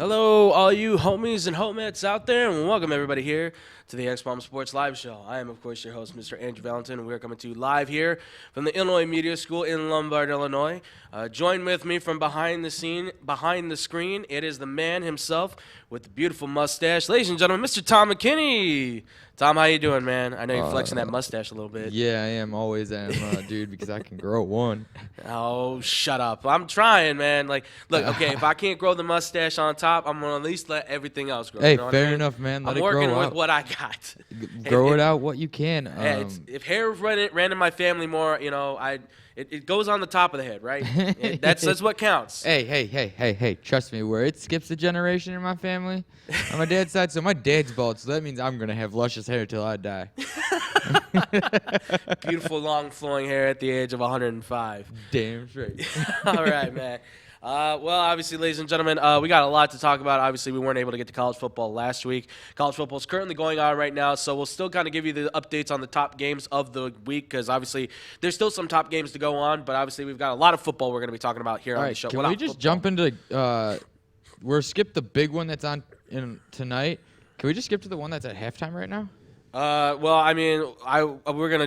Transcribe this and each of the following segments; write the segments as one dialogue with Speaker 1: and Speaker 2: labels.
Speaker 1: Hello, all you homies and homettes out there, and welcome everybody here to the X-Bomb Sports Live Show. I am, of course, your host, Mr. Andrew Valentin, and we are coming to you live here from the Illinois Media School in Lombard, Illinois. Join with me from behind the screen, it is the man himself with the beautiful mustache. Ladies and gentlemen, Mr. Tom McKinney. Tom, how you doing, man? I know you're flexing that mustache a little bit.
Speaker 2: Yeah, I am. Always am, dude, because I can grow one.
Speaker 1: Oh, shut up. I'm trying, man. Look, okay, if I can't grow the mustache on top, I'm going to at least let everything else grow.
Speaker 2: Hey,
Speaker 1: you know
Speaker 2: fair enough, man. Let
Speaker 1: I'm
Speaker 2: it grow
Speaker 1: working with
Speaker 2: out.
Speaker 1: what I got.
Speaker 2: Grow it out what you can.
Speaker 1: If hair ran in my family more, it goes on the top of the head, right? That's what counts.
Speaker 2: Hey. Trust me, where it skips a generation in my family, on my dad's side, so my dad's bald, so that means I'm going to have luscious hair till I die.
Speaker 1: Beautiful, long, flowing hair at the age of 105.
Speaker 2: Damn straight.
Speaker 1: All right, man. Well, obviously, ladies and gentlemen, we got a lot to talk about. Obviously, we weren't able to get to college football last week. College football is currently going on right now, so we'll still kind of give you the updates on the top games of the week because, obviously, there's still some top games to go on, but, obviously, we've got a lot of football we're going to be talking about here on the show.
Speaker 2: Can we just jump into we're skip the big one that's on tonight? Can we just skip to the one that's at halftime right now?
Speaker 1: Well, I mean, I thought we were gonna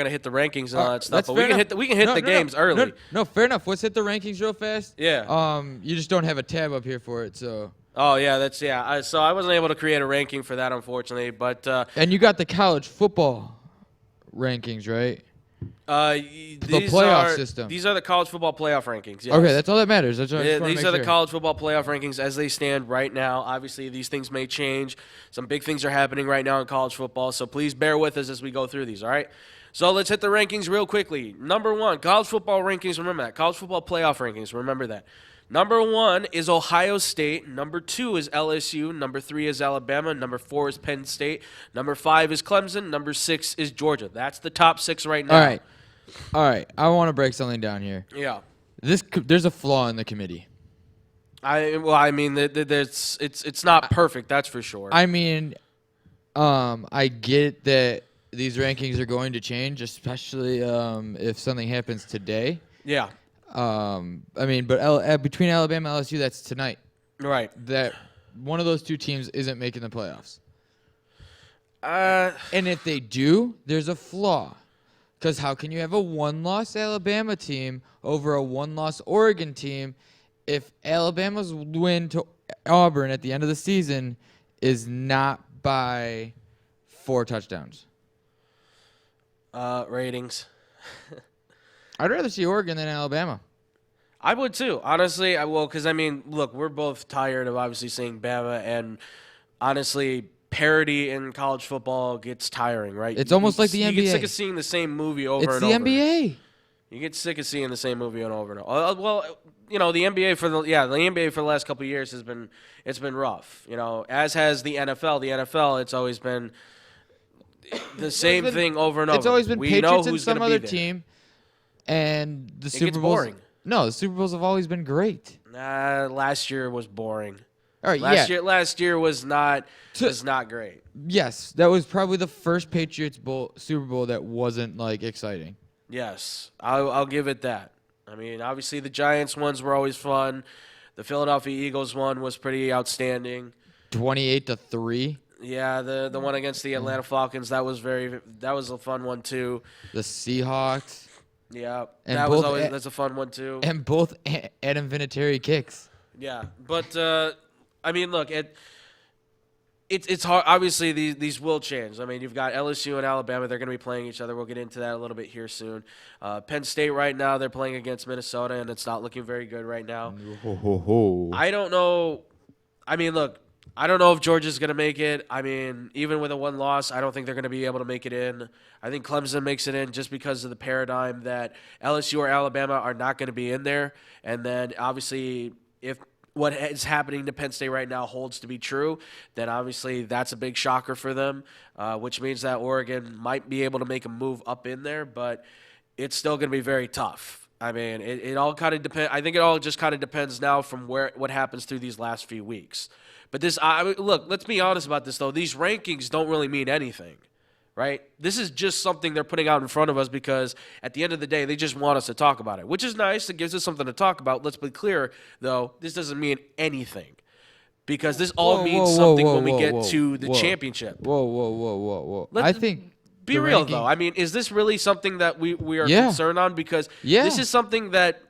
Speaker 1: hit the rankings and all that stuff, but we can hit the games early.
Speaker 2: No, fair enough. Let's hit the rankings real fast.
Speaker 1: Yeah.
Speaker 2: You just don't have a tab up here for it, so.
Speaker 1: Oh yeah, so I wasn't able to create a ranking for that, unfortunately, but.
Speaker 2: And you got the college football rankings, right?
Speaker 1: The
Speaker 2: playoff system.
Speaker 1: These are the college football playoff rankings. Yes.
Speaker 2: Okay, that's all that matters. These
Speaker 1: are the college football playoff rankings as they stand right now. Obviously, these things may change. Some big things are happening right now in college football, so please bear with us as we go through these, all right? So let's hit the rankings real quickly. Number one, college football rankings, remember that. College football playoff rankings, remember that. Number one is Ohio State. Number two is LSU. Number three is Alabama. Number four is Penn State. Number five is Clemson. Number six is Georgia. That's the top six right now.
Speaker 2: All right. I want to break something down here.
Speaker 1: Yeah.
Speaker 2: There's a flaw in the committee.
Speaker 1: It's not perfect. That's for sure.
Speaker 2: I mean, I get that these rankings are going to change, especially if something happens today.
Speaker 1: Yeah.
Speaker 2: But between Alabama and LSU, that's tonight.
Speaker 1: Right.
Speaker 2: That one of those two teams isn't making the playoffs. And if they do, there's a flaw. Because how can you have a one-loss Alabama team over a one-loss Oregon team if Alabama's win to Auburn at the end of the season is not by 4 touchdowns?
Speaker 1: Ratings.
Speaker 2: I'd rather see Oregon than Alabama.
Speaker 1: I would too, honestly. Because look, we're both tired of obviously seeing Bama, and honestly, parody in college football gets tiring, right?
Speaker 2: It's almost like the NBA.
Speaker 1: You get sick of seeing the same movie over and over.
Speaker 2: It's the NBA.
Speaker 1: You get sick of seeing the same movie over and over. Well, the NBA for the last couple of years has been rough. As has the NFL. The NFL, it's always been the same thing over and over.
Speaker 2: It's always been
Speaker 1: we
Speaker 2: Patriots
Speaker 1: know
Speaker 2: and
Speaker 1: who's
Speaker 2: some
Speaker 1: gonna
Speaker 2: other
Speaker 1: be there.
Speaker 2: team, and the
Speaker 1: It
Speaker 2: Super
Speaker 1: gets
Speaker 2: Bowls.
Speaker 1: boring.
Speaker 2: No, the Super Bowls have always been great.
Speaker 1: Last year was boring.
Speaker 2: All right,
Speaker 1: Last year was not great.
Speaker 2: Yes, that was probably the first Patriots Super Bowl that wasn't exciting.
Speaker 1: Yes, I'll give it that. Obviously the Giants ones were always fun. The Philadelphia Eagles one was pretty outstanding.
Speaker 2: 28-3.
Speaker 1: Yeah, the one against the Atlanta Falcons, that was a fun one too.
Speaker 2: The Seahawks.
Speaker 1: Yeah,
Speaker 2: and
Speaker 1: that's a fun one too.
Speaker 2: And both Adam Vinatieri kicks.
Speaker 1: Yeah, but look, it's hard. Obviously, these will change. You've got LSU and Alabama. They're going to be playing each other. We'll get into that a little bit here soon. Penn State right now, they're playing against Minnesota, and it's not looking very good right now. I don't know. Look, I don't know if Georgia's going to make it. Even with a one loss, I don't think they're going to be able to make it in. I think Clemson makes it in just because of the paradigm that LSU or Alabama are not going to be in there. And then, obviously, if what is happening to Penn State right now holds to be true, then obviously that's a big shocker for them, which means that Oregon might be able to make a move up in there, but it's still going to be very tough. It all kind of depends. I think it all just kind of depends now from what happens through these last few weeks. But look, let's be honest about this, though. These rankings don't really mean anything. right? This is just something they're putting out in front of us because at the end of the day, they just want us to talk about it, which is nice. It gives us something to talk about. Let's be clear, though, this doesn't mean anything because this all
Speaker 2: Whoa,
Speaker 1: means
Speaker 2: whoa,
Speaker 1: something
Speaker 2: whoa,
Speaker 1: when we
Speaker 2: whoa,
Speaker 1: get
Speaker 2: whoa,
Speaker 1: to the
Speaker 2: whoa.
Speaker 1: championship.
Speaker 2: Whoa. I
Speaker 1: Let's
Speaker 2: think
Speaker 1: be
Speaker 2: the
Speaker 1: real,
Speaker 2: ranking-
Speaker 1: though. I mean, is this really something that we are
Speaker 2: Yeah.
Speaker 1: concerned on? Because
Speaker 2: Yeah.
Speaker 1: this is something that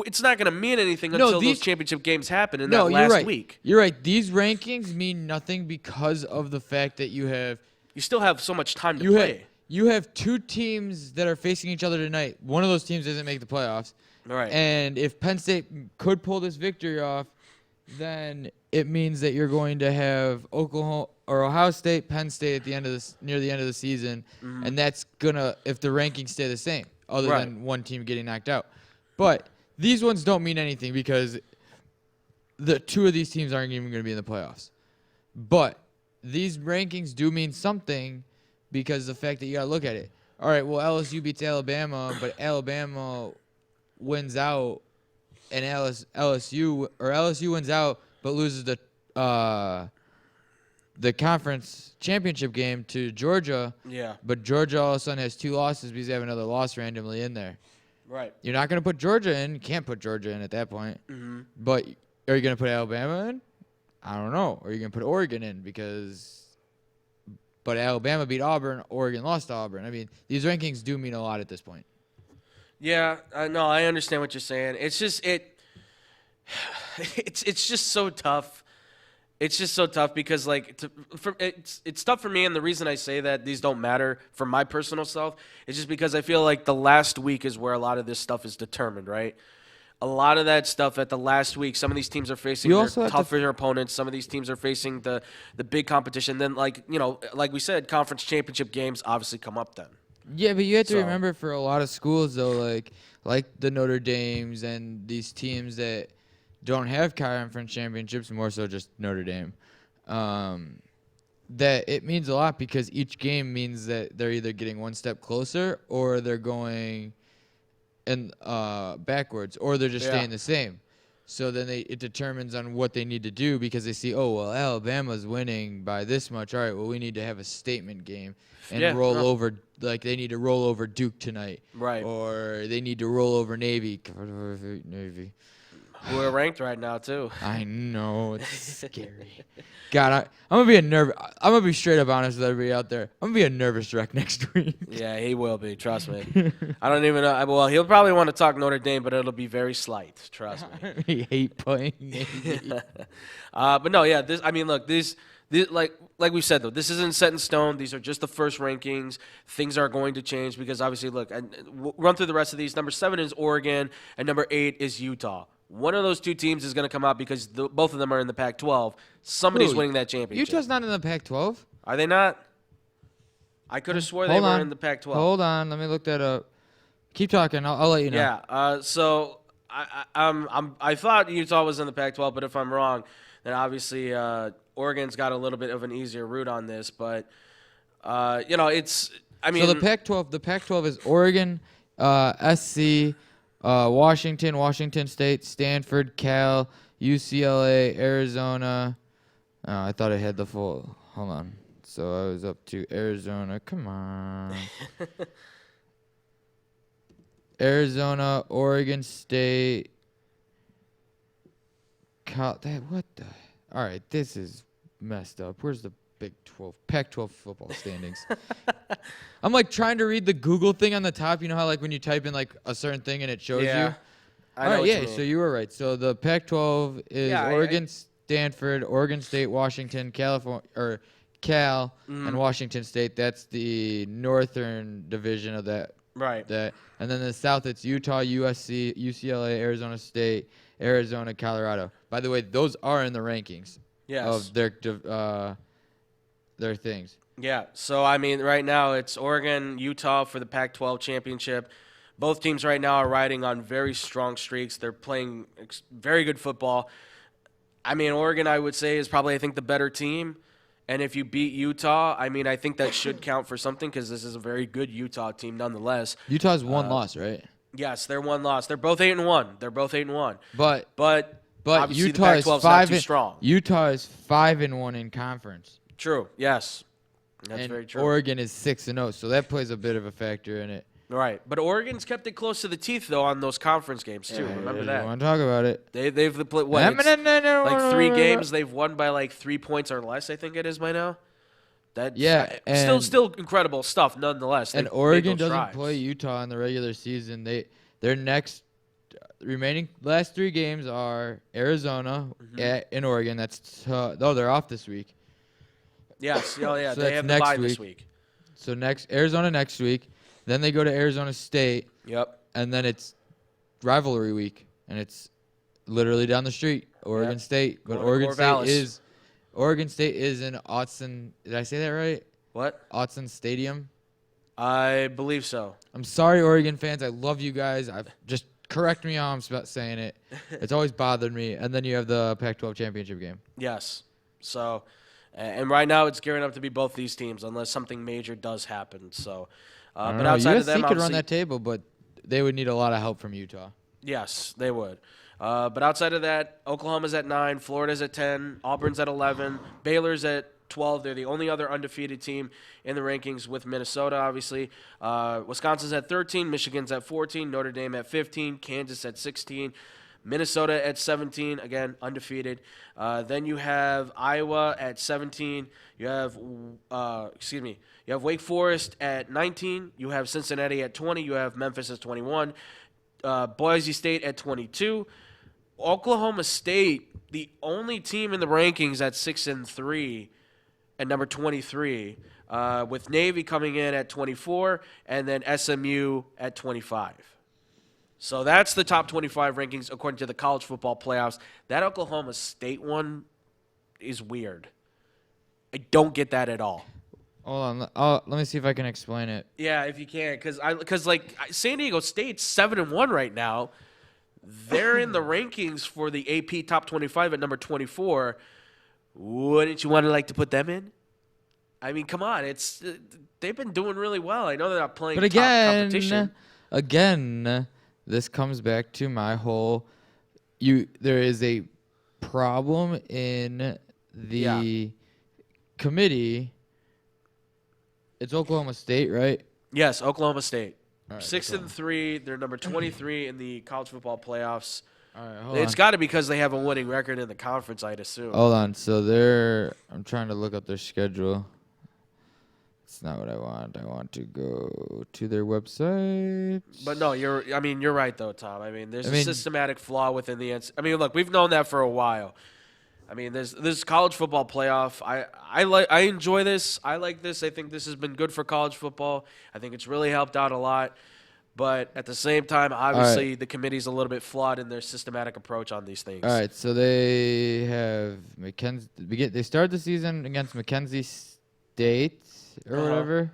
Speaker 1: it's not going to mean anything
Speaker 2: No,
Speaker 1: until
Speaker 2: these-
Speaker 1: those championship games happen in
Speaker 2: No,
Speaker 1: that
Speaker 2: you're
Speaker 1: last
Speaker 2: right.
Speaker 1: week.
Speaker 2: You're right. These rankings mean nothing because of the fact that you have
Speaker 1: You still have so much time to play.
Speaker 2: you have two teams that are facing each other tonight. One of those teams doesn't make the playoffs.
Speaker 1: All right.
Speaker 2: And if Penn State could pull this victory off, then it means that you're going to have Oklahoma or Ohio State, Penn State at the end of this near the end of the season, and that's gonna if the rankings stay the same, other
Speaker 1: Right.
Speaker 2: than one team getting knocked out. But these ones don't mean anything because the two of these teams aren't even going to be in the playoffs. But these rankings do mean something because the fact that you got to look at it. All right, well, LSU beats Alabama, but Alabama wins out, and LSU wins out, but loses the conference championship game to Georgia.
Speaker 1: Yeah.
Speaker 2: But Georgia all of a sudden has two losses because they have another loss randomly in there.
Speaker 1: Right.
Speaker 2: You're not going to put Georgia in. You can't put Georgia in at that point.
Speaker 1: Mm-hmm.
Speaker 2: But are you going to put Alabama in? I don't know. Or are you going to put Oregon in but Alabama beat Auburn, Oregon lost to Auburn. I mean, these rankings do mean a lot at this point.
Speaker 1: Yeah, no, I understand what you're saying. It's just it's just so tough. It's just so tough because it's tough for me, and the reason I say that these don't matter for my personal self is just because I feel like the last week is where a lot of this stuff is determined, right? A lot of that stuff at the last week, some of these teams are facing
Speaker 2: You
Speaker 1: their
Speaker 2: also have to
Speaker 1: tougher opponents. Some of these teams are facing the big competition. Then, like we said, conference championship games obviously come up then.
Speaker 2: Yeah, but you have to
Speaker 1: So-
Speaker 2: remember for a lot of schools, though, like the Notre Dames and these teams that don't have conference championships, more so just Notre Dame, that it means a lot because each game means that they're either getting one step closer or they're going backwards or they're just
Speaker 1: Yeah.
Speaker 2: staying the same. So then it determines on what they need to do because they see, oh, well, Alabama's winning by this much. All right, well, we need to have a statement game and roll over. Like, they need to roll over Duke tonight.
Speaker 1: Right.
Speaker 2: Or they need to roll over Navy. Navy.
Speaker 1: Who are ranked right now too.
Speaker 2: I know. It's scary. God, I'm going to be I'm going to be straight up honest with everybody out there. I'm going to be a nervous wreck next week.
Speaker 1: Yeah, he will be. Trust me. I don't even know. Well, he'll probably want to talk Notre Dame, but it'll be very slight. Trust me.
Speaker 2: I hate playing Navy.
Speaker 1: But no, yeah. Look, this like we said though, this isn't set in stone. These are just the first rankings. Things are going to change because obviously, look, and we'll run through the rest of these. Number 7 is Oregon, and number 8 is Utah. One of those two teams is going to come out because both of them are in the Pac-12. Somebody's
Speaker 2: Who?
Speaker 1: winning that championship.
Speaker 2: Utah's not in the Pac-12.
Speaker 1: Are they not? I could have swore they
Speaker 2: Hold
Speaker 1: were
Speaker 2: on.
Speaker 1: in the Pac-12.
Speaker 2: Hold on, let me look that up. Keep talking. I'll let you know.
Speaker 1: Yeah. So I thought Utah was in the Pac-12, but if I'm wrong, then obviously Oregon's got a little bit of an easier route on this. But it's. I mean,
Speaker 2: So the Pac-12 is Oregon, SC, Washington State, Stanford, Cal, UCLA, Arizona. I thought I had the full. Hold on. So I was up to Arizona. Come on. Arizona, Oregon State. What the? All right, this is messed up. Where's the Big 12, Pac-12 football standings? I'm like trying to read the Google thing on the top. You know how like when you type in like a certain thing and it shows
Speaker 1: Yeah.
Speaker 2: you?
Speaker 1: I
Speaker 2: All
Speaker 1: know
Speaker 2: right,
Speaker 1: what
Speaker 2: yeah,
Speaker 1: you mean.
Speaker 2: so you were right. So the Pac-12 is
Speaker 1: Yeah,
Speaker 2: Oregon, Stanford, Oregon State, Washington, California, or Cal,
Speaker 1: Mm-hmm.
Speaker 2: and Washington State. That's the northern division of that.
Speaker 1: Right.
Speaker 2: And then the south, it's Utah, USC, UCLA, Arizona State, Arizona, Colorado. By the way, those are in the rankings
Speaker 1: Yes.
Speaker 2: of their things.
Speaker 1: Yeah. So I mean, right now it's Oregon, Utah for the Pac-12 championship. Both teams right now are riding on very strong streaks. They're playing very good football. I mean, Oregon, I would say, is probably, I think, the better team. And if you beat Utah, I mean, I think that should count for something because this is a very good Utah team nonetheless.
Speaker 2: Utah's one loss, right?
Speaker 1: Yes, they're one loss. They're both 8-1. They're both 8-1.
Speaker 2: But
Speaker 1: Obviously
Speaker 2: Utah
Speaker 1: the
Speaker 2: is
Speaker 1: Pac-12's not
Speaker 2: five.
Speaker 1: too strong.
Speaker 2: Utah is 5-1 in conference.
Speaker 1: True. Yes. That's
Speaker 2: and
Speaker 1: very true.
Speaker 2: Oregon is 6-0, so that plays a bit of a factor in it.
Speaker 1: Right, but Oregon's kept it close to the teeth though on those conference games too. Remember
Speaker 2: You
Speaker 1: that
Speaker 2: want to talk about it?
Speaker 1: they've played what? It's like 3 games they've won by like 3 points or less. I think it is by now. That's
Speaker 2: Yeah,
Speaker 1: still incredible stuff nonetheless.
Speaker 2: And
Speaker 1: They've
Speaker 2: Oregon
Speaker 1: made those
Speaker 2: doesn't
Speaker 1: strides.
Speaker 2: play Utah in the regular season. Their next remaining last 3 games are Arizona in Oregon. They're off this week.
Speaker 1: Yes, oh yeah,
Speaker 2: So
Speaker 1: they
Speaker 2: that's
Speaker 1: have the bye this
Speaker 2: week.
Speaker 1: week.
Speaker 2: So Arizona next week. Then they go to Arizona State.
Speaker 1: Yep.
Speaker 2: And then it's rivalry week, and it's literally down the street, Oregon State. But Oregon State is in Autzen. Did I say that right?
Speaker 1: What?
Speaker 2: Autzen Stadium.
Speaker 1: I believe so.
Speaker 2: I'm sorry, Oregon fans. I love you guys. Just correct me how I'm saying it. It's always bothered me. And then you have the Pac-12 championship game.
Speaker 1: Yes. So, and right now it's gearing up to be both these teams unless something major does happen. So, but outside of them,
Speaker 2: USC could run that table, but they would need a lot of help from Utah.
Speaker 1: Yes, they would. But outside of that, Oklahoma's at 9, Florida's at 10, Auburn's at 11, Baylor's at 12. They're the only other undefeated team in the rankings with Minnesota, obviously. Wisconsin's at 13, Michigan's at 14, Notre Dame at 15, Kansas at 16, Minnesota at 17, again, undefeated. Then you have Iowa at 17. You have, you have Wake Forest at 19. You have Cincinnati at 20. You have Memphis at 21. Boise State at 22. Oklahoma State, the only team in the rankings at 6-3 at number 23, with Navy coming in at 24, and then SMU at 25. So that's the top 25 rankings according to the college football playoffs. That Oklahoma State one is weird. I don't get that at all.
Speaker 2: Hold on. Let me see if I can explain it.
Speaker 1: Yeah, if you can, because like San Diego State's 7-1 right now. They're in the rankings for the AP top 25 at number 24. Wouldn't you want to put them in? I mean, come on, they've been doing really well. I know they're not playing top competition.
Speaker 2: Again, this comes back to my whole. There is a problem in the committee. It's Oklahoma State, right?
Speaker 1: Yes, Oklahoma State.
Speaker 2: Right,
Speaker 1: 6-3. They're number 23 in the college football playoffs.
Speaker 2: All right,
Speaker 1: It's got to be because they have a winning record in the conference, I'd assume.
Speaker 2: Hold on. So I'm trying to look up their schedule. It's not what I want. I want to go to their website.
Speaker 1: But no, you're right though, Tom. I mean, there's a systematic flaw within the NCAA. I mean, look, we've known that for a while. I mean, this college football playoff. I enjoy this. I like this. I think this has been good for college football. I think it's really helped out a lot. But at the same time, obviously, the committee's a little bit flawed in their systematic approach on these things.
Speaker 2: All right, so they have They started the season against Mackenzie State or whatever.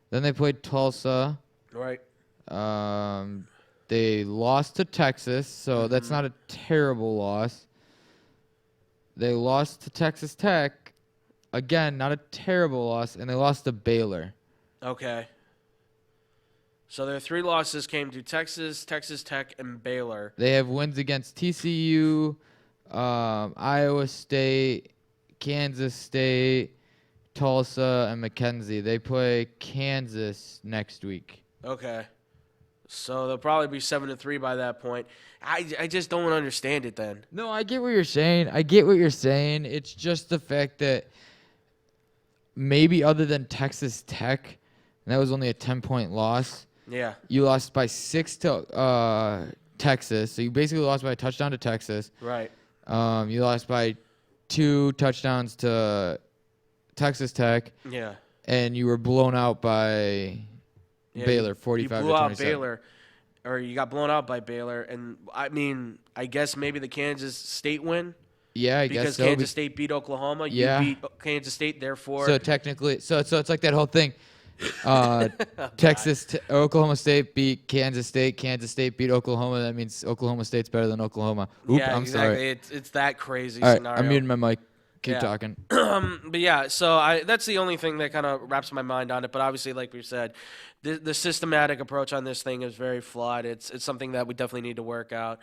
Speaker 2: Then they played Tulsa.
Speaker 1: Right.
Speaker 2: They lost to Texas, so that's not a terrible loss. They lost to Texas Tech. Again, not a terrible loss, and they lost to Baylor.
Speaker 1: Okay. So their 3 losses came to Texas, Texas Tech, and Baylor.
Speaker 2: They have wins against TCU, Iowa State, Kansas State, Tulsa, and Mackenzie. They play Kansas next week.
Speaker 1: Okay. So they'll probably be 7-3 by that point. I just don't understand it then.
Speaker 2: No, I get what you're saying. It's just the fact that maybe other than Texas Tech, and that was only a 10-point loss.
Speaker 1: Yeah.
Speaker 2: You lost by 6 to Texas, so you basically lost by a touchdown to Texas.
Speaker 1: Right.
Speaker 2: You lost by 2 touchdowns to Texas Tech.
Speaker 1: Yeah.
Speaker 2: And you were blown out by Baylor, 45 to 27.
Speaker 1: You blew out Baylor, or you got blown out by Baylor, and I mean, I guess maybe the Kansas State win.
Speaker 2: Yeah, I guess so.
Speaker 1: Because Kansas State beat Oklahoma.
Speaker 2: Yeah.
Speaker 1: You beat Kansas State, therefore.
Speaker 2: So technically, so it's like that whole thing. Oklahoma State beat Kansas State. Kansas State beat Oklahoma. That means Oklahoma State's better than Oklahoma. I'm
Speaker 1: exactly.
Speaker 2: sorry.
Speaker 1: It's that crazy
Speaker 2: All right,
Speaker 1: scenario.
Speaker 2: I'm muting my mic. Keep talking.
Speaker 1: But yeah, so that's the only thing that kind of wraps my mind on it. But obviously, like we said, the systematic approach on this thing is very flawed. It's something that we definitely need to work out.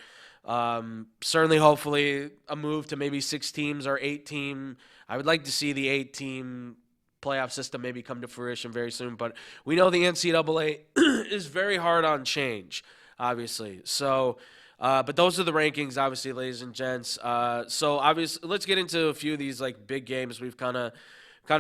Speaker 1: Certainly, hopefully, a move to maybe 6 teams or 8 team. I would like to see the 8 team playoff system maybe come to fruition very soon. But we know the NCAA is very hard on change, obviously. So, but those are the rankings, obviously, ladies and gents. So obviously, let's get into a few of these like big games we've kind of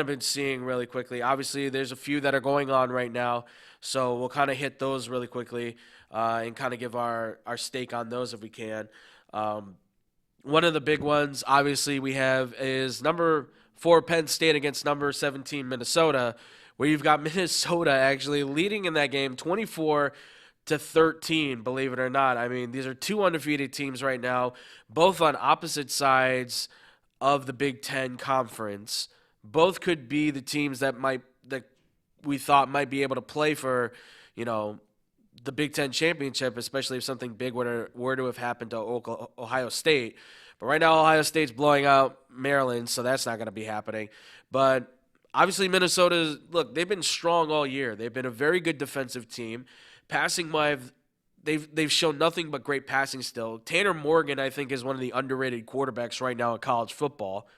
Speaker 1: been seeing really quickly. Obviously, there's a few that are going on right now, so we'll kind of hit those really quickly and kind of give our stake on those if we can. One of the big ones, obviously, we have is number 4 Penn State against number 17 Minnesota, where you've got Minnesota actually leading in that game 24-13, believe it or not. I mean, these are two undefeated teams right now, both on opposite sides of the Big Ten Conference. Both could be the teams that we thought might be able to play for, the Big Ten championship, especially if something big were to have happened to Ohio State. But right now, Ohio State's blowing out Maryland, so that's not going to be happening. But obviously, Minnesota, look, they've been strong all year. They've been a very good defensive team. Passing-wise, they've shown nothing but great passing still. Tanner Morgan, I think, is one of the underrated quarterbacks right now in college football.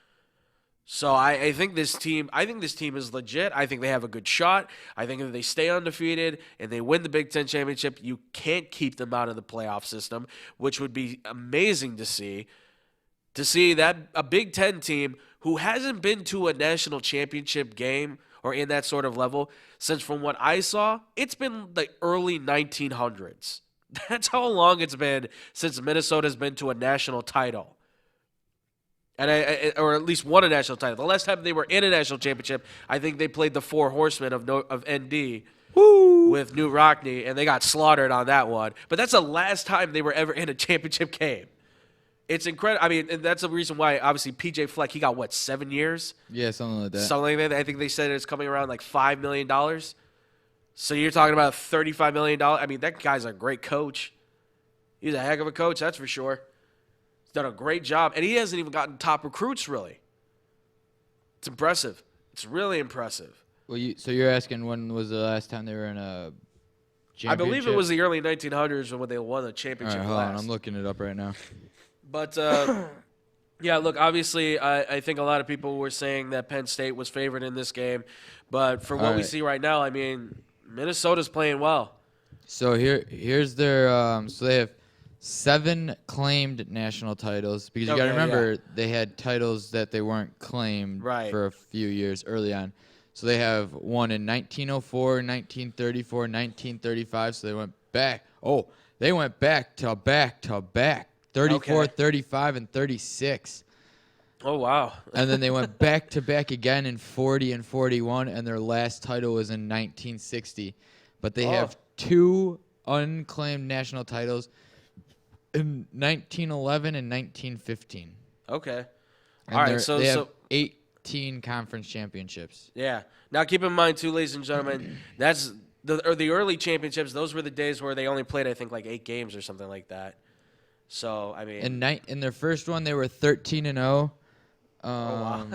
Speaker 1: So I think this team is legit. I think they have a good shot. I think if they stay undefeated and they win the Big Ten championship, you can't keep them out of the playoff system, which would be amazing to see. To see that a Big Ten team who hasn't been to a national championship game or in that sort of level since, from what I saw, it's been the early 1900s. That's how long it's been since Minnesota's been to a national title. And or at least won a national title. The last time they were in a national championship, I think they played the Four Horsemen of ND with Knute Rockne, and they got slaughtered on that one. But that's the last time they were ever in a championship game. It's incredible. I mean, and that's the reason why, obviously, PJ Fleck, he got, 7 years?
Speaker 2: Yeah, something like that.
Speaker 1: Something like that. I think they said it's coming around like $5 million. So you're talking about $35 million. I mean, that guy's a great coach. He's a heck of a coach, that's for sure. Done a great job, and he hasn't even gotten top recruits, really. It's impressive. It's really impressive.
Speaker 2: Well, so you're asking when was the last time they were in a championship?
Speaker 1: I believe it was the early 1900s when they won the championship.
Speaker 2: All right, hold on. I'm looking it up right now.
Speaker 1: But, yeah, look, obviously, I think a lot of people were saying that Penn State was favored in this game. But for what we see right now, I mean, Minnesota's playing well.
Speaker 2: So here's their so they have 7 claimed national titles, because you got to remember they had titles that they weren't claimed for a few years early on. So they have one in 1904, 1934, 1935. So they went back. Oh, they went back to back. 34, 35, and 36.
Speaker 1: Oh, wow.
Speaker 2: And then they went back to back again in 40 and 41, and their last title was in 1960. But they have 2 unclaimed national titles in 1911 and 1915.
Speaker 1: Okay.
Speaker 2: And
Speaker 1: all right,
Speaker 2: they have 18 conference championships.
Speaker 1: Yeah. Now, keep in mind, too, ladies and gentlemen, that's the early championships. Those were the days where they only played, I think, like 8 games or something like that. So, I mean.
Speaker 2: In their first one, they were 13-0.
Speaker 1: Wow.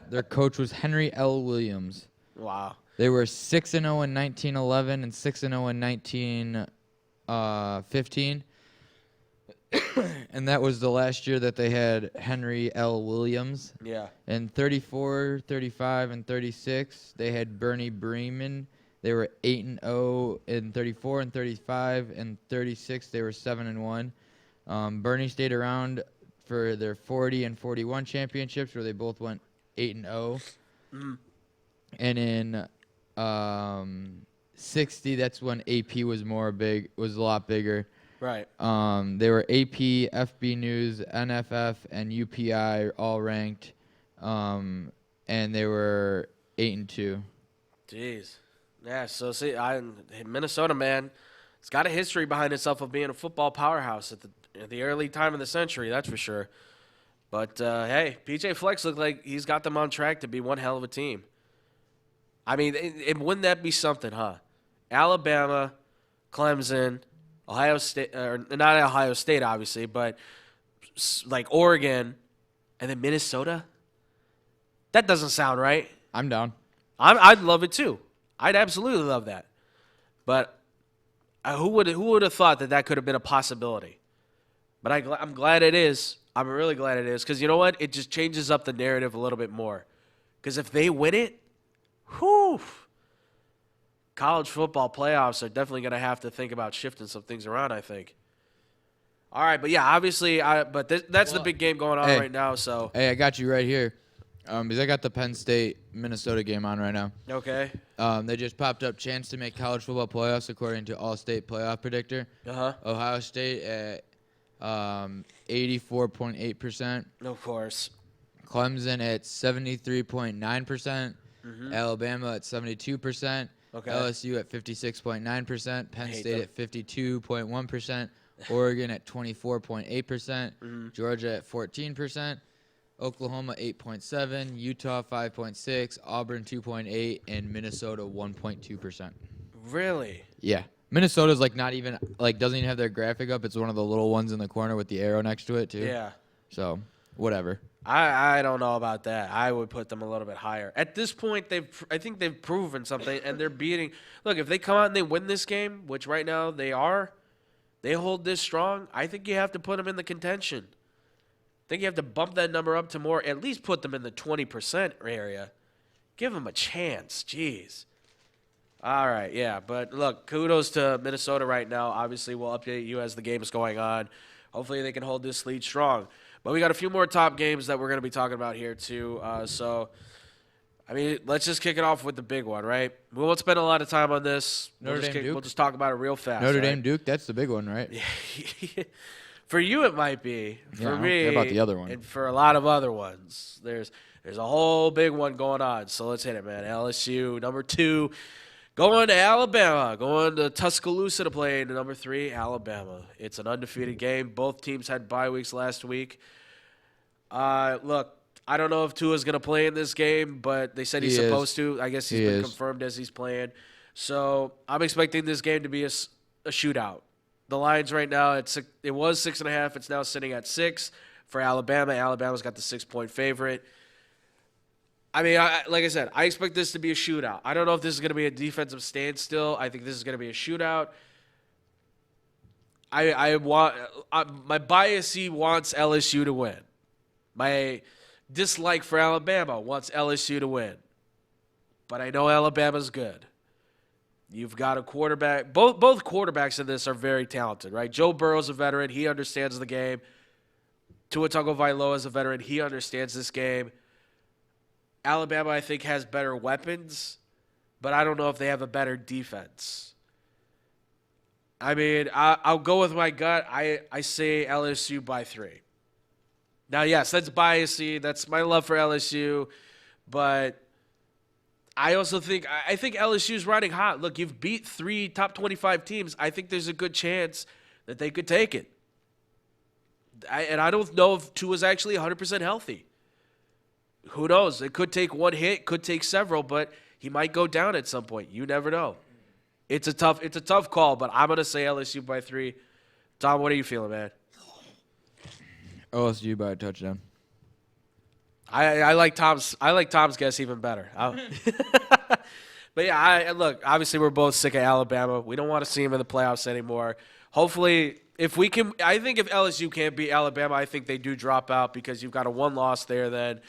Speaker 2: Their coach was Henry L. Williams.
Speaker 1: Wow.
Speaker 2: They were 6-0 in 1911 and 6-0 in 1915. And that was the last year that they had Henry L. Williams.
Speaker 1: Yeah.
Speaker 2: In 34, 35, and 36, they had Bernie Bremen. They were 8-0 in 34 and 35, and 36 they were 7-1. Bernie stayed around for their 40 and 41 championships, where they both went 8-0. And in 60, that's when AP was a lot bigger.
Speaker 1: Right.
Speaker 2: They were AP, FB News, NFF, and UPI all ranked, and they were 8-2.
Speaker 1: Jeez. Yeah. So see, Minnesota, man, it's got a history behind itself of being a football powerhouse at the early time of the century. That's for sure. But hey, PJ Flex looked like he's got them on track to be one hell of a team. I mean, wouldn't that be something, huh? Alabama, Clemson, Ohio State, or not Ohio State, obviously, but like Oregon, and then Minnesota? That doesn't sound right.
Speaker 2: I'm down.
Speaker 1: I'd love it too. I'd absolutely love that. But who would have thought that could have been a possibility? But I'm glad it is. I'm really glad it is, because you know what? It just changes up the narrative a little bit more. Because if they win it, Whew. College football playoffs are definitely going to have to think about shifting some things around, I think. All right, but yeah, obviously, that's the big game going on right now. So
Speaker 2: hey, I got you right here, because I got the Penn State Minnesota game on right now.
Speaker 1: okay,
Speaker 2: They just popped up chance to make college football playoffs according to All-State Playoff Predictor. Ohio State at 84.8%.
Speaker 1: Of course.
Speaker 2: Clemson at 73.9%. Alabama at 72%.
Speaker 1: Okay.
Speaker 2: LSU at 56.9%. Penn State at 52.1%. Oregon at 24.8%. Georgia at 14%. Oklahoma 8.7%. Utah 5.6%. Auburn 2.8%. And Minnesota 1.2%.
Speaker 1: Really?
Speaker 2: Yeah. Minnesota's not even doesn't even have their graphic up. It's one of the little ones in the corner with the arrow next to it too.
Speaker 1: Yeah.
Speaker 2: So, whatever.
Speaker 1: I don't know about that. I would put them a little bit higher. At this point, I think they've proven something, and they're beating. Look, if they come out and they win this game, which right now they hold this strong. I think you have to put them in the contention. I think you have to bump that number up to more. At least put them in the 20% area. Give them a chance. Jeez. All right, yeah. But look, kudos to Minnesota right now. Obviously, we'll update you as the game is going on. Hopefully, they can hold this lead strong. But we got a few more top games that we're going to be talking about here, too. Let's just kick it off with the big one, right? We won't spend a lot of time on this. We'll just talk about it real fast.
Speaker 2: Notre Dame Duke, that's the big one, right?
Speaker 1: For you, it might be. For me,
Speaker 2: I don't care about the other one.
Speaker 1: And for a lot of other ones, there's a whole big one going on. So let's hit it, man. LSU, number 2. Going to Alabama, going to Tuscaloosa to play in number 3, Alabama. It's an undefeated game. Both teams had bye weeks last week. Look, I don't know if Tua's going to play in this game, but they said he's supposed to. I guess he's been confirmed as he's playing. So I'm expecting this game to be a shootout. The lines right now, it was 6.5. It's now sitting at 6 for Alabama. Alabama's got the 6-point favorite. I mean, like I said, I expect this to be a shootout. I don't know if this is going to be a defensive standstill. I think this is going to be a shootout. My bias wants LSU to win. My dislike for Alabama wants LSU to win. But I know Alabama's good. You've got a quarterback. Both quarterbacks in this are very talented, right? Joe Burrow's a veteran. He understands the game. Tua Tagovailoa is a veteran. He understands this game. Alabama, I think, has better weapons, but I don't know if they have a better defense. I mean, I'll go with my gut. I say LSU by 3. Now, yes, that's biasy. That's my love for LSU, but I also think LSU's riding hot. Look, you've beat 3 top 25 teams. I think there's a good chance that they could take it. I don't know if Tua's actually 100% healthy. Who knows? It could take one hit, could take several, but he might go down at some point. You never know. It's a tough call, but I'm gonna say LSU by 3. Tom, what are you feeling, man?
Speaker 2: LSU by a touchdown.
Speaker 1: I like Tom's guess even better. But yeah, look. Obviously, we're both sick of Alabama. We don't want to see him in the playoffs anymore. Hopefully, if we can, I think if LSU can't beat Alabama, I think they do drop out because you've got a 1 loss there then.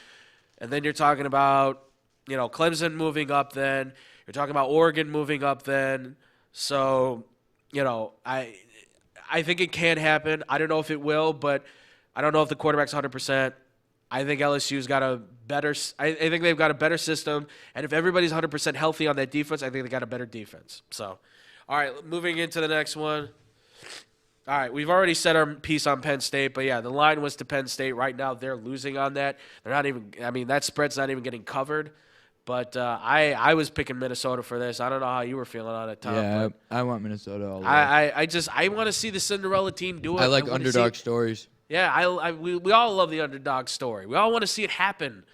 Speaker 1: And then you're talking about, Clemson moving up then. You're talking about Oregon moving up then. So, I think it can happen. I don't know if it will, but I don't know if the quarterback's 100%. I think LSU's got a better – I think they've got a better system. And if everybody's 100% healthy on that defense, I think they got a better defense. So, all right, moving into the next one. All right, we've already said our piece on Penn State, but yeah, the line was to Penn State. Right now, they're losing on that. They're not even – I mean, that spread's not even getting covered. But I was picking Minnesota for this. I don't know how you were feeling on it, Tom.
Speaker 2: Yeah, I want Minnesota all the way.
Speaker 1: I want to see the Cinderella team do it.
Speaker 2: I like underdog stories.
Speaker 1: Yeah, we all love the underdog story. We all want to see it happen.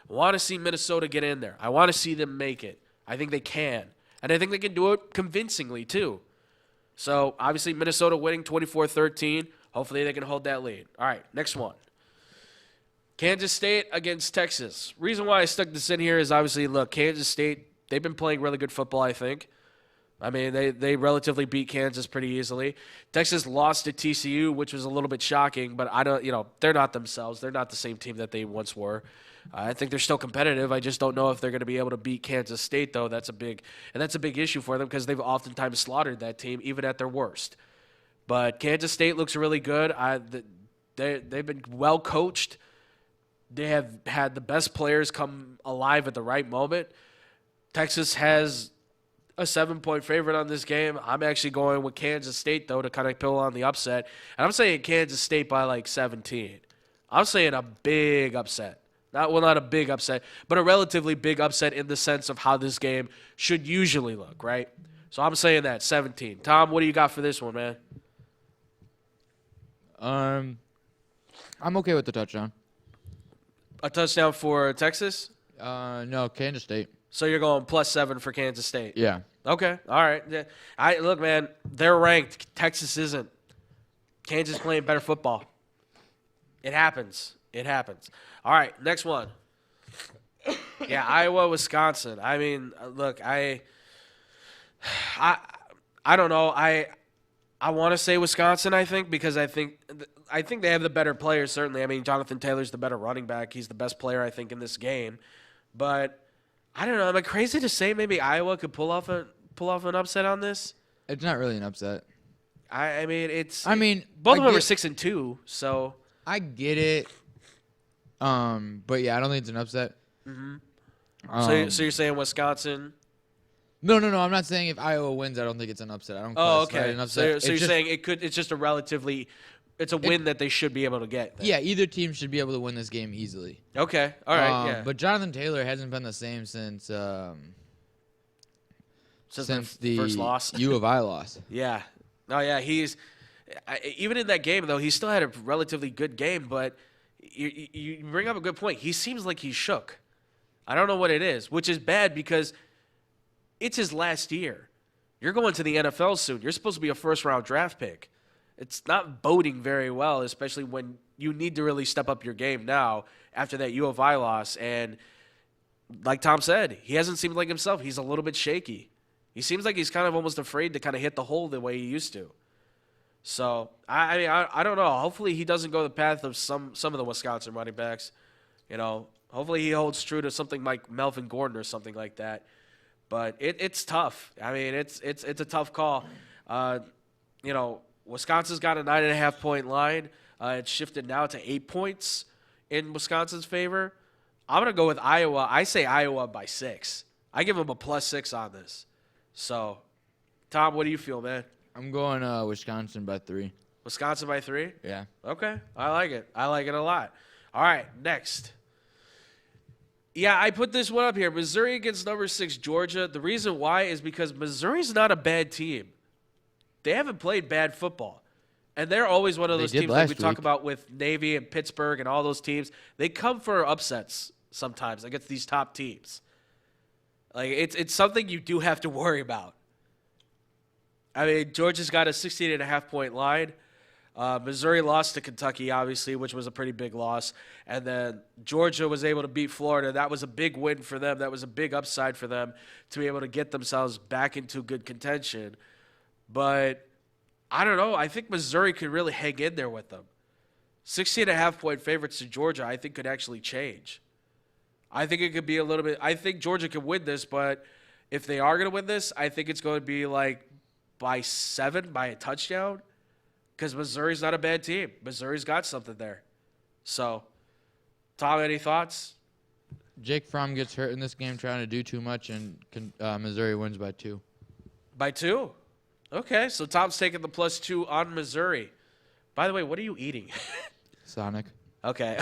Speaker 1: I want to see Minnesota get in there. I want to see them make it. I think they can. And I think they can do it convincingly, too. So, obviously, Minnesota winning 24-13. Hopefully, they can hold that lead. All right, next one. Kansas State against Texas. Reason why I stuck this in here is obviously, look, Kansas State, they've been playing really good football, I think. I mean, they relatively beat Kansas pretty easily. Texas lost to TCU, which was a little bit shocking, but they're not themselves. They're not the same team that they once were. I think they're still competitive. I just don't know if they're going to be able to beat Kansas State, though. That's a big issue for them because they've oftentimes slaughtered that team, even at their worst. But Kansas State looks really good. They've been well coached. They have had the best players come alive at the right moment. Texas has a 7-point favorite on this game. I'm actually going with Kansas State, though, to kind of pull on the upset. And I'm saying Kansas State by like 17. I'm saying a big upset. Not a big upset, but a relatively big upset in the sense of how this game should usually look, right? So I'm saying that, 17. Tom, what do you got for this one, man?
Speaker 2: I'm okay with the touchdown.
Speaker 1: A touchdown for Texas?
Speaker 2: No, Kansas State.
Speaker 1: So you're going +7 for Kansas State?
Speaker 2: Yeah.
Speaker 1: Okay, all right. Yeah. Look, man, they're ranked. Texas isn't. Kansas playing better football. It happens. All right, next one. Yeah, Iowa, Wisconsin. I mean, look, I don't know. I want to say Wisconsin, I think, because I think they have the better players, certainly. I mean, Jonathan Taylor's the better running back. He's the best player, I think, in this game. But I don't know. Am I crazy to say maybe Iowa could pull off an upset on this?
Speaker 2: It's not really an upset.
Speaker 1: I mean, both of them are 6-2, so
Speaker 2: I get it. But yeah, I don't think it's an upset.
Speaker 1: Mm-hmm. So you're saying Wisconsin?
Speaker 2: No. I'm not saying if Iowa wins, I don't think it's an upset. I don't.
Speaker 1: Oh, okay.
Speaker 2: An upset.
Speaker 1: So you're saying it's just a win that they should be able to get. Then.
Speaker 2: Yeah, either team should be able to win this game easily.
Speaker 1: Okay. All right. Yeah.
Speaker 2: But Jonathan Taylor hasn't been the same since the
Speaker 1: first loss.
Speaker 2: U of I loss.
Speaker 1: Yeah. No. Yeah. Even in that game though, he still had a relatively good game, but. You bring up a good point. He seems like he's shook. I don't know what it is, which is bad because it's his last year. You're going to the NFL soon. You're supposed to be a first-round draft pick. It's not boding very well, especially when you need to really step up your game now after that U of I loss. And like Tom said, he hasn't seemed like himself. He's a little bit shaky. He seems like he's kind of almost afraid to kind of hit the hole the way he used to. So, I don't know. Hopefully he doesn't go the path of some of the Wisconsin running backs. Hopefully he holds true to something like Melvin Gordon or something like that. But it's tough. I mean, it's a tough call. Wisconsin's got a 9.5-point line. It's shifted now to 8 points in Wisconsin's favor. I'm going to go with Iowa. I say Iowa by 6. I give them a +6 on this. So, Tom, what do you feel, man?
Speaker 2: I'm going Wisconsin by 3.
Speaker 1: Wisconsin by 3?
Speaker 2: Yeah.
Speaker 1: Okay. I like it. I like it a lot. All right, next. Yeah, I put this one up here. Missouri against number 6 Georgia. The reason why is because Missouri's not a bad team. They haven't played bad football. And they're always one of those teams that we talk about with Navy and Pittsburgh and all those teams. They come for upsets sometimes against these top teams. Like it's something you do have to worry about. I mean, Georgia's got a 16.5-point line. Missouri lost to Kentucky, obviously, which was a pretty big loss. And then Georgia was able to beat Florida. That was a big win for them. That was a big upside for them to be able to get themselves back into good contention. But I don't know. I think Missouri could really hang in there with them. 16.5-point favorites to Georgia, I think, could actually change. I think it could be a little bit – I think Georgia could win this, but if they are going to win this, I think it's going to be like – by 7, by a touchdown, because Missouri's not a bad team. Missouri's got something there. So, Tom, any thoughts?
Speaker 2: Jake Fromm gets hurt in this game trying to do too much, and Missouri wins by 2.
Speaker 1: By 2? Okay, so Tom's taking the +2 on Missouri. By the way, what are you eating?
Speaker 2: Sonic.
Speaker 1: Okay.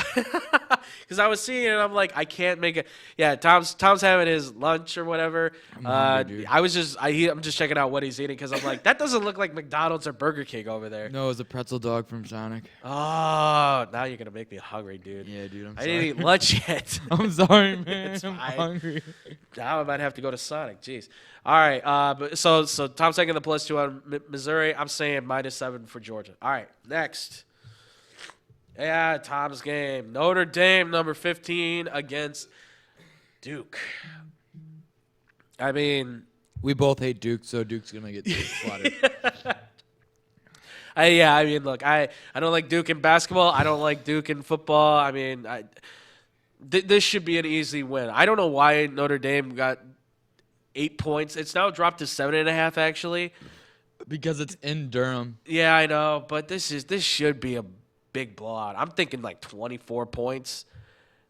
Speaker 1: Because I was seeing it and I'm like, I can't make it. Yeah, Tom's having his lunch or whatever.
Speaker 2: I'm hungry, dude.
Speaker 1: I'm just checking out what he's eating because I'm like, that doesn't look like McDonald's or Burger King over there.
Speaker 2: No, it was a pretzel dog from Sonic.
Speaker 1: Oh, now you're gonna make me hungry, dude.
Speaker 2: Yeah, dude.
Speaker 1: I didn't eat lunch yet.
Speaker 2: I'm sorry, man.
Speaker 1: It's
Speaker 2: I'm
Speaker 1: fine.
Speaker 2: hungry.
Speaker 1: Now I might have to go to Sonic. Jeez. All right. But so Tom's taking the +2 on Missouri. I'm saying -7 for Georgia. All right. Next. Yeah, Tom's game. Notre Dame, number 15, against Duke. I mean,
Speaker 2: We both hate Duke, so Duke's going to get slaughtered.
Speaker 1: I mean, look, I don't like Duke in basketball. I don't like Duke in football. I mean, this should be an easy win. I don't know why Notre Dame got 8 points. It's now dropped to 7.5, actually.
Speaker 2: Because it's in Durham.
Speaker 1: Yeah, I know, but this should be a big blowout. I'm thinking like 24 points.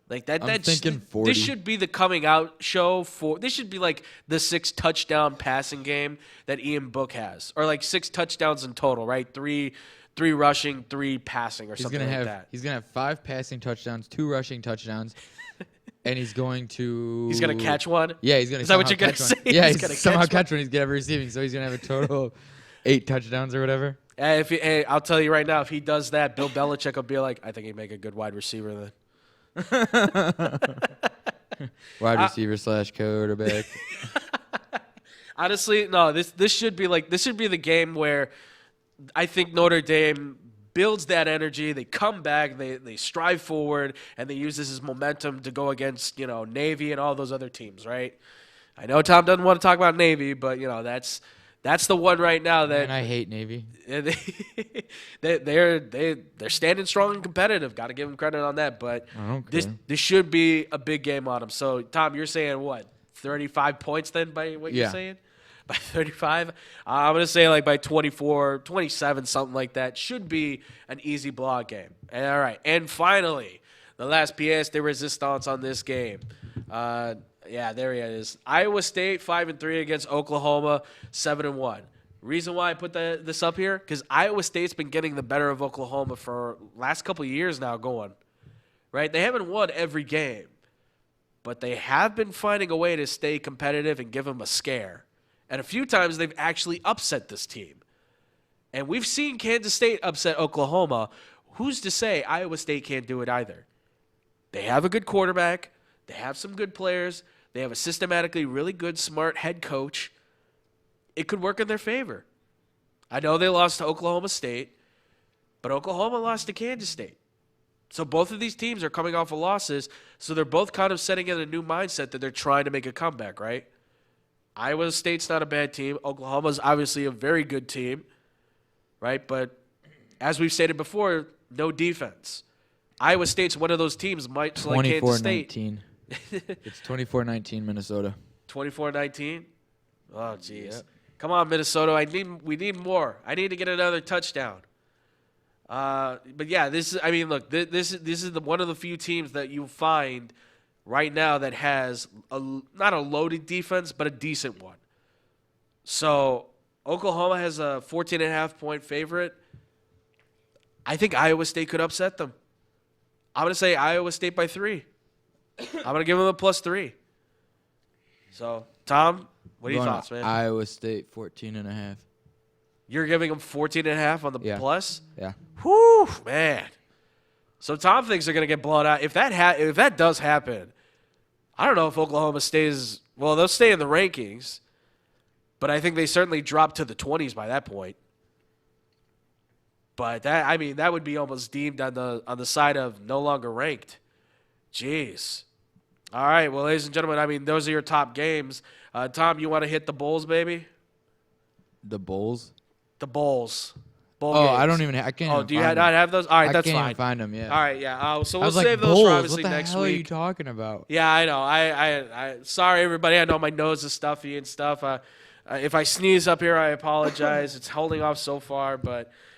Speaker 1: Like that.
Speaker 2: I'm thinking 40.
Speaker 1: This should be the coming out show for. This should be like the 6 touchdown passing game that Ian Book has, or like 6 touchdowns in total, right? Three rushing, 3 passing, or something like that.
Speaker 2: He's gonna have 5 passing touchdowns, 2 rushing touchdowns, and he's going to.
Speaker 1: He's gonna catch one.
Speaker 2: Yeah, he's gonna.
Speaker 1: Is that what you're gonna say?
Speaker 2: Yeah,
Speaker 1: he's
Speaker 2: he's
Speaker 1: gonna
Speaker 2: somehow
Speaker 1: catch
Speaker 2: one. He's gonna have receiving, so he's gonna have a total of 8 touchdowns or whatever.
Speaker 1: Hey, I'll tell you right now, if he does that, Bill Belichick will be like, I think he'd make a good wide receiver then.
Speaker 2: Wide receiver / quarterback.
Speaker 1: Honestly, no. This should be the game where I think Notre Dame builds that energy. They come back, they strive forward, and they use this as momentum to go against Navy and all those other teams. Right? I know Tom doesn't want to talk about Navy, but that's the one right now that.
Speaker 2: And I hate Navy.
Speaker 1: They're standing strong and competitive. Got to give them credit on that. But this should be a big game on them. So Tom, you're saying what? 35 points then by what you're saying? By 35? I'm going to say like by 24, 27, something like that. Should be an easy blowout game. And, all right. And finally, the last pièce de résistance on this game. Yeah, there he is. Iowa State 5-3 against Oklahoma 7-1. Reason why I put this up here, because Iowa State's been getting the better of Oklahoma for last couple of years now going. Right? They haven't won every game, but they have been finding a way to stay competitive and give them a scare. And a few times they've actually upset this team. And we've seen Kansas State upset Oklahoma. Who's to say Iowa State can't do it either? They have a good quarterback. They have some good players. They have a systematically really good, smart head coach. It could work in their favor. I know they lost to Oklahoma State, but Oklahoma lost to Kansas State. So both of these teams are coming off of losses, so they're both kind of setting in a new mindset that they're trying to make a comeback, right? Iowa State's not a bad team. Oklahoma's obviously a very good team, right? But as we've stated before, no defense. Iowa State's one of those teams, much like Kansas State.
Speaker 2: 24-19. It's 24-19 Minnesota.
Speaker 1: 24-19? Oh, jeez.
Speaker 2: Yep.
Speaker 1: Come on, Minnesota. We need more. I need to get another touchdown. But yeah, this is one of the few teams that you find right now that has not a loaded defense, but a decent one. So Oklahoma has a 14.5-point favorite. I think Iowa State could upset them. I'm going to say Iowa State by 3. I'm going to give them a +3. So, Tom, what are your thoughts, man?
Speaker 2: Iowa State 14.5.
Speaker 1: You're giving them 14.5 on the plus?
Speaker 2: Yeah.
Speaker 1: Whew, man. So Tom thinks they're going to get blown out. If that does happen, I don't know if Oklahoma stays – well, they'll stay in the rankings, but I think they certainly drop to the 20s by that point. But that would be almost deemed on the side of no longer ranked. Jeez. All right, well, ladies and gentlemen, those are your top games. Tom, you want to hit the Bulls, baby?
Speaker 2: The Bulls?
Speaker 1: The Bulls. Bowl
Speaker 2: games.
Speaker 1: I
Speaker 2: don't even. I can't.
Speaker 1: Oh, do you not have those? All right, that's fine.
Speaker 2: I can't even find them. Yeah.
Speaker 1: All right, yeah. So
Speaker 2: I
Speaker 1: we'll
Speaker 2: was like,
Speaker 1: save those
Speaker 2: Bulls,
Speaker 1: for obviously
Speaker 2: what the
Speaker 1: next
Speaker 2: hell
Speaker 1: week.
Speaker 2: are you talking about?
Speaker 1: Yeah, I know. I sorry everybody. I know my nose is stuffy and stuff. If I sneeze up here, I apologize. It's holding off so far,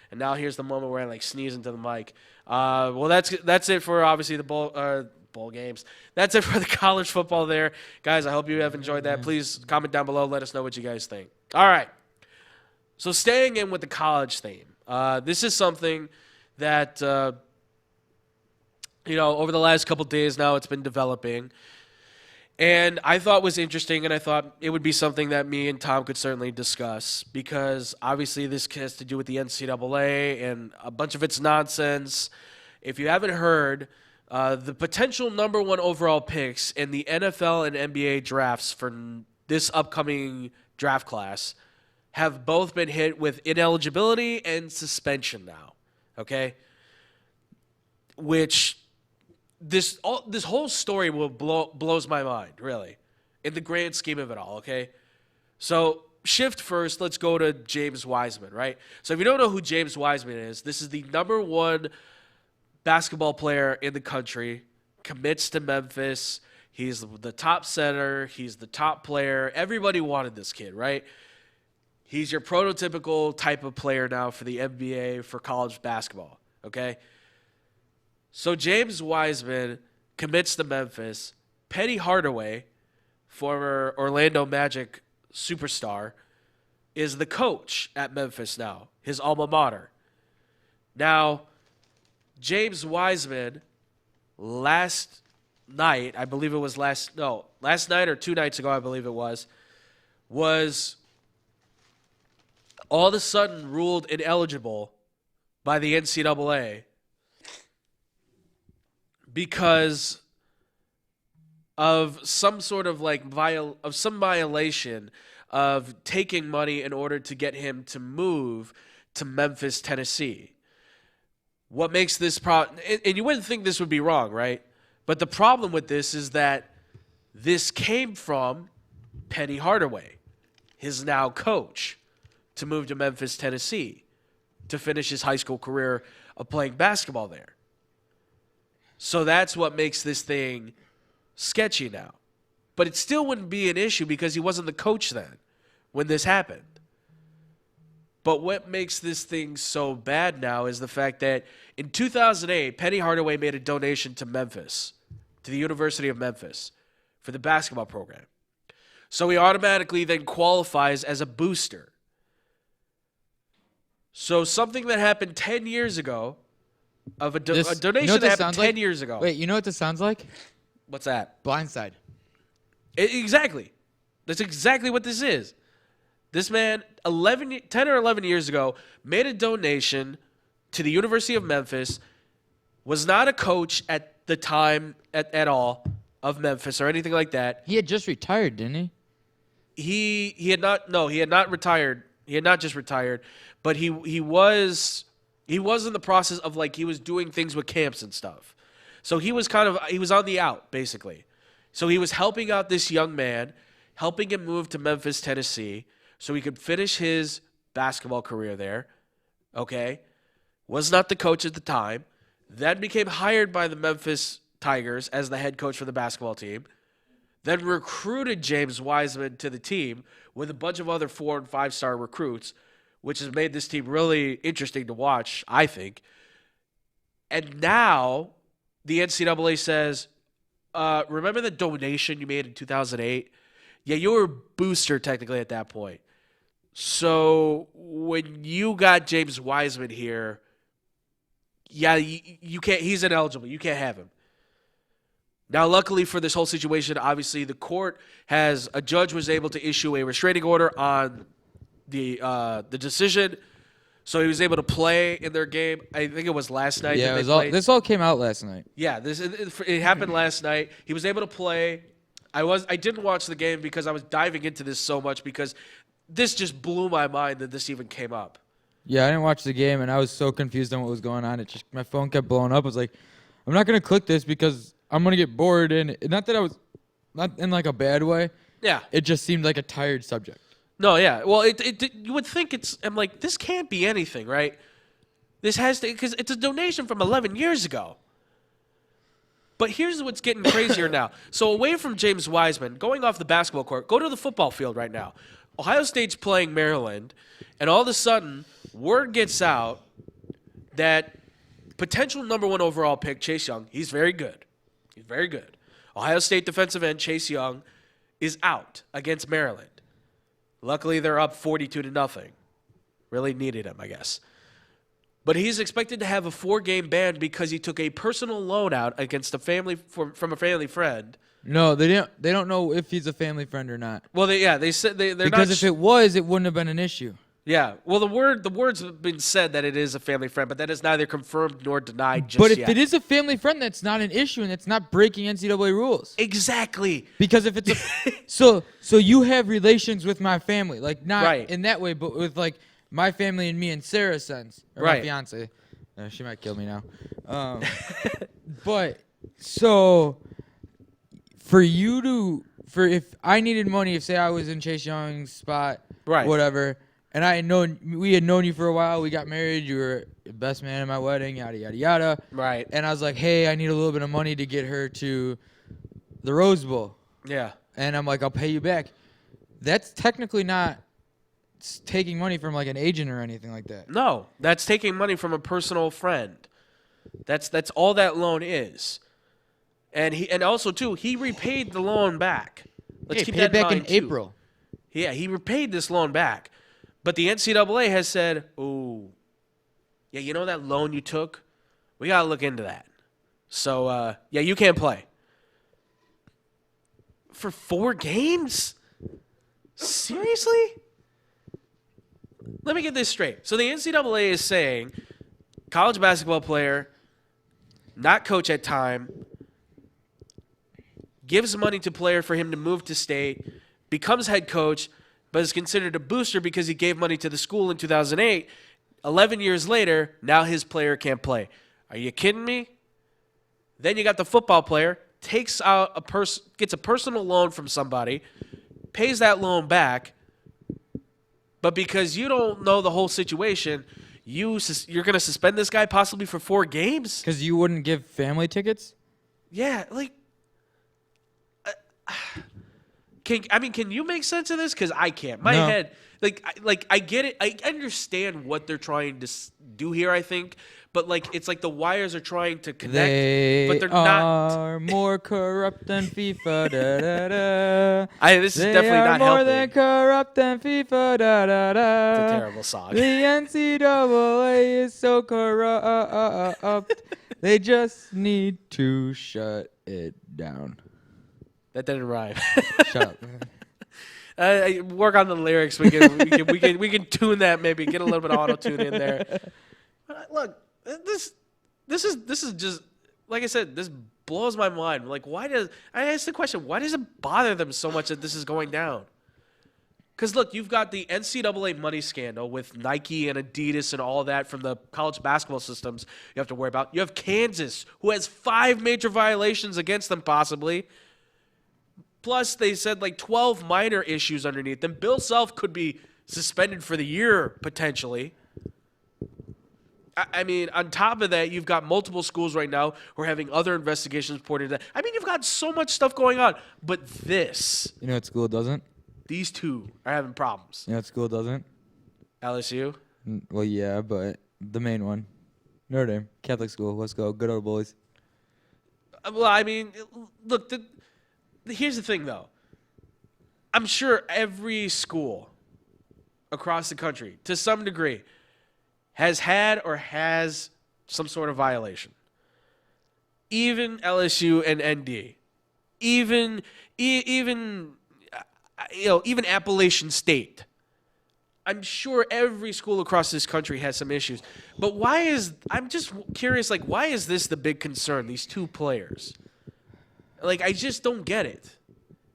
Speaker 1: and now here's the moment where I sneeze into the mic. Well, that's it for obviously the bowl games. That's it for the college football there. Guys, I hope you have enjoyed that. Please comment down below. Let us know what you guys think. All right. So staying in with the college theme. This is something that, over the last couple days now it's been developing. And I thought was interesting, and I thought it would be something that me and Tom could certainly discuss because obviously this has to do with the NCAA and a bunch of its nonsense. If you haven't heard, the potential number 1 overall picks in the NFL and NBA drafts for this upcoming draft class have both been hit with ineligibility and suspension now, okay? Which this whole story blows my mind, really, in the grand scheme of it all, okay? So shift first. Let's go to James Wiseman, right? So if you don't know who James Wiseman is, this is the number one basketball player in the country. Commits to Memphis. He's the top center. He's the top player. Everybody wanted this kid, right? He's your prototypical type of player now for the NBA, for college basketball, okay? So James Wiseman commits to Memphis. Penny Hardaway, former Orlando Magic superstar, is the coach at Memphis now, his alma mater. Now, James Wiseman, last night, I believe it was last night or 2 nights ago, I believe it was all of a sudden ruled ineligible by the NCAA because of some sort of some violation of taking money in order to get him to move to Memphis, Tennessee. What makes this problem, and you wouldn't think this would be wrong, right? But the problem with this is that this came from Penny Hardaway, his now coach, to move to Memphis, Tennessee, to finish his high school career of playing basketball there. So that's what makes this thing sketchy now. But it still wouldn't be an issue because he wasn't the coach then when this happened. But what makes this thing so bad now is the fact that in 2008, Penny Hardaway made a donation to Memphis, to the University of Memphis, for the basketball program. So he automatically then qualifies as a booster. So something that happened 10 years ago, a donation that happened 10 years ago.
Speaker 2: Wait, you know what this sounds like?
Speaker 1: What's that?
Speaker 2: Blindside.
Speaker 1: Exactly. That's exactly what this is. This man, 10 or 11 years ago, made a donation to the University of Memphis, was not a coach at the time at all of Memphis or anything like that.
Speaker 2: He had just retired, didn't he?
Speaker 1: He had not retired. He had not just retired, but he was in the process of he was doing things with camps and stuff. So he was on the out, basically. So he was helping out this young man, helping him move to Memphis, Tennessee, so he could finish his basketball career there. Okay? Was not the coach at the time. Then became hired by the Memphis Tigers as the head coach for the basketball team. Then recruited James Wiseman to the team with a bunch of other 4- and 5-star recruits, which has made this team really interesting to watch, I think. And now the NCAA says, remember the donation you made in 2008? Yeah, you were a booster technically at that point. So when you got James Wiseman here, yeah, you can't. He's ineligible. You can't have him. Now, luckily for this whole situation, obviously a judge was able to issue a restraining order on the decision, so he was able to play in their game. I think it was last night.
Speaker 2: Yeah, this all came out last night.
Speaker 1: Yeah, it happened last night. He was able to play. I didn't watch the game because I was diving into this so much because this just blew my mind that this even came up.
Speaker 2: Yeah, I didn't watch the game, and I was so confused on what was going on. My phone kept blowing up. I was like, I'm not going to click this because I'm going to get bored. And not that I was not in a bad way.
Speaker 1: Yeah.
Speaker 2: It just seemed like a tired subject.
Speaker 1: No, yeah. Well, you would think I'm like, this can't be anything, right? This has to, because it's a donation from 11 years ago. But here's what's getting crazier now. So away from James Wiseman, going off the basketball court, go to the football field right now. Ohio State's playing Maryland, and all of a sudden, word gets out that potential number 1 overall pick, Chase Young, he's very good. He's very good. Ohio State defensive end Chase Young is out against Maryland. Luckily, they're up 42-0. Really needed him, I guess. But he's expected to have a 4-game ban because he took a personal loan out against from a family friend.
Speaker 2: No, they don't know if he's a family friend or not.
Speaker 1: Well, they said they're not.
Speaker 2: Because if it was, it wouldn't have been an issue.
Speaker 1: Yeah. Well, the words have been said that it is a family friend, but that is neither confirmed nor denied just
Speaker 2: yet. But
Speaker 1: if
Speaker 2: it is a family friend, that's not an issue, and it's not breaking NCAA rules.
Speaker 1: Exactly.
Speaker 2: Because if it's so you have relations with my family, not
Speaker 1: right.
Speaker 2: in that way, but with my family and me in Sarah's sense, or
Speaker 1: right.
Speaker 2: my fiance. She might kill me now. But so for you if I needed money, if say I was in Chase Young's spot,
Speaker 1: Right.
Speaker 2: whatever, and we had known you for a while, we got married, you were the best man at my wedding, yada yada yada.
Speaker 1: Right.
Speaker 2: And I was like, hey, I need a little bit of money to get her to the Rose Bowl.
Speaker 1: Yeah.
Speaker 2: And I'm like, I'll pay you back. That's technically not taking money from like an agent or anything like that.
Speaker 1: No, that's taking money from a personal friend. That's all that loan is. And also too, he repaid the loan back. Let's keep that in mind, too.
Speaker 2: April.
Speaker 1: Yeah, he repaid this loan back. But the NCAA has said, "Oh, yeah, you know that loan you took? We got to look into that." So, yeah, you can't play. For 4 games? Seriously? Let me get this straight. So the NCAA is saying college basketball player, not coach at time, gives money to player for him to move to state, becomes head coach, but is considered a booster because he gave money to the school in 2008. 11 years later, now his player can't play. Are you kidding me? Then you got the football player, takes out gets a personal loan from somebody, pays that loan back, but because you don't know the whole situation, you're going to suspend this guy possibly for 4 games?
Speaker 2: Because you wouldn't give family tickets?
Speaker 1: Yeah, like, can you make sense of this? Because I can't. My head, I get it. I understand what they're trying to do here, I think. But, like, it's like the wires are trying to connect, but they're not.
Speaker 2: They are more corrupt than FIFA. Da, da, da.
Speaker 1: This is definitely not
Speaker 2: They are more
Speaker 1: helping.
Speaker 2: than corrupt than FIFA. Da, da, da.
Speaker 1: It's a terrible song.
Speaker 2: The NCAA is so corrupt. They just need to shut it down.
Speaker 1: That didn't rhyme.
Speaker 2: Shut up.
Speaker 1: Work on the lyrics. We can tune that, maybe get a little bit of auto tune in there. Look, this is just, like I said, this blows my mind. Like, I asked the question, why does it bother them so much that this is going down? Because look, you've got the NCAA money scandal with Nike and Adidas and all that from the college basketball systems you have to worry about. You have Kansas, who has 5 major violations against them possibly. Plus, they said like 12 minor issues underneath them. Bill Self could be suspended for the year, potentially. I mean, on top of that, you've got multiple schools right now who are having other investigations reported. I mean, you've got so much stuff going on. But this,
Speaker 2: You know what school doesn't?
Speaker 1: these two are having problems.
Speaker 2: You know what school doesn't?
Speaker 1: LSU?
Speaker 2: Well, yeah, but the main one. Notre Dame. Catholic school. Let's go. Good old boys.
Speaker 1: Well, I mean, look, here's the thing, though. I'm sure every school across the country, to some degree, has had or has some sort of violation. Even LSU and ND. Even Appalachian State. I'm sure every school across this country has some issues. But I'm just curious, like, why is this the big concern, these 2 players? Like, I just don't get it.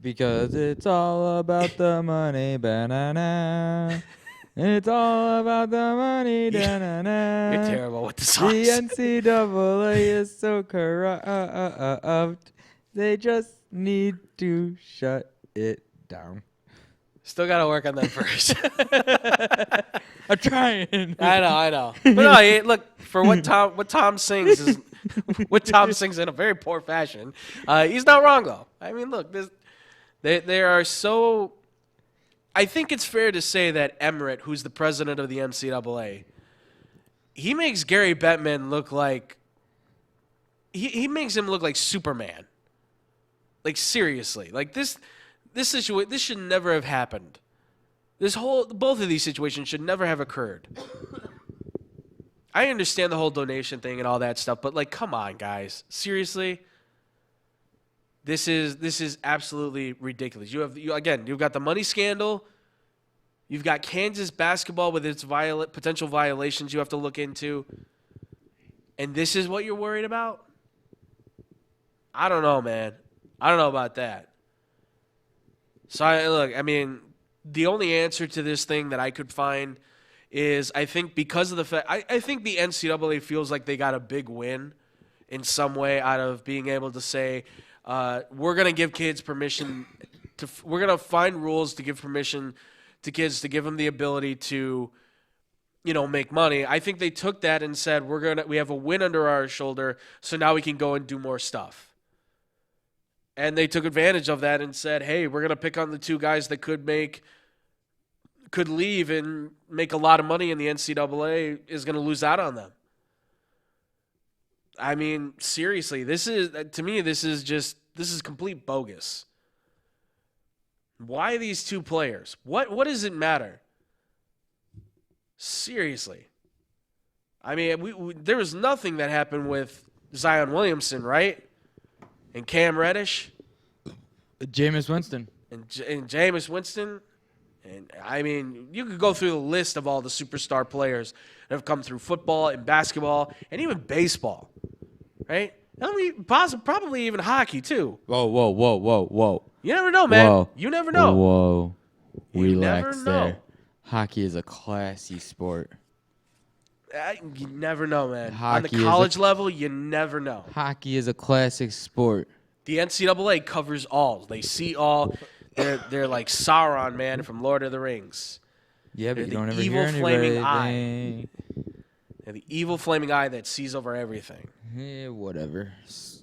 Speaker 2: Because it's all about the money, banana. It's all about the money, da-na-na.
Speaker 1: You're terrible with the songs.
Speaker 2: The NCAA is so corrupt. They just need to shut it down.
Speaker 1: Still got to work on that first.
Speaker 2: I'm trying.
Speaker 1: I know. But no, look, for what Tom sings is what Tom sings in a very poor fashion. He's not wrong though. I mean, look, they are so. I think it's fair to say that Emmerich, who's the president of the NCAA, he makes Gary Bettman look like he makes him look like Superman. Like, seriously, like this situation, this should never have happened. Both of these situations should never have occurred. I understand the whole donation thing and all that stuff, but like, come on, guys, seriously. This is absolutely ridiculous. You've got the money scandal. You've got Kansas basketball with its potential violations you have to look into. And this is what you're worried about? I don't know, man. I don't know about that. So, I mean, the only answer to this thing that I could find is I think because of the fact, I think the NCAA feels like they got a big win in some way out of being able to say, we're going to give kids permission we're gonna find rules to give permission to kids to give them the ability to, make money. I think they took that and said we have a win under our shoulder, so now we can go and do more stuff. And they took advantage of that and said, hey, we're gonna pick on the two guys that could leave and make a lot of money, and the NCAA is gonna lose out on them. I mean, seriously, this is complete bogus. Why these two players? What does it matter? Seriously. I mean, there was nothing that happened with Zion Williamson, right? And Cam Reddish.
Speaker 2: Jameis Winston.
Speaker 1: And Jameis Winston. And, I mean, you could go through the list of all the superstar players that have come through football and basketball and even baseball, right? I mean, probably even hockey, too.
Speaker 2: Whoa.
Speaker 1: You never know, man.
Speaker 2: Whoa.
Speaker 1: You never know.
Speaker 2: Whoa.
Speaker 1: never
Speaker 2: Relax
Speaker 1: know.
Speaker 2: there. Hockey is a classy sport.
Speaker 1: You never know, man.
Speaker 2: Hockey
Speaker 1: On the college level, you never know.
Speaker 2: Hockey is a classic sport.
Speaker 1: The NCAA covers all. They see all. They're like Sauron, man, from Lord of the Rings.
Speaker 2: Yeah, but
Speaker 1: They're
Speaker 2: you
Speaker 1: the
Speaker 2: don't ever
Speaker 1: evil
Speaker 2: hear
Speaker 1: flaming eye.
Speaker 2: anything.
Speaker 1: They're the evil flaming eye that sees over everything.
Speaker 2: Yeah, whatever.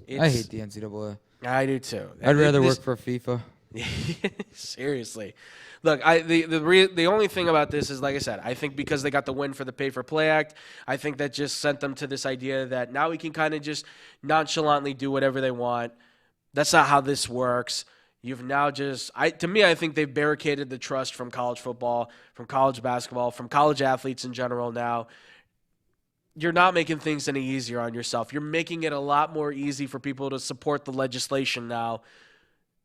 Speaker 2: I hate the NCAA.
Speaker 1: I do too.
Speaker 2: I'd rather work for FIFA.
Speaker 1: Seriously. Look, the only thing about this is, like I said, I think because they got the win for the Pay for Play Act, I think that just sent them to this idea that now we can kind of just nonchalantly do whatever they want. That's not how this works. You've now I think they've barricaded the trust from college football, from college basketball, from college athletes in general now. You're not making things any easier on yourself. You're making it a lot more easy for people to support the legislation now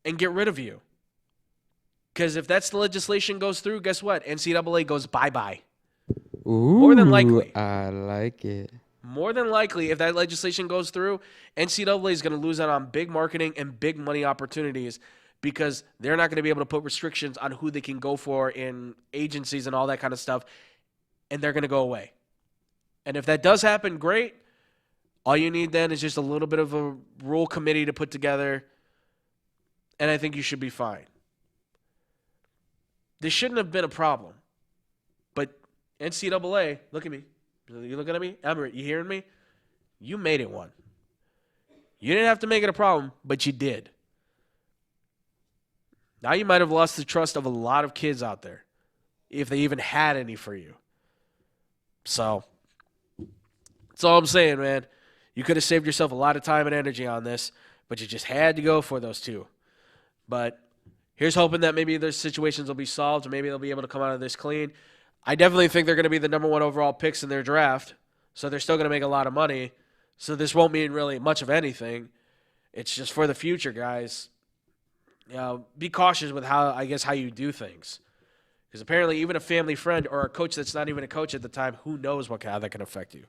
Speaker 1: and get rid of you. Because if that's the legislation goes through, guess what? NCAA goes bye-bye.
Speaker 2: Ooh,
Speaker 1: More than likely.
Speaker 2: I like it.
Speaker 1: More than likely, if that legislation goes through, NCAA is going to lose out on big marketing and big money opportunities because they're not going to be able to put restrictions on who they can go for in agencies and all that kind of stuff, and they're going to go away. And if that does happen, great. All you need then is just a little bit of a rule committee to put together, and I think you should be fine. This shouldn't have been a problem. But NCAA, look at me. You looking at me? Everett, you hearing me? You made it one. You didn't have to make it a problem, but you did. Now you might have lost the trust of a lot of kids out there, if they even had any for you. So, that's all I'm saying, man. You could have saved yourself a lot of time and energy on this, but you just had to go for those two. But here's hoping that maybe their situations will be solved, or maybe they'll be able to come out of this clean. I definitely think they're going to be the number one overall picks in their draft, so they're still going to make a lot of money. So this won't mean really much of anything. It's just for the future, guys. Be cautious with how you do things. Because apparently even a family friend or a coach that's not even a coach at the time, who knows how that can affect you.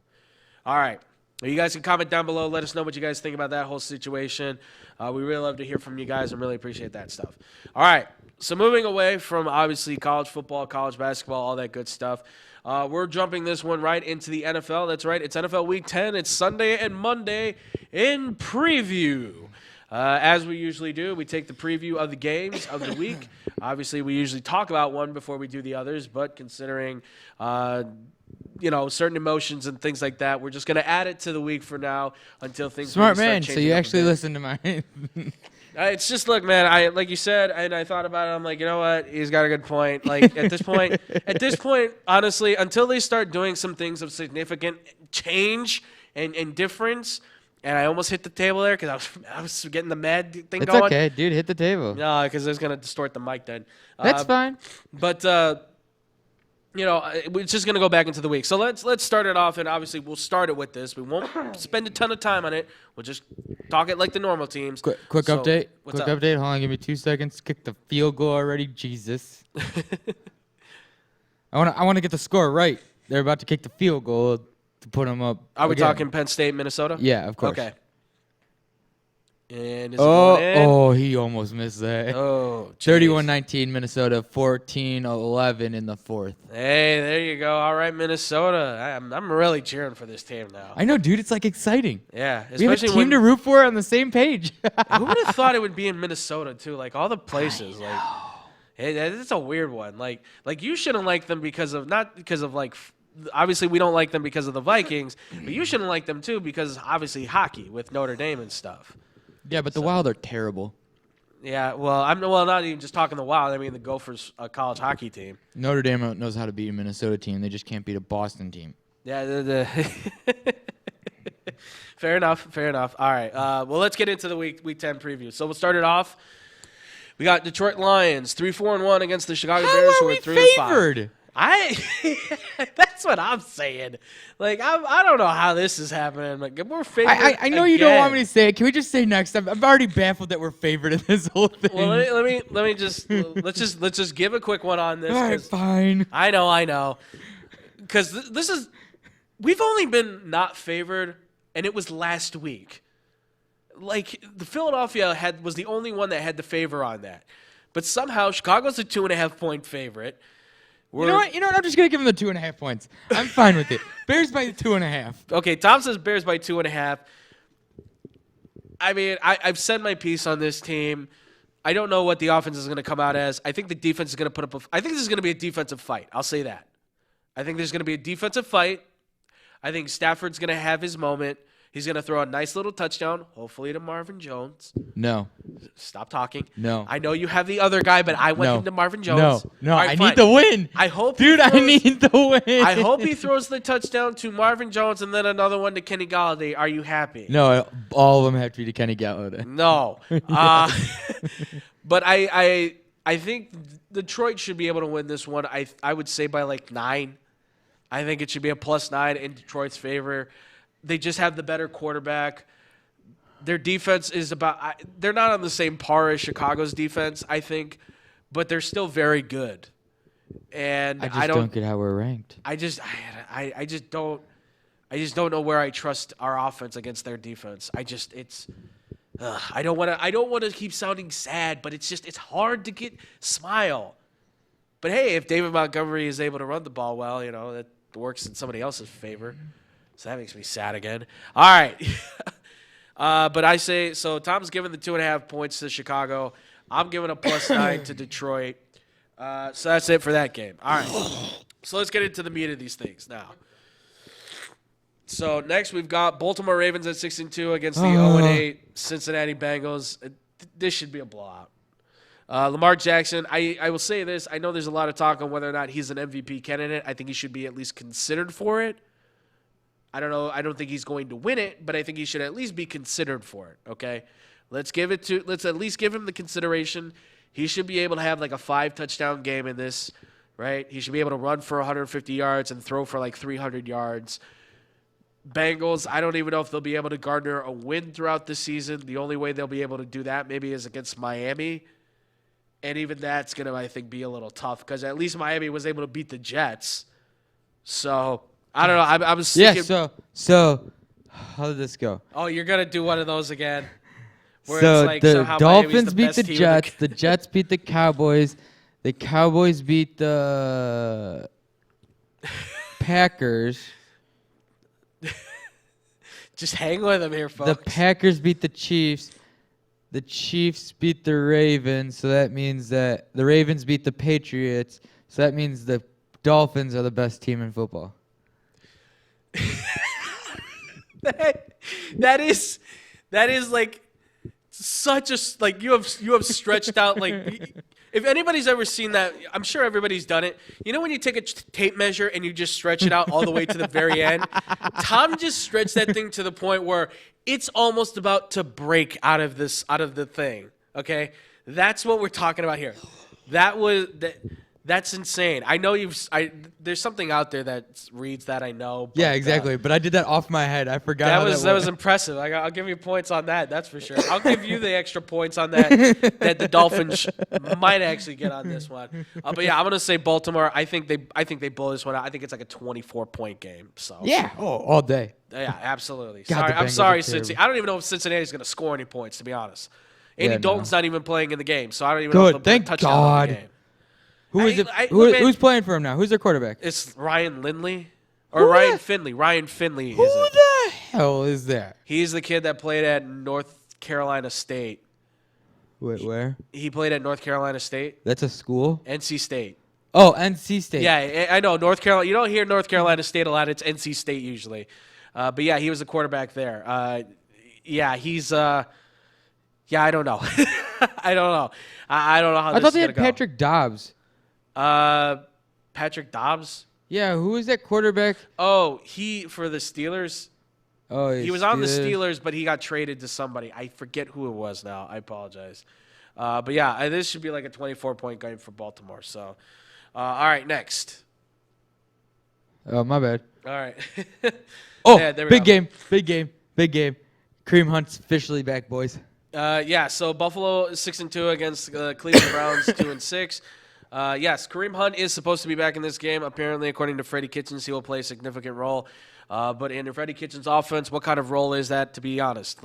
Speaker 1: All right. You guys can comment down below. Let us know what you guys think about that whole situation. We really love to hear from you guys and really appreciate that stuff. All right. So moving away from, obviously, college football, college basketball, all that good stuff, we're jumping this one right into the NFL. That's right. It's NFL Week 10. It's Sunday and Monday in preview. As we usually do, we take the preview of the games of the week. Obviously, we usually talk about one before we do the others, but considering certain emotions and things like that, we're just going to add it to the week for now until things
Speaker 2: Smart
Speaker 1: really
Speaker 2: man,
Speaker 1: start
Speaker 2: so you
Speaker 1: changing
Speaker 2: actually listen to mine.
Speaker 1: It's just, look, man, like you said, and I thought about it, I'm like, you know what, he's got a good point. Like, at this point, honestly, until they start doing some things of significant change and difference, and I almost hit the table there because I was getting the mad thing
Speaker 2: It's
Speaker 1: going.
Speaker 2: okay, dude, hit the table.
Speaker 1: No, because I was going to distort the mic then.
Speaker 2: That's fine.
Speaker 1: But, it's just going to go back into the week. So let's start it off, and obviously we'll start it with this. We won't spend a ton of time on it. We'll just talk it like the normal teams.
Speaker 2: Quick
Speaker 1: So,
Speaker 2: update.
Speaker 1: what's
Speaker 2: Quick
Speaker 1: up?
Speaker 2: update. Hold on, give me 2 seconds. Kick the field goal already. Jesus. I want to get the score right. They're about to kick the field goal to put them up.
Speaker 1: Are we
Speaker 2: again.
Speaker 1: talking Penn State, Minnesota?
Speaker 2: Yeah, of course.
Speaker 1: Okay. And is it going in?
Speaker 2: Oh, he almost missed that.
Speaker 1: Oh, jeez.
Speaker 2: 31-19 Minnesota, 14-11 in the fourth.
Speaker 1: Hey, there you go. All right, Minnesota. I'm really cheering for this team now.
Speaker 2: I know, dude. It's like exciting.
Speaker 1: Yeah,
Speaker 2: We have a
Speaker 1: especially
Speaker 2: team to root for on the same page.
Speaker 1: who would have thought it would be in Minnesota too? Like all the places, like it's a weird one. Like you shouldn't like them because of not because of like. Obviously, we don't like them because of the Vikings, but you shouldn't like them too because obviously hockey with Notre Dame and stuff.
Speaker 2: Yeah, but the Wild are terrible.
Speaker 1: Yeah, well, not even just talking the Wild. I mean, the Gophers, a college hockey team.
Speaker 2: Notre Dame knows how to beat a Minnesota team. They just can't beat a Boston team.
Speaker 1: Yeah, fair enough. All right, well, let's get into the week 10 preview. So we'll start it off. We got Detroit Lions 3-4-1 against the Chicago Bears, who are 3-5. That's what I'm saying. Like I don't know how this is happening. Like we're favored.
Speaker 2: I know you don't want me to say it. Can we just say next? I'm already baffled that we're favored in this whole thing.
Speaker 1: Well, let me just let's just give a quick one on this.
Speaker 2: All right, fine.
Speaker 1: I know. Because we've only been not favored, and it was last week. Like the Philadelphia was the only one that had the favor on that, but somehow Chicago's a 2.5-point favorite.
Speaker 2: You know what? I'm just gonna give them the 2.5 points. I'm fine with it. Bears by 2.5.
Speaker 1: Okay, Tom says Bears by 2.5. I mean, I've said my piece on this team. I don't know what the offense is going to come out as. I think the defense is going to put up I think this is going to be a defensive fight. I'll say that. I think there's going to be a defensive fight. I think Stafford's going to have his moment. He's going to throw a nice little touchdown, hopefully to Marvin Jones.
Speaker 2: No.
Speaker 1: Stop talking.
Speaker 2: No.
Speaker 1: I know you have the other guy, but I went into Marvin Jones.
Speaker 2: No,
Speaker 1: right,
Speaker 2: I
Speaker 1: fine.
Speaker 2: need the win.
Speaker 1: I hope
Speaker 2: Dude, I need the win.
Speaker 1: I hope he throws the touchdown to Marvin Jones and then another one to Kenny Galladay. Are you happy?
Speaker 2: No, all of them have to be to Kenny Galladay.
Speaker 1: No. But I think Detroit should be able to win this one. I would say by like 9. I think it should be a +9 in Detroit's favor. They just have the better quarterback. Their defense is they're not on the same par as Chicago's defense, I think, but they're still very good. And
Speaker 2: I don't get how we're ranked.
Speaker 1: I just don't know where I trust our offense against their defense. I don't want to keep sounding sad, but it's hard to smile. But hey, if David Montgomery is able to run the ball well, that works in somebody else's favor. So that makes me sad again. All right. But I say, so Tom's giving the 2.5 points to Chicago. I'm giving a +9 to Detroit. So that's it for that game. All right. So let's get into the meat of these things now. So next we've got Baltimore Ravens at 6-2 against the 0-8 Cincinnati Bengals. This should be a blowout. Lamar Jackson, I will say this. I know there's a lot of talk on whether or not he's an MVP candidate. I think he should be at least considered for it. I don't know. I don't think he's going to win it, but I think he should at least be considered for it. Okay, let's at least give him the consideration. He should be able to have like a 5-touchdown game in this, right? He should be able to run for 150 yards and throw for like 300 yards. Bengals, I don't even know if they'll be able to garner a win throughout the season. The only way they'll be able to do that maybe is against Miami, and even that's going to, I think, be a little tough because at least Miami was able to beat the Jets. So I don't know. I was thinking,
Speaker 2: yeah. So how did this go?
Speaker 1: Oh, you're gonna do one of those again. Where
Speaker 2: So
Speaker 1: it's like,
Speaker 2: the
Speaker 1: somehow
Speaker 2: Dolphins beat
Speaker 1: Miami's
Speaker 2: the
Speaker 1: best team in
Speaker 2: Jets. The Jets beat the Cowboys. The Cowboys beat the Packers.
Speaker 1: Just hang with them here, folks.
Speaker 2: The Packers beat the Chiefs. The Chiefs beat the Ravens. So that means that the Ravens beat the Patriots. So that means the Dolphins are the best team in football.
Speaker 1: that is like such a like you have stretched out like if anybody's ever seen that, I'm sure everybody's done it. You know when you take a tape measure and you just stretch it out all the way to the very end? Tom just stretched that thing to the point where it's almost about to break out of the thing. Okay, that's what we're talking about here. That That's insane. I know there's something out there that reads that I know. But,
Speaker 2: Yeah, exactly. But I did that off my head. I forgot.
Speaker 1: That was impressive. I'll give you points on that. That's for sure. I'll give you the extra points on that that the Dolphins might actually get on this one. But yeah, I'm gonna say Baltimore. I think they blow this one out. I think it's like a 24-point game. So
Speaker 2: Yeah. Oh, all day.
Speaker 1: yeah, absolutely.
Speaker 2: God,
Speaker 1: Sorry,
Speaker 2: the
Speaker 1: I'm
Speaker 2: Bengals
Speaker 1: sorry,
Speaker 2: are terrible.
Speaker 1: Cincy. I don't even know if Cincinnati's gonna score any points. To be honest, Andy
Speaker 2: Yeah,
Speaker 1: Dalton's
Speaker 2: no.
Speaker 1: not even playing in the game, so I don't even know if
Speaker 2: Good.
Speaker 1: they'll put a
Speaker 2: Thank
Speaker 1: touchdown
Speaker 2: God.
Speaker 1: in the game.
Speaker 2: Who is it?
Speaker 1: Look, man,
Speaker 2: Who's playing for him now? Who's their quarterback?
Speaker 1: It's Ryan Lindley or
Speaker 2: Who
Speaker 1: Ryan
Speaker 2: the-
Speaker 1: Finley. Ryan Finley
Speaker 2: Who
Speaker 1: is it?
Speaker 2: the hell is that?
Speaker 1: He's the kid that played at North Carolina State.
Speaker 2: Wait, where?
Speaker 1: He played at North Carolina State,
Speaker 2: That's a school?
Speaker 1: NC State.
Speaker 2: Oh, NC State.
Speaker 1: Yeah, I know North Carolina. You don't hear North Carolina State a lot. It's NC State usually. But yeah, he was the quarterback there. Yeah, he's. Yeah, I don't know. I don't know. I don't know how.
Speaker 2: I
Speaker 1: this
Speaker 2: thought
Speaker 1: is
Speaker 2: they
Speaker 1: gonna
Speaker 2: had Patrick Dobbs.
Speaker 1: go. Patrick Dobbs.
Speaker 2: Yeah, who is that quarterback?
Speaker 1: Oh, he for the Steelers.
Speaker 2: Oh,
Speaker 1: He was on the Steelers, but he got traded to somebody. I forget who it was now. I apologize. But yeah, this should be like a 24-point game for Baltimore. So, all right, next.
Speaker 2: Oh, my bad.
Speaker 1: All right.
Speaker 2: Oh,
Speaker 1: Yeah, there we
Speaker 2: big
Speaker 1: go.
Speaker 2: game, big game, big game. Kareem Hunt's officially back, boys.
Speaker 1: Yeah, so Buffalo is 6-2 against Cleveland Browns 2-6. Yes, Kareem Hunt is supposed to be back in this game. Apparently, according to Freddie Kitchens, he will play a significant role. But in Freddie Kitchens' offense, what kind of role is that, to be honest?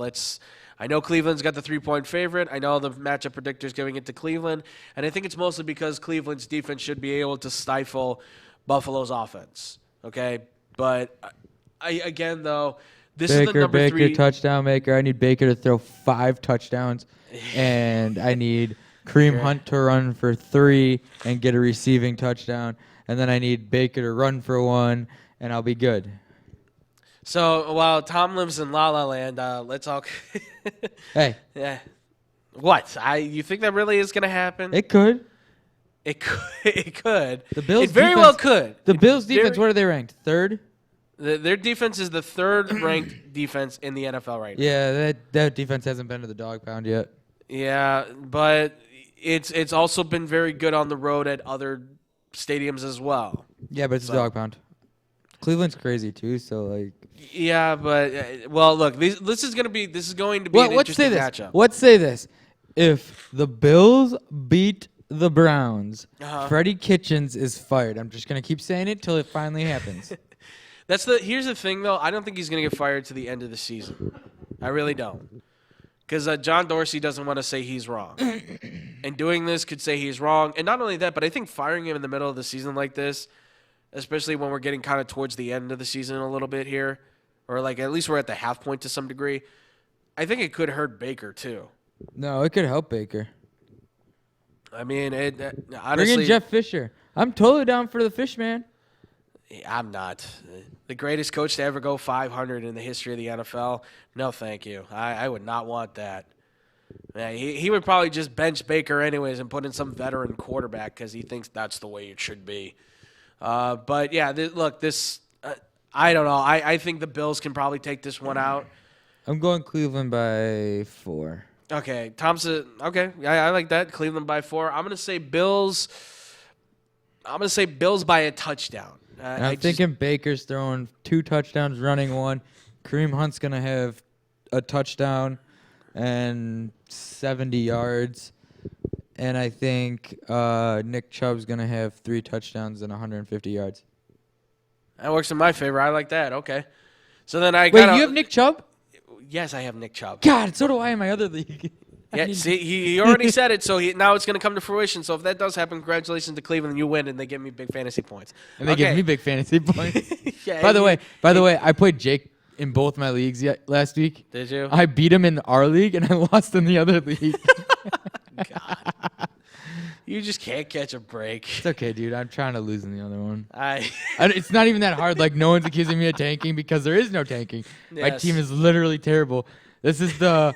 Speaker 1: I know Cleveland's got the 3-point favorite. I know the matchup predictor's giving it to Cleveland. And I think it's mostly because Cleveland's defense should be able to stifle Buffalo's offense. Okay? But, again, though, this is the number
Speaker 2: Baker,
Speaker 1: 3.
Speaker 2: touchdown maker. I need Baker to throw 5 touchdowns, and I need Kareem Hunt to run for 3 and get a receiving touchdown, and then I need Baker to run for 1, and I'll be good.
Speaker 1: So while Tom lives in La La Land, let's all.
Speaker 2: Hey,
Speaker 1: Yeah. What? You think that really is going to happen?
Speaker 2: it could.
Speaker 1: It could. It could.
Speaker 2: The Bills
Speaker 1: It very
Speaker 2: defense-
Speaker 1: well could.
Speaker 2: The
Speaker 1: It
Speaker 2: Bills defense,
Speaker 1: very-
Speaker 2: what are they ranked? 3rd?
Speaker 1: Their defense is the 3rd ranked defense in the NFL right now.
Speaker 2: Yeah, that defense hasn't been to the dog pound yet.
Speaker 1: Yeah, but it's also been very good on the road at other stadiums as well.
Speaker 2: Yeah, but it's
Speaker 1: So-
Speaker 2: a dog pound. Cleveland's crazy too, so like.
Speaker 1: Yeah, but well, look, this is going to be an
Speaker 2: Let's
Speaker 1: interesting
Speaker 2: say this.
Speaker 1: matchup.
Speaker 2: Let's say this: if the Bills beat the Browns,
Speaker 1: Uh-huh.
Speaker 2: Freddie Kitchens is fired. I'm just gonna keep saying it till it finally happens.
Speaker 1: Here's the thing though. I don't think he's going to get fired to the end of the season. I really don't. Because John Dorsey doesn't want to say he's wrong. And doing this could say he's wrong. And not only that, but I think firing him in the middle of the season like this, especially when we're getting kind of towards the end of the season a little bit here, or like at least we're at the half point to some degree, I think it could hurt Baker too.
Speaker 2: No, it could help Baker.
Speaker 1: I mean,
Speaker 2: Bring
Speaker 1: honestly,
Speaker 2: in Jeff Fisher. I'm totally down for the fish, man.
Speaker 1: I'm not. The greatest coach to ever go 500 in the history of the NFL? No, thank you. I would not want that. Yeah, he would probably just bench Baker anyways and put in some veteran quarterback because he thinks that's the way it should be. But, yeah, I don't know. I think the Bills can probably take this one out.
Speaker 2: I'm going Cleveland by 4.
Speaker 1: Okay, Thompson. Okay, I like that. Cleveland by 4. I'm gonna say Bills. I'm gonna say Bills by a touchdown.
Speaker 2: And I'm thinking Baker's throwing 2 touchdowns, running 1. Kareem Hunt's gonna have a touchdown and 70 yards. And I think Nick Chubb's gonna have 3 touchdowns and 150 yards.
Speaker 1: That works in my favor. I like that. Okay. So then
Speaker 2: Wait, you have Nick Chubb?
Speaker 1: Yes, I have Nick Chubb.
Speaker 2: God, so do I in my other league.
Speaker 1: Yeah, see, he already said it, so now it's going to come to fruition. So if that does happen, congratulations to Cleveland. You win, and they give me big fantasy points.
Speaker 2: And they give me big fantasy points.
Speaker 1: Yeah,
Speaker 2: By the way, I played Jake in both my leagues last week.
Speaker 1: Did you?
Speaker 2: I beat him in our league, and I lost in the other league.
Speaker 1: God. You just can't catch a break.
Speaker 2: It's okay, dude. I'm trying to lose in the other one.
Speaker 1: I
Speaker 2: It's not even that hard. Like, no one's accusing me of tanking because there is no tanking. My
Speaker 1: Yes.
Speaker 2: team is literally terrible. This is out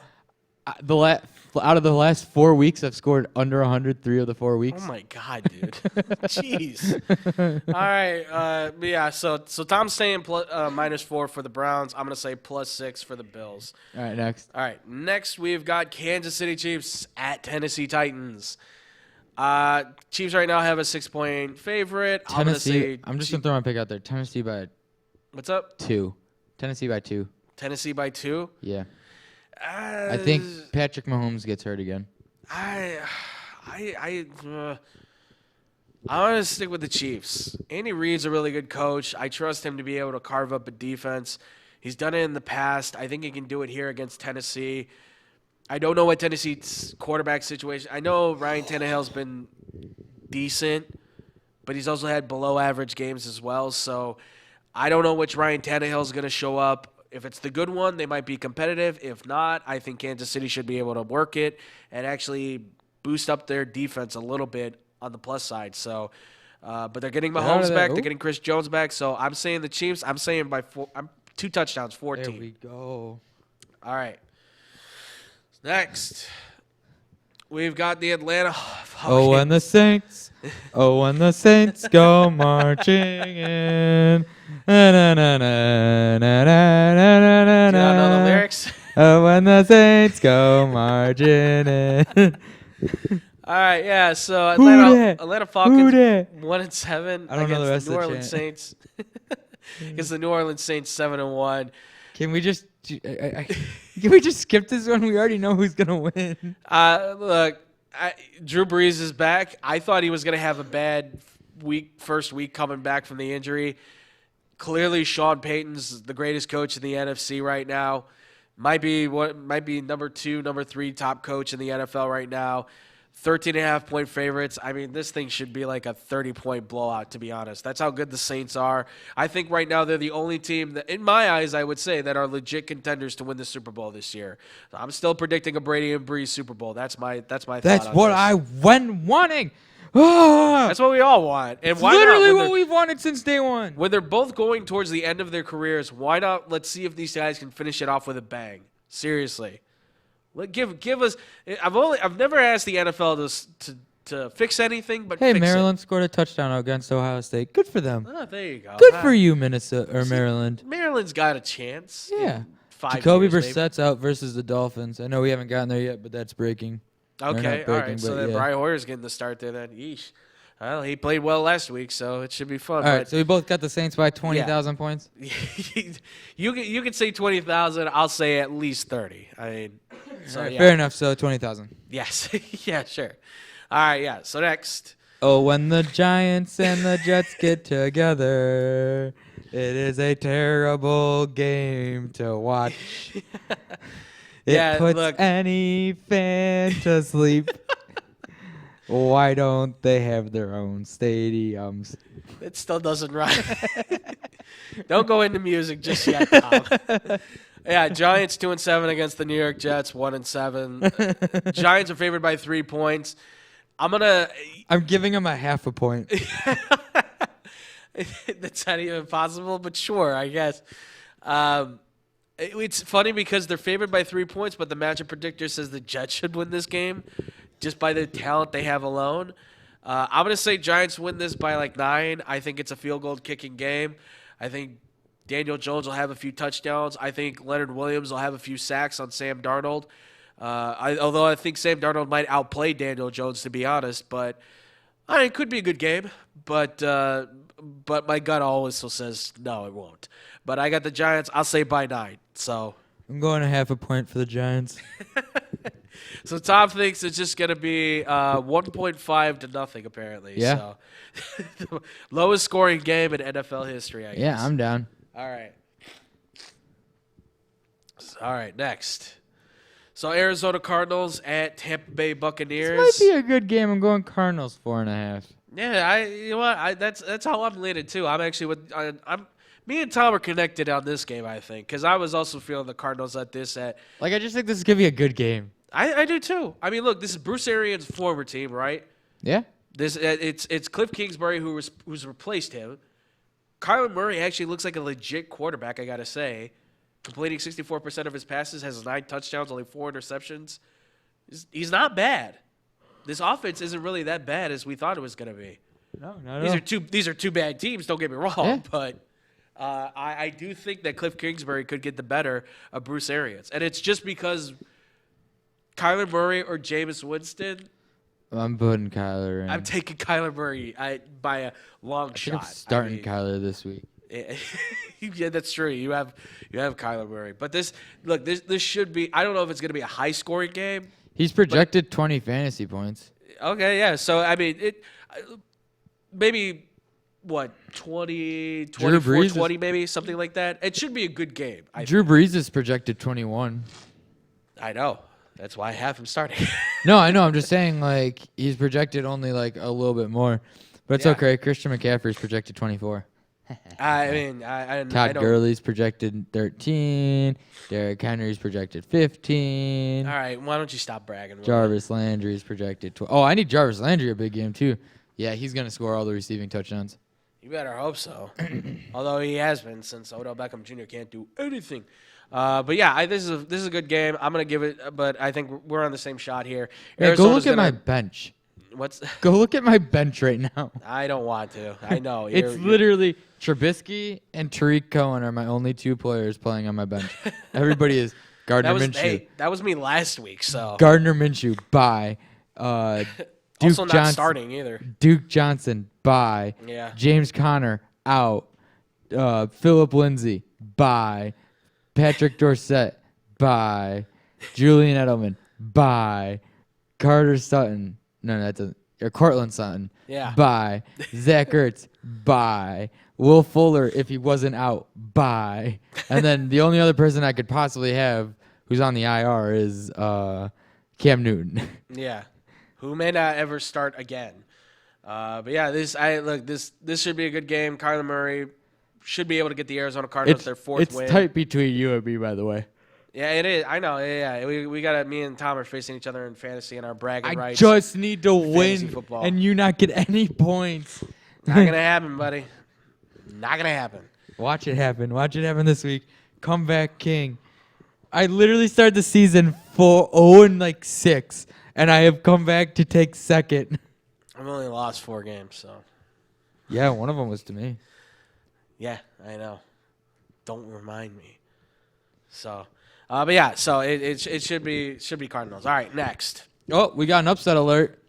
Speaker 2: of the last 4 weeks, I've scored under 100 3 of the 4 weeks.
Speaker 1: Oh my God, dude! Jeez. All right, but yeah. So Tom's saying -4 for the Browns. I'm gonna say +6 for the Bills.
Speaker 2: All right, next.
Speaker 1: All right, next we've got Kansas City Chiefs at Tennessee Titans. Chiefs right now have a 6-point favorite.
Speaker 2: Tennessee. I'm just gonna throw my pick out there. Tennessee by
Speaker 1: What's up?
Speaker 2: 2. Tennessee by 2.
Speaker 1: Tennessee by 2.
Speaker 2: Yeah. I think Patrick Mahomes gets hurt again.
Speaker 1: I want to stick with the Chiefs. Andy Reid's a really good coach. I trust him to be able to carve up a defense. He's done it in the past. I think he can do it here against Tennessee. I don't know what Tennessee's quarterback situation. I know Ryan Tannehill's been decent, but he's also had below average games as well. So I don't know which Ryan Tannehill's going to show up. If it's the good one, they might be competitive. If not, I think Kansas City should be able to work it and actually boost up their defense a little bit on the plus side. So, but they're getting Mahomes back. They're getting Chris Jones back. So I'm saying the Chiefs. I'm saying by 4. I'm 2 touchdowns, 14.
Speaker 2: There we go.
Speaker 1: All right. Next, we've got the Atlanta Falcons.
Speaker 2: Oh, and the Saints. Oh, and the Saints go marching in. Na, na, na, na, na, na, na, na,
Speaker 1: Do you not know the lyrics?
Speaker 2: Oh, when the Saints go marching in.
Speaker 1: All right, yeah. So Atlanta
Speaker 2: Who
Speaker 1: Falcons
Speaker 2: dat?
Speaker 1: 1-7
Speaker 2: I don't know the rest
Speaker 1: against the New
Speaker 2: of the
Speaker 1: Orleans Saints. Against the New Orleans Saints 7-1.
Speaker 2: Can we just can we just skip this one? We already know who's gonna win.
Speaker 1: Look, Drew Brees is back. I thought he was gonna have a bad first week coming back from the injury. Clearly, Sean Payton's the greatest coach in the NFC right now. Might be number 2, number 3 top coach in the NFL right now. 13.5-point favorites. I mean, this thing should be like a 30-point blowout, to be honest. That's how good the Saints are. I think right now they're the only team that, in my eyes, I would say, that are legit contenders to win the Super Bowl this year. So I'm still predicting a Brady and Brees Super Bowl. That's my thought.
Speaker 2: That's what I went wanting.
Speaker 1: That's what we all want. And why
Speaker 2: literally
Speaker 1: not,
Speaker 2: what we've wanted since day one.
Speaker 1: When they're both going towards the end of their careers, why not? Let's see if these guys can finish it off with a bang. Seriously. Give us. I've never asked the NFL to fix anything, but
Speaker 2: hey,
Speaker 1: fix
Speaker 2: Maryland scored a touchdown against Ohio State. Good for them.
Speaker 1: Oh, there you go.
Speaker 2: Good for you, Minnesota or Maryland.
Speaker 1: Maryland's got a chance.
Speaker 2: Yeah.
Speaker 1: 5
Speaker 2: Jacoby
Speaker 1: years,
Speaker 2: Brissett's out versus the Dolphins. I know we haven't gotten there yet, but that's breaking.
Speaker 1: Okay, all right. So then Brian Hoyer's getting the start there. Then, yeesh. Well, he played well last week, so it should be fun.
Speaker 2: All right, so we both got the Saints by 20,000 points.
Speaker 1: You can say 20,000. I'll say at least 30. I mean, so
Speaker 2: right,
Speaker 1: yeah.
Speaker 2: fair enough. So 20,000.
Speaker 1: Yes. Yeah, sure. All right, yeah. So next.
Speaker 2: Oh, when the Giants and the Jets get together, it is a terrible game to watch. It puts any fan to sleep. Why don't they have their own stadiums?
Speaker 1: It still doesn't rhyme. Don't go into music just yet, Tom. Yeah, Giants 2-7 against the New York Jets 1-7. Giants are favored by 3 points. I'm
Speaker 2: giving them a half a point.
Speaker 1: That's not even possible, but sure, I guess. It's funny because they're favored by 3 points, but the matchup predictor says the Jets should win this game just by the talent they have alone. I'm going to say Giants win this by like 9. I think it's a field goal kicking game. I think Daniel Jones will have a few touchdowns. I think Leonard Williams will have a few sacks on Sam Darnold. Although I think Sam Darnold might outplay Daniel Jones, to be honest. But it could be a good game. But my gut always still says no, it won't. But I got the Giants. I'll say by 9. So
Speaker 2: I'm going a half a point for the Giants.
Speaker 1: So Tom thinks it's just going to be 1.5 to nothing, apparently.
Speaker 2: Yeah.
Speaker 1: So the lowest scoring game in NFL history, I guess.
Speaker 2: Yeah, I'm down.
Speaker 1: All right, next. So Arizona Cardinals at Tampa Bay Buccaneers.
Speaker 2: This might be a good game. I'm going Cardinals 4.5.
Speaker 1: Yeah, you know what? That's how I'm leaning too. I'm actually me and Tom are connected on this game, I think, because I was also feeling the Cardinals at this. I
Speaker 2: just think this is gonna be a good game.
Speaker 1: I do too. I mean, look, this is Bruce Arians' former team, right?
Speaker 2: Yeah.
Speaker 1: It's Cliff Kingsbury who's replaced him. Kyler Murray actually looks like a legit quarterback, I gotta say. Completing 64% of his passes, has 9 touchdowns, only 4 interceptions. He's not bad. This offense isn't really that bad as we thought it was gonna be.
Speaker 2: No, not at all.
Speaker 1: These are two bad teams. Don't get me wrong,
Speaker 2: yeah.
Speaker 1: But I do think that Cliff Kingsbury could get the better of Bruce Arians, and it's just because Kyler Murray or Jameis Winston
Speaker 2: I'm putting Kyler in.
Speaker 1: I'm taking Kyler Murray by a long
Speaker 2: I think I'm
Speaker 1: shot.
Speaker 2: starting Kyler this week.
Speaker 1: Yeah, that's true. You have Kyler Murray, but this should be. I don't know if it's going to be a high scoring game.
Speaker 2: He's projected 20 fantasy points.
Speaker 1: Okay, yeah. So I mean, maybe what 20, 24, 20, maybe something like that. It should be a good game.
Speaker 2: Drew Brees is projected 21.
Speaker 1: I know. That's why I have him starting.
Speaker 2: No, I know. I'm just saying, like, he's projected only, like, a little bit more. But it's okay. Christian McCaffrey's projected 24.
Speaker 1: I mean,
Speaker 2: Todd Gurley's projected 13. Derrick Henry's projected 15.
Speaker 1: All right, why don't you stop bragging?
Speaker 2: Jarvis Landry's projected 12. Oh, I need Jarvis Landry a big game, too. Yeah, he's going to score all the receiving touchdowns.
Speaker 1: You better hope so. Although he has been since Odell Beckham Jr. can't do anything. But yeah, this is a good game. I'm gonna give it, but I think we're on the same shot here.
Speaker 2: Yeah, go look at my bench. Go look at my bench right now.
Speaker 1: I don't want to. I know.
Speaker 2: It's literally Trubisky and Tariq Cohen are my only two players playing on my bench. Everybody is Gardner Minshew.
Speaker 1: Hey, that was me last week. So
Speaker 2: Gardner Minshew, bye. Duke
Speaker 1: also not
Speaker 2: Johnson,
Speaker 1: starting either.
Speaker 2: Duke Johnson, bye.
Speaker 1: Yeah.
Speaker 2: James Conner, out. Philip Lindsay, bye. Patrick Dorsett, bye. Julian Edelman, bye. Carter Sutton, no, that doesn't. Or Cortland Sutton,
Speaker 1: yeah.
Speaker 2: Bye. Zach Ertz, bye. Will Fuller, if he wasn't out, bye. And then the only other person I could possibly have who's on the IR is Cam Newton.
Speaker 1: Yeah. Who may not ever start again. But yeah, this should be a good game. Kyler Murray should be able to get the Arizona Cardinals their fourth win.
Speaker 2: It's tight between you and me, by the way.
Speaker 1: Yeah, it is. I know. Yeah. We got me and Tom are facing each other in fantasy and our bragging rights.
Speaker 2: I just need to win
Speaker 1: football.
Speaker 2: And you not get any points.
Speaker 1: Not going to happen, buddy. Not going to happen.
Speaker 2: Watch it happen. Watch it happen this week. Comeback king. I literally started the season 4-0-6, and I have come back to take second.
Speaker 1: I've only lost 4 games, so.
Speaker 2: Yeah, one of them was to me.
Speaker 1: Yeah, I know. Don't remind me. So, but yeah, so it should be Cardinals. All right, next.
Speaker 2: Oh, we got an upset alert.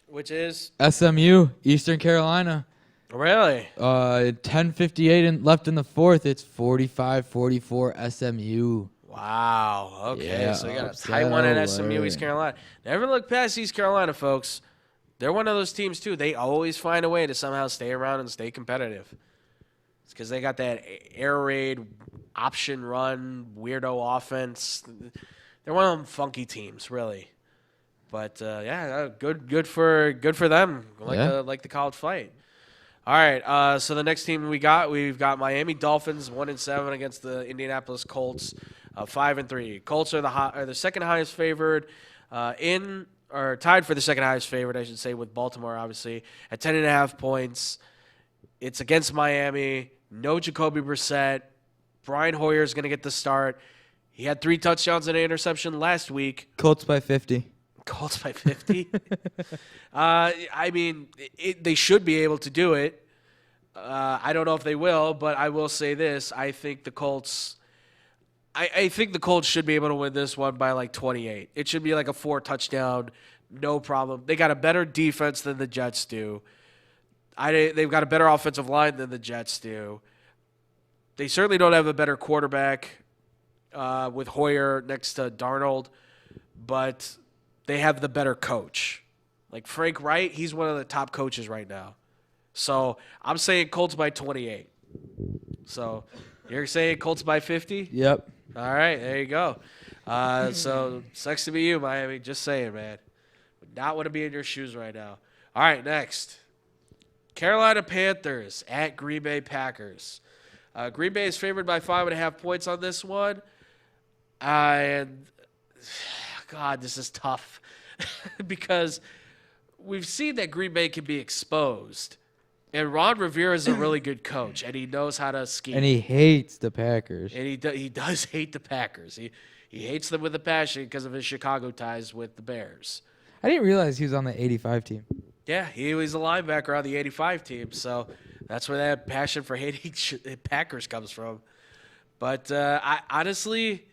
Speaker 1: Which is
Speaker 2: SMU, Eastern Carolina.
Speaker 1: Really?
Speaker 2: 10:58 left in the fourth. It's 45-44 SMU.
Speaker 1: Wow. Okay,
Speaker 2: Yeah,
Speaker 1: so we got a tight one at SMU, East Carolina. Never look past East Carolina, folks. They're one of those teams too. They always find a way to somehow stay around and stay competitive. It's because they got that air raid, option run, weirdo offense. They're one of them funky teams, really. But yeah, good for them. Like the college fight. All right, so the next team we've got Miami Dolphins 1-7 against the Indianapolis Colts 5-3. Colts are the second highest favored tied for the second highest favorite, I should say, with Baltimore obviously at 10.5 points. It's against Miami. No Jacoby Brissett. Brian Hoyer is going to get the start. He had 3 touchdowns and an interception last week.
Speaker 2: Colts by 50.
Speaker 1: Colts by 50. I mean, they should be able to do it. I don't know if they will, but I will say this: I think the Colts. I think the Colts should be able to win this one by like 28. It should be like a 4-touchdown, no problem. They got a better defense than the Jets do. They've got a better offensive line than the Jets do. They certainly don't have a better quarterback with Hoyer next to Darnold, but they have the better coach. Like Frank Wright, he's one of the top coaches right now. So I'm saying Colts by 28. So you're saying Colts by 50?
Speaker 2: Yep.
Speaker 1: All right, there you go. So sucks to be you, Miami. Just saying, man. Would not want to be in your shoes right now. All right, next. Carolina Panthers at Green Bay Packers. Green Bay is favored by 5.5 points on this one. And God, this is tough because we've seen that Green Bay can be exposed. And Ron Rivera is a really good coach, and he knows how to scheme.
Speaker 2: And he hates the Packers.
Speaker 1: And he does hate the Packers. He hates them with a passion because of his Chicago ties with the Bears.
Speaker 2: I didn't realize he was on the 85 team.
Speaker 1: Yeah, he was a linebacker on the 85 team, so that's where that passion for hating Packers comes from. But I honestly,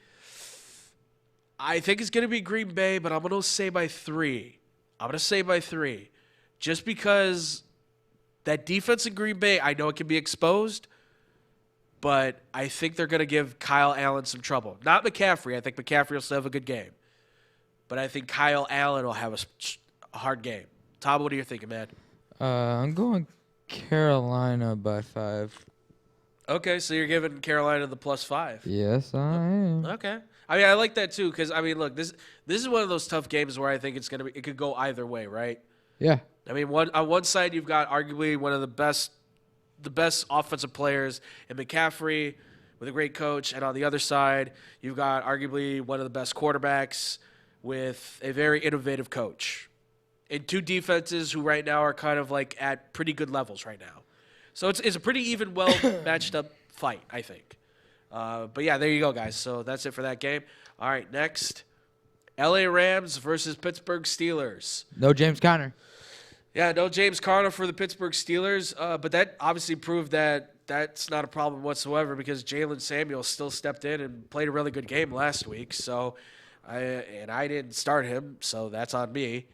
Speaker 1: I think it's going to be Green Bay, but I'm going to say by 3. I'm going to say by 3. Just because that defense in Green Bay, I know it can be exposed, but I think they're going to give Kyle Allen some trouble. Not McCaffrey. I think McCaffrey will still have a good game. But I think Kyle Allen will have a hard game. Tom, what are you thinking, man?
Speaker 2: I'm going Carolina by 5.
Speaker 1: Okay, so you're giving Carolina the +5.
Speaker 2: Yes, I am.
Speaker 1: Okay. I mean, I like that too because I mean, look, this is one of those tough games where I think it could go either way, right?
Speaker 2: Yeah.
Speaker 1: I mean, on one side you've got arguably one of the best offensive players in McCaffrey with a great coach, and on the other side you've got arguably one of the best quarterbacks with a very innovative coach, and 2 defenses who right now are kind of like at pretty good levels right now. So it's a pretty even, well matched up fight, I think. But yeah, there you go, guys. So that's it for that game. All right, next, LA Rams versus Pittsburgh Steelers.
Speaker 2: No James Conner.
Speaker 1: Yeah, no James Conner for the Pittsburgh Steelers, but that obviously proved that that's not a problem whatsoever because Jalen Samuel still stepped in and played a really good game last week. So, I didn't start him, so that's on me.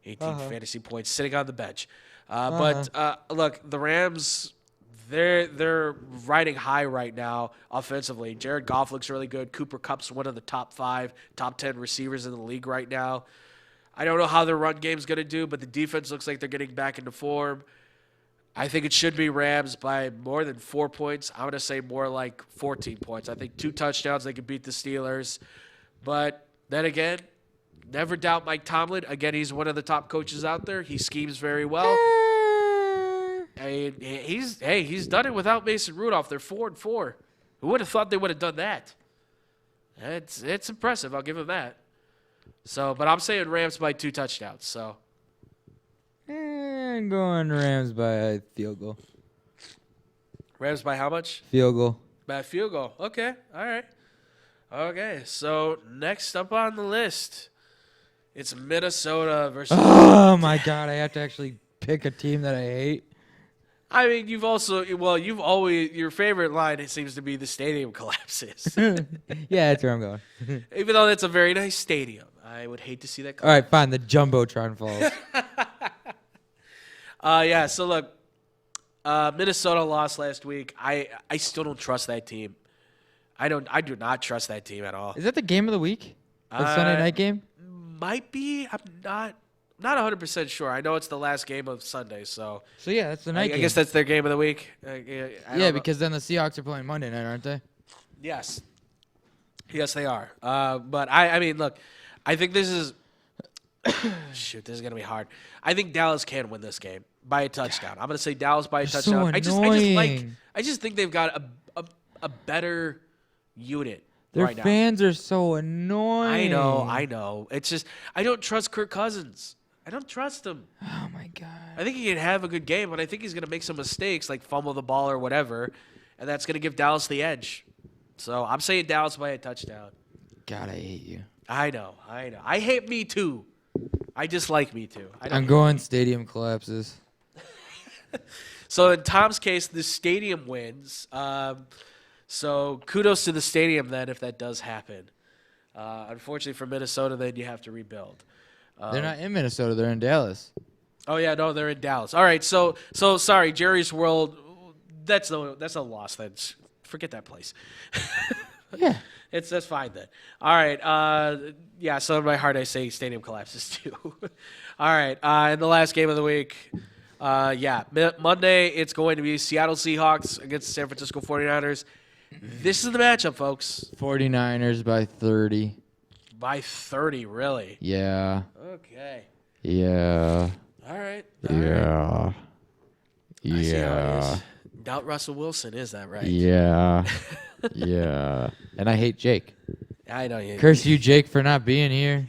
Speaker 1: 18 fantasy points sitting on the bench. But look, the Rams, they're riding high right now offensively. Jared Goff looks really good. Cooper Kupp's one of the top 5, top 10 receivers in the league right now. I don't know how their run game's going to do, but the defense looks like they're getting back into form. I think it should be Rams by more than 4 points. I'm going to say more like 14 points. I think 2 touchdowns, they could beat the Steelers. But then again, never doubt Mike Tomlin. Again, he's one of the top coaches out there. He schemes very well. He's done it without Mason Rudolph. They're 4-4. Who would have thought they would have done that? It's impressive. I'll give him that. So, but I'm saying Rams by 2 touchdowns. So,
Speaker 2: I'm going Rams by a field goal.
Speaker 1: Rams by how much?
Speaker 2: Field goal.
Speaker 1: By a field goal. Okay. All right. Okay. So next up on the list, it's Minnesota versus.
Speaker 2: Oh my God! I have to actually pick a team that I hate.
Speaker 1: I mean, you've always your favorite line. It seems to be the stadium collapses.
Speaker 2: Yeah, that's where I'm going.
Speaker 1: Even though that's a very nice stadium, I would hate to see that.
Speaker 2: All right, fine. The jumbotron falls.
Speaker 1: Yeah. So look, Minnesota lost last week. I still don't trust that team. I do not trust that team at all.
Speaker 2: Is that the game of the week? The Sunday night game?
Speaker 1: Might be. I'm not 100% sure. I know it's the last game of Sunday, so.
Speaker 2: So yeah, that's the night game.
Speaker 1: I guess that's their game of the week.
Speaker 2: Yeah, because then the Seahawks are playing Monday night, aren't they?
Speaker 1: Yes. Yes, they are. But I mean, look, I think this is. Shoot, this is gonna be hard. I think Dallas can win this game by a touchdown. I'm gonna say Dallas by a touchdown.
Speaker 2: So
Speaker 1: I just think they've got a better unit.
Speaker 2: Their
Speaker 1: right now.
Speaker 2: fans are so annoying.
Speaker 1: I know. It's just I don't trust Kirk Cousins. I don't trust him.
Speaker 2: Oh my God.
Speaker 1: I think he can have a good game, but I think he's gonna make some mistakes, like fumble the ball or whatever, and that's gonna give Dallas the edge. So I'm saying Dallas by a touchdown.
Speaker 2: God, I hate you.
Speaker 1: I know. I hate me too. I dislike me too.
Speaker 2: I'm going stadium collapses.
Speaker 1: So in Tom's case, the stadium wins. So kudos to the stadium then if that does happen. Unfortunately for Minnesota, then you have to rebuild.
Speaker 2: They're not in Minnesota. They're in Dallas.
Speaker 1: Oh yeah, no, they're in Dallas. All right, so sorry, Jerry's World. That's a loss. Then forget that place.
Speaker 2: Yeah.
Speaker 1: That's fine then. All right. Yeah. So in my heart, I say stadium collapses too. All right. In the last game of the week, Monday it's going to be Seattle Seahawks against the San Francisco 49ers. This is the matchup, folks.
Speaker 2: 49ers by 30.
Speaker 1: By 30, really?
Speaker 2: Yeah.
Speaker 1: Okay.
Speaker 2: Yeah.
Speaker 1: All right.
Speaker 2: Yeah.
Speaker 1: Yeah. Doubt Russell Wilson, is that right?
Speaker 2: Yeah. Yeah. And I hate Jake.
Speaker 1: I know you.
Speaker 2: Curse you, Jake, for not being here.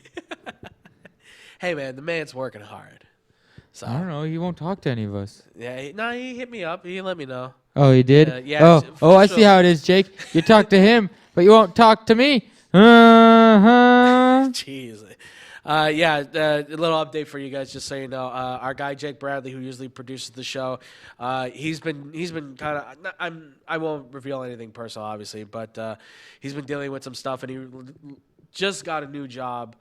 Speaker 1: Hey, man, the man's working hard. So
Speaker 2: I don't know. He won't talk to any of us.
Speaker 1: Yeah. He hit me up. He let me know.
Speaker 2: Oh, he did?
Speaker 1: Yeah.
Speaker 2: Oh, I see how it is, Jake. You talk to him, but you won't talk to me.
Speaker 1: Jeez. A little update for you guys, just so you know. Our guy Jake Bradley, who usually produces the show, he's been kind of. I won't reveal anything personal, obviously, but he's been dealing with some stuff, and he just got a new job.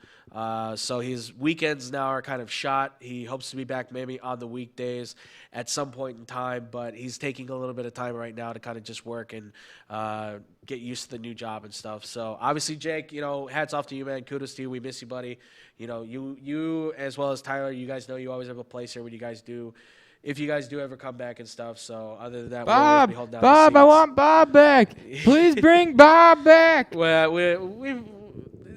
Speaker 1: So his weekends now are kind of shot. He hopes to be back maybe on the weekdays at some point in time, but he's taking a little bit of time right now to kind of just work and get used to the new job and stuff. So obviously, Jake, hats off to you, man. Kudos to you. We miss you, buddy. You as well as Tyler, you guys know you always have a place here when you guys do. If you guys do ever come back and stuff. So other than that, we'll always be holding down the seats.
Speaker 2: I want Bob back. Please bring Bob back.
Speaker 1: Well,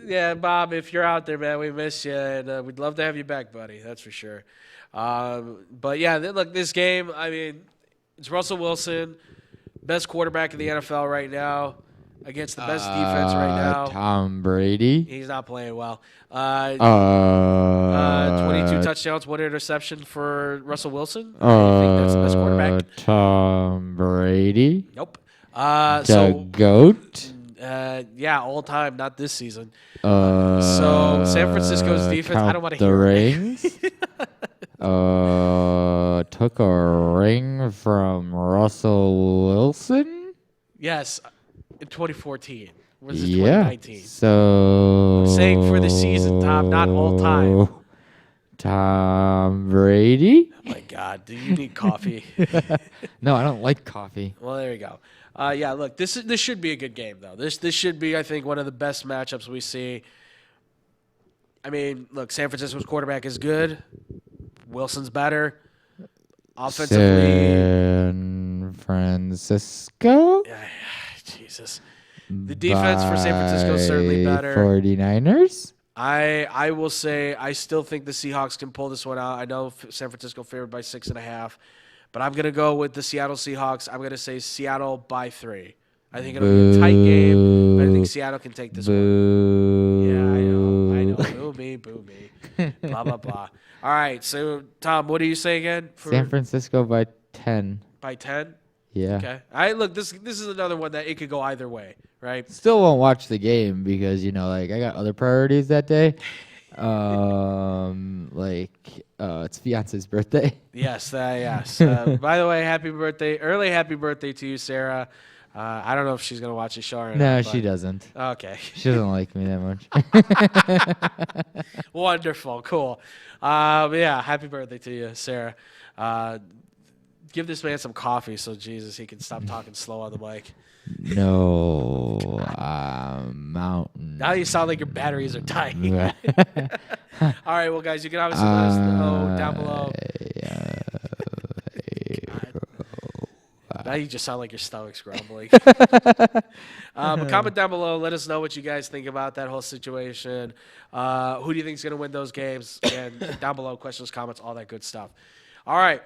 Speaker 1: yeah, Bob, if you're out there, man, we miss you, and we'd love to have you back, buddy. That's for sure. But yeah, look, this game. I mean, it's Russell Wilson, best quarterback in the NFL right now, against the best defense right now.
Speaker 2: Tom Brady.
Speaker 1: He's not playing well. 22 touchdowns, 1 interception for Russell Wilson. I think that's the best quarterback.
Speaker 2: Tom Brady.
Speaker 1: Nope.
Speaker 2: The GOAT.
Speaker 1: Yeah, all time, not this season. So San Francisco's defense, I don't want to hear
Speaker 2: rings. Took a ring from Russell Wilson.
Speaker 1: Yes, in 2014. Was it 2019?
Speaker 2: So
Speaker 1: I'm saying for the season, Tom, not all time.
Speaker 2: Tom Brady.
Speaker 1: Oh my God, do you need coffee?
Speaker 2: No, I don't like coffee.
Speaker 1: Well, there you go. Yeah, look, this should be a good game though. This should be, I think, one of the best matchups we see. I mean, look, San Francisco's quarterback is good. Wilson's better. Offensively,
Speaker 2: San Francisco.
Speaker 1: Jesus. The defense for San Francisco is certainly better.
Speaker 2: 49ers.
Speaker 1: I will say I still think the Seahawks can pull this one out. I know San Francisco favored by 6.5, but I'm going to go with the Seattle Seahawks. I'm going to say Seattle by 3. I think it'll be a tight game, but I think Seattle can take this one. Yeah, I know. Boo me. Blah, blah, blah. All right, so, Tom, what do you say again?
Speaker 2: San Francisco by 10.
Speaker 1: By 10?
Speaker 2: Yeah.
Speaker 1: Okay. Look, this is another one that it could go either way, right?
Speaker 2: Still won't watch the game because, I got other priorities that day. It's fiance's birthday.
Speaker 1: Yes, yes. By the way, early happy birthday to you, Sarah. I don't know if she's going to watch the show or not.
Speaker 2: No, she doesn't.
Speaker 1: Okay.
Speaker 2: She doesn't like me that
Speaker 1: much. Wonderful. Cool. Yeah, happy birthday to you, Sarah. Give this man some coffee so, Jesus, he can stop talking slow on the mic.
Speaker 2: No, mountain.
Speaker 1: Now you sound like your batteries are dying. All right, well, guys, you can obviously let us know down below. Now you just sound like your stomach's grumbling. But comment down below. Let us know what you guys think about that whole situation. Who do you think is going to win those games? And down below, questions, comments, all that good stuff. All right.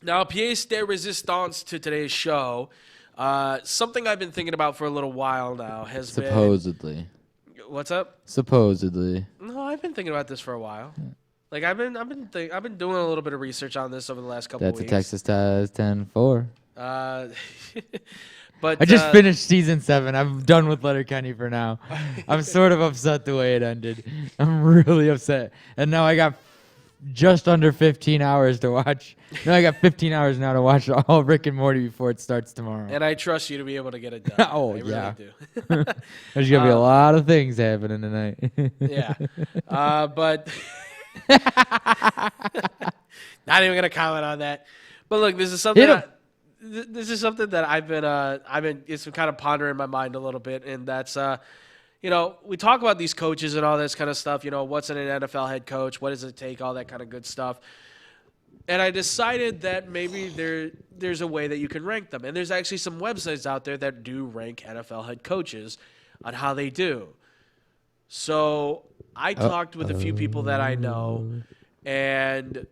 Speaker 1: Now, pièce de résistance to today's show. Something I've been thinking about for a little while now has
Speaker 2: supposedly.
Speaker 1: What's up?
Speaker 2: Supposedly.
Speaker 1: No, I've been thinking about this for a while. Like I've been doing a little bit of research on this over the last couple of weeks.
Speaker 2: That's a Texas Taz 10-4.
Speaker 1: But
Speaker 2: I just finished season 7. I'm done with Letterkenny for now. I'm sort of upset the way it ended. I'm really upset. And now I got just under 15 hours to watch. No, I got 15 hours now to watch all Rick and Morty before it starts tomorrow.
Speaker 1: And I trust you to be able to get it done.
Speaker 2: Oh,
Speaker 1: I
Speaker 2: yeah.
Speaker 1: really do.
Speaker 2: There's going to be a lot of things happening tonight.
Speaker 1: Yeah. But not even going to comment on that. But look, this is something that I've been it's been kind of pondering in my mind a little bit, and that's we talk about these coaches and all this kind of stuff, what's in an NFL head coach, what does it take, all that kind of good stuff. And I decided that maybe there's a way that you can rank them. And there's actually some websites out there that do rank NFL head coaches on how they do. So I talked with a few people that I know and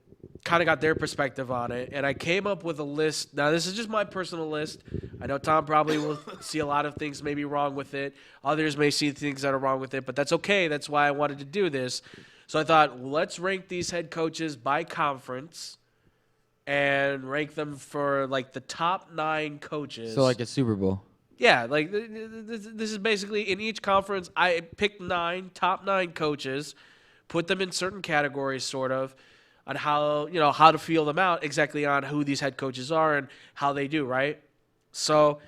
Speaker 1: kind of got their perspective on it. And I came up with a list. Now, this is just my personal list. I know Tom probably will see a lot of things maybe wrong with it. Others may see things that are wrong with it, but that's okay. That's why I wanted to do this. So I thought, let's rank these head coaches by conference and rank them for like the top 9 coaches.
Speaker 2: So like a Super Bowl.
Speaker 1: Yeah, like this is basically in each conference. I picked top 9 coaches, put them in certain categories, sort of, on how to feel them out exactly on who these head coaches are and how they do. Right. So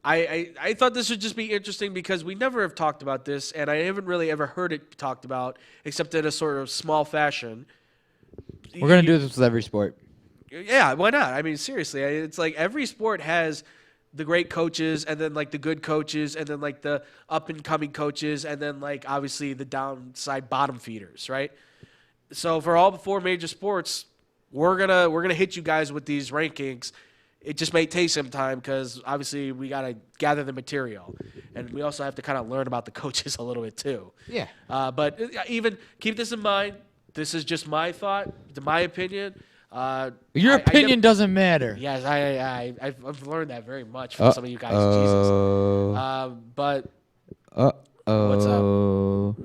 Speaker 1: I thought this would just be interesting because we never have talked about this, and I haven't really ever heard it talked about except in a sort of small fashion.
Speaker 2: We're going to do this with every sport.
Speaker 1: Yeah, why not? I mean, seriously, it's like every sport has the great coaches and then like the good coaches and then like the up and coming coaches and then like obviously the downside bottom feeders, right? So for all the 4 major sports, we're gonna hit you guys with these rankings. It just may take some time because obviously we got to gather the material. And we also have to kind of learn about the coaches a little bit too.
Speaker 2: Yeah.
Speaker 1: But even keep this in mind. This is just my thought, my opinion.
Speaker 2: Your opinion doesn't matter.
Speaker 1: Yes, I've learned that very much from some of you guys. Jesus. But what's up?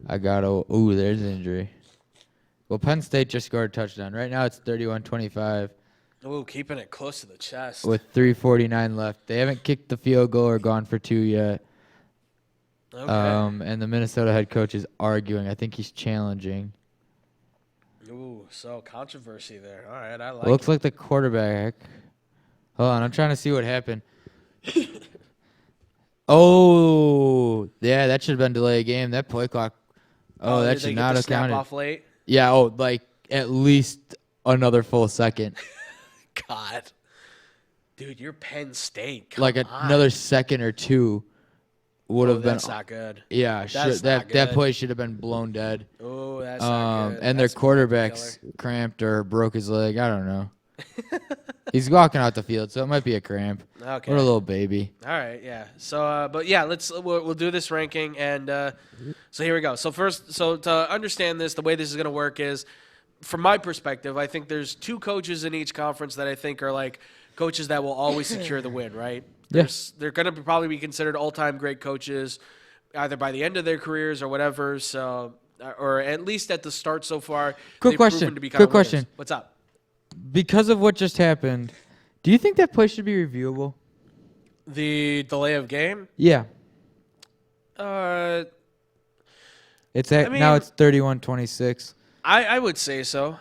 Speaker 2: I got ooh, there's an injury. Well, Penn State just scored a touchdown. Right now it's 31-25.
Speaker 1: Ooh, keeping it close to the chest.
Speaker 2: With 3:49 left. They haven't kicked the field goal or gone for 2 yet.
Speaker 1: Okay.
Speaker 2: And the Minnesota head coach is arguing. I think he's challenging.
Speaker 1: Ooh, so controversy there. All right, I like
Speaker 2: Looks
Speaker 1: it.
Speaker 2: like the quarterback. Hold on, I'm trying to see what happened. Oh, yeah, that should have been delay of game. That play clock. Oh, that should not have counted.
Speaker 1: Off late?
Speaker 2: Yeah, like at least another full second.
Speaker 1: God. Dude, you're Penn State. Come
Speaker 2: Like
Speaker 1: on.
Speaker 2: another second or two would have been.
Speaker 1: That's not good.
Speaker 2: Yeah,
Speaker 1: That's
Speaker 2: that
Speaker 1: not good.
Speaker 2: play should have been blown dead.
Speaker 1: Oh, that's not good.
Speaker 2: And
Speaker 1: That's
Speaker 2: their quarterback's cramped or broke his leg. I don't know. He's walking out the field, so it might be a cramp.
Speaker 1: Okay.
Speaker 2: What a little baby.
Speaker 1: All right, yeah. So, but yeah, we'll do this ranking, and so here we go. So first, to understand this, the way this is going to work is, from my perspective, I think there's 2 coaches in each conference that I think are like coaches that will always secure the win, right?
Speaker 2: Yes.
Speaker 1: They're going to probably be considered all-time great coaches, either by the end of their careers or whatever. So, or at least at the start so far.
Speaker 2: Quick question. Quick question.
Speaker 1: What's up?
Speaker 2: Because of what just happened, do you think that play should be reviewable?
Speaker 1: The delay of game?
Speaker 2: Yeah.
Speaker 1: I
Speaker 2: Now it's 31-26.
Speaker 1: I would say so.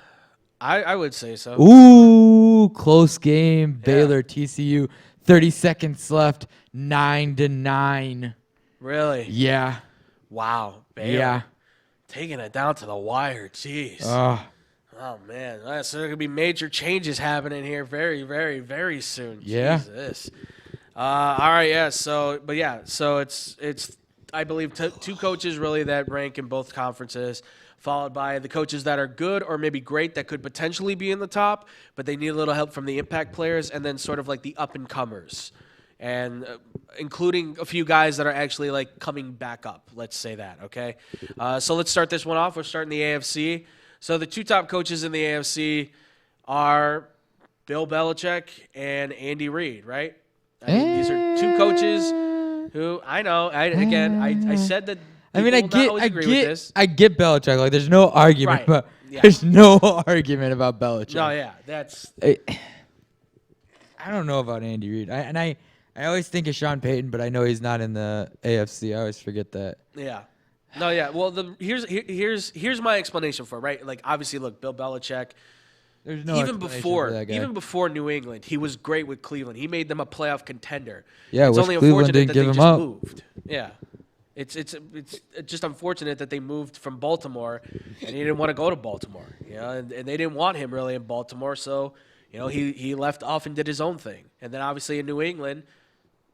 Speaker 1: I would say so.
Speaker 2: Ooh, close game. Baylor, TCU, 30 seconds left, 9-9.
Speaker 1: Really?
Speaker 2: Yeah.
Speaker 1: Wow. Baylor.
Speaker 2: Yeah.
Speaker 1: Taking it down to the wire. Jeez. Oh, man. So there could be major changes happening here very, very, very soon.
Speaker 2: Yeah.
Speaker 1: Jesus. All right, yeah. So it's I believe 2 coaches really that rank in both conferences, followed by the coaches that are good or maybe great that could potentially be in the top, but they need a little help from the impact players, and then sort of like the up-and-comers, and including a few guys that are actually like coming back up. Let's say that, okay? So let's start this one off. We're starting the AFC. So the 2 top coaches in the AFC are Bill Belichick and Andy Reid, right? I mean, these are 2 coaches who I know. I said that.
Speaker 2: I mean, I get Belichick. Like, there's no argument,
Speaker 1: Right.
Speaker 2: but
Speaker 1: Yeah.
Speaker 2: there's no argument about Belichick.
Speaker 1: No, yeah, that's
Speaker 2: I don't know about Andy Reid. I always think of Sean Payton, but I know he's not in the AFC. I always forget that.
Speaker 1: yeah. No, yeah. Well, here's my explanation for it, right? Like, obviously, look, Bill Belichick.
Speaker 2: There's no
Speaker 1: even
Speaker 2: explanation
Speaker 1: before
Speaker 2: for that guy.
Speaker 1: even before New England, he was great with Cleveland. He made them a playoff contender.
Speaker 2: Yeah,
Speaker 1: it's
Speaker 2: which
Speaker 1: only
Speaker 2: Cleveland
Speaker 1: unfortunate
Speaker 2: didn't
Speaker 1: that
Speaker 2: give
Speaker 1: they
Speaker 2: him
Speaker 1: just
Speaker 2: up.
Speaker 1: moved. Yeah. It's just unfortunate that they moved from Baltimore, and he didn't want to go to Baltimore. You know, and they didn't want him really in Baltimore, so he left off and did his own thing. And then obviously in New England,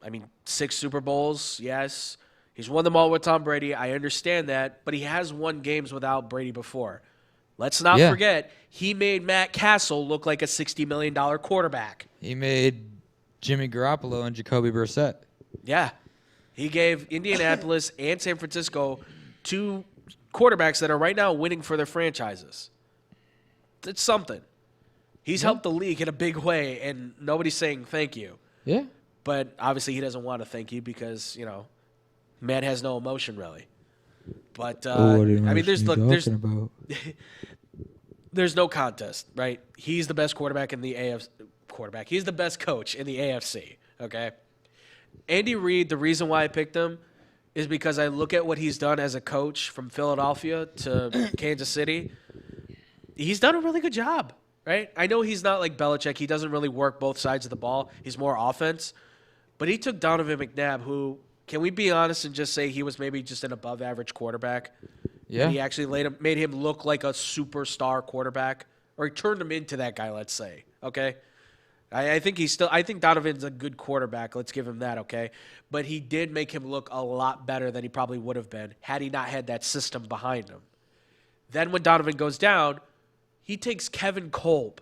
Speaker 1: I mean, 6 Super Bowls, yes. He's won them all with Tom Brady. I understand that, but he has won games without Brady before. Let's not forget, he made Matt Castle look like a $60 million quarterback.
Speaker 2: He made Jimmy Garoppolo and Jacoby Brissett.
Speaker 1: Yeah. He gave Indianapolis and San Francisco 2 quarterbacks that are right now winning for their franchises. It's something. He's helped the league in a big way, and nobody's saying thank you.
Speaker 2: Yeah.
Speaker 1: But obviously he doesn't want to thank you because, man has no emotion really. But, I mean, there's no contest, right? He's the best quarterback in the AFC. He's the best coach in the AFC, okay? Andy Reid, the reason why I picked him is because I look at what he's done as a coach from Philadelphia to Kansas City. He's done a really good job, right? I know he's not like Belichick. He doesn't really work both sides of the ball. He's more offense. But he took Donovan McNabb, who, can we be honest and just say he was maybe just an above-average quarterback?
Speaker 2: Yeah.
Speaker 1: And he actually made him look like a superstar quarterback, or he turned him into that guy. Let's say, okay. I think I think Donovan's a good quarterback. Let's give him that, okay. But he did make him look a lot better than he probably would have been had he not had that system behind him. Then when Donovan goes down, he takes Kevin Kolb,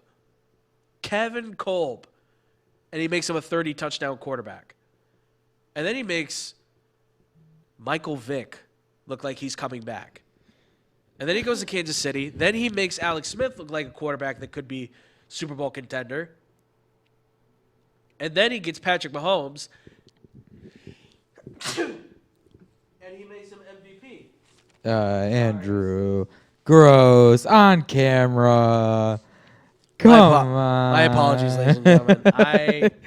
Speaker 1: and he makes him a 30-touchdown quarterback. And then he makes Michael Vick look like he's coming back. And then he goes to Kansas City. Then he makes Alex Smith look like a quarterback that could be Super Bowl contender. And then he gets Patrick Mahomes, and he makes him MVP.
Speaker 2: Andrew. Gross. On camera. Come on.
Speaker 1: My apologies, ladies and gentlemen.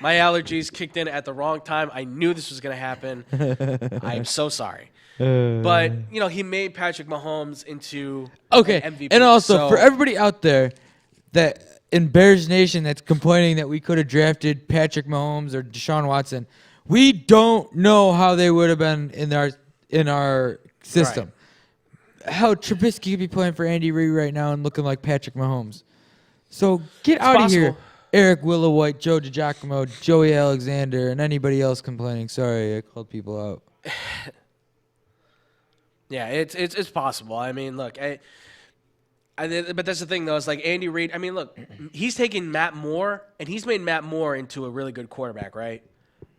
Speaker 1: My allergies kicked in at the wrong time. I knew this was going to happen. I'm so sorry. But, he made Patrick Mahomes into an MVP.
Speaker 2: And also, for everybody out there that in Bears Nation that's complaining that we could have drafted Patrick Mahomes or Deshaun Watson, we don't know how they would have been in our system. Right. Hell, Trubisky could be playing for Andy Reid right now and looking like Patrick Mahomes. So get out of here, Eric Willowhite, Joe DiGiacomo, Joey Alexander, and anybody else complaining. Sorry, I called people out.
Speaker 1: Yeah, it's possible. I mean, look, but that's the thing, though. It's like Andy Reid. I mean, look, he's taken Matt Moore, and he's made Matt Moore into a really good quarterback, right?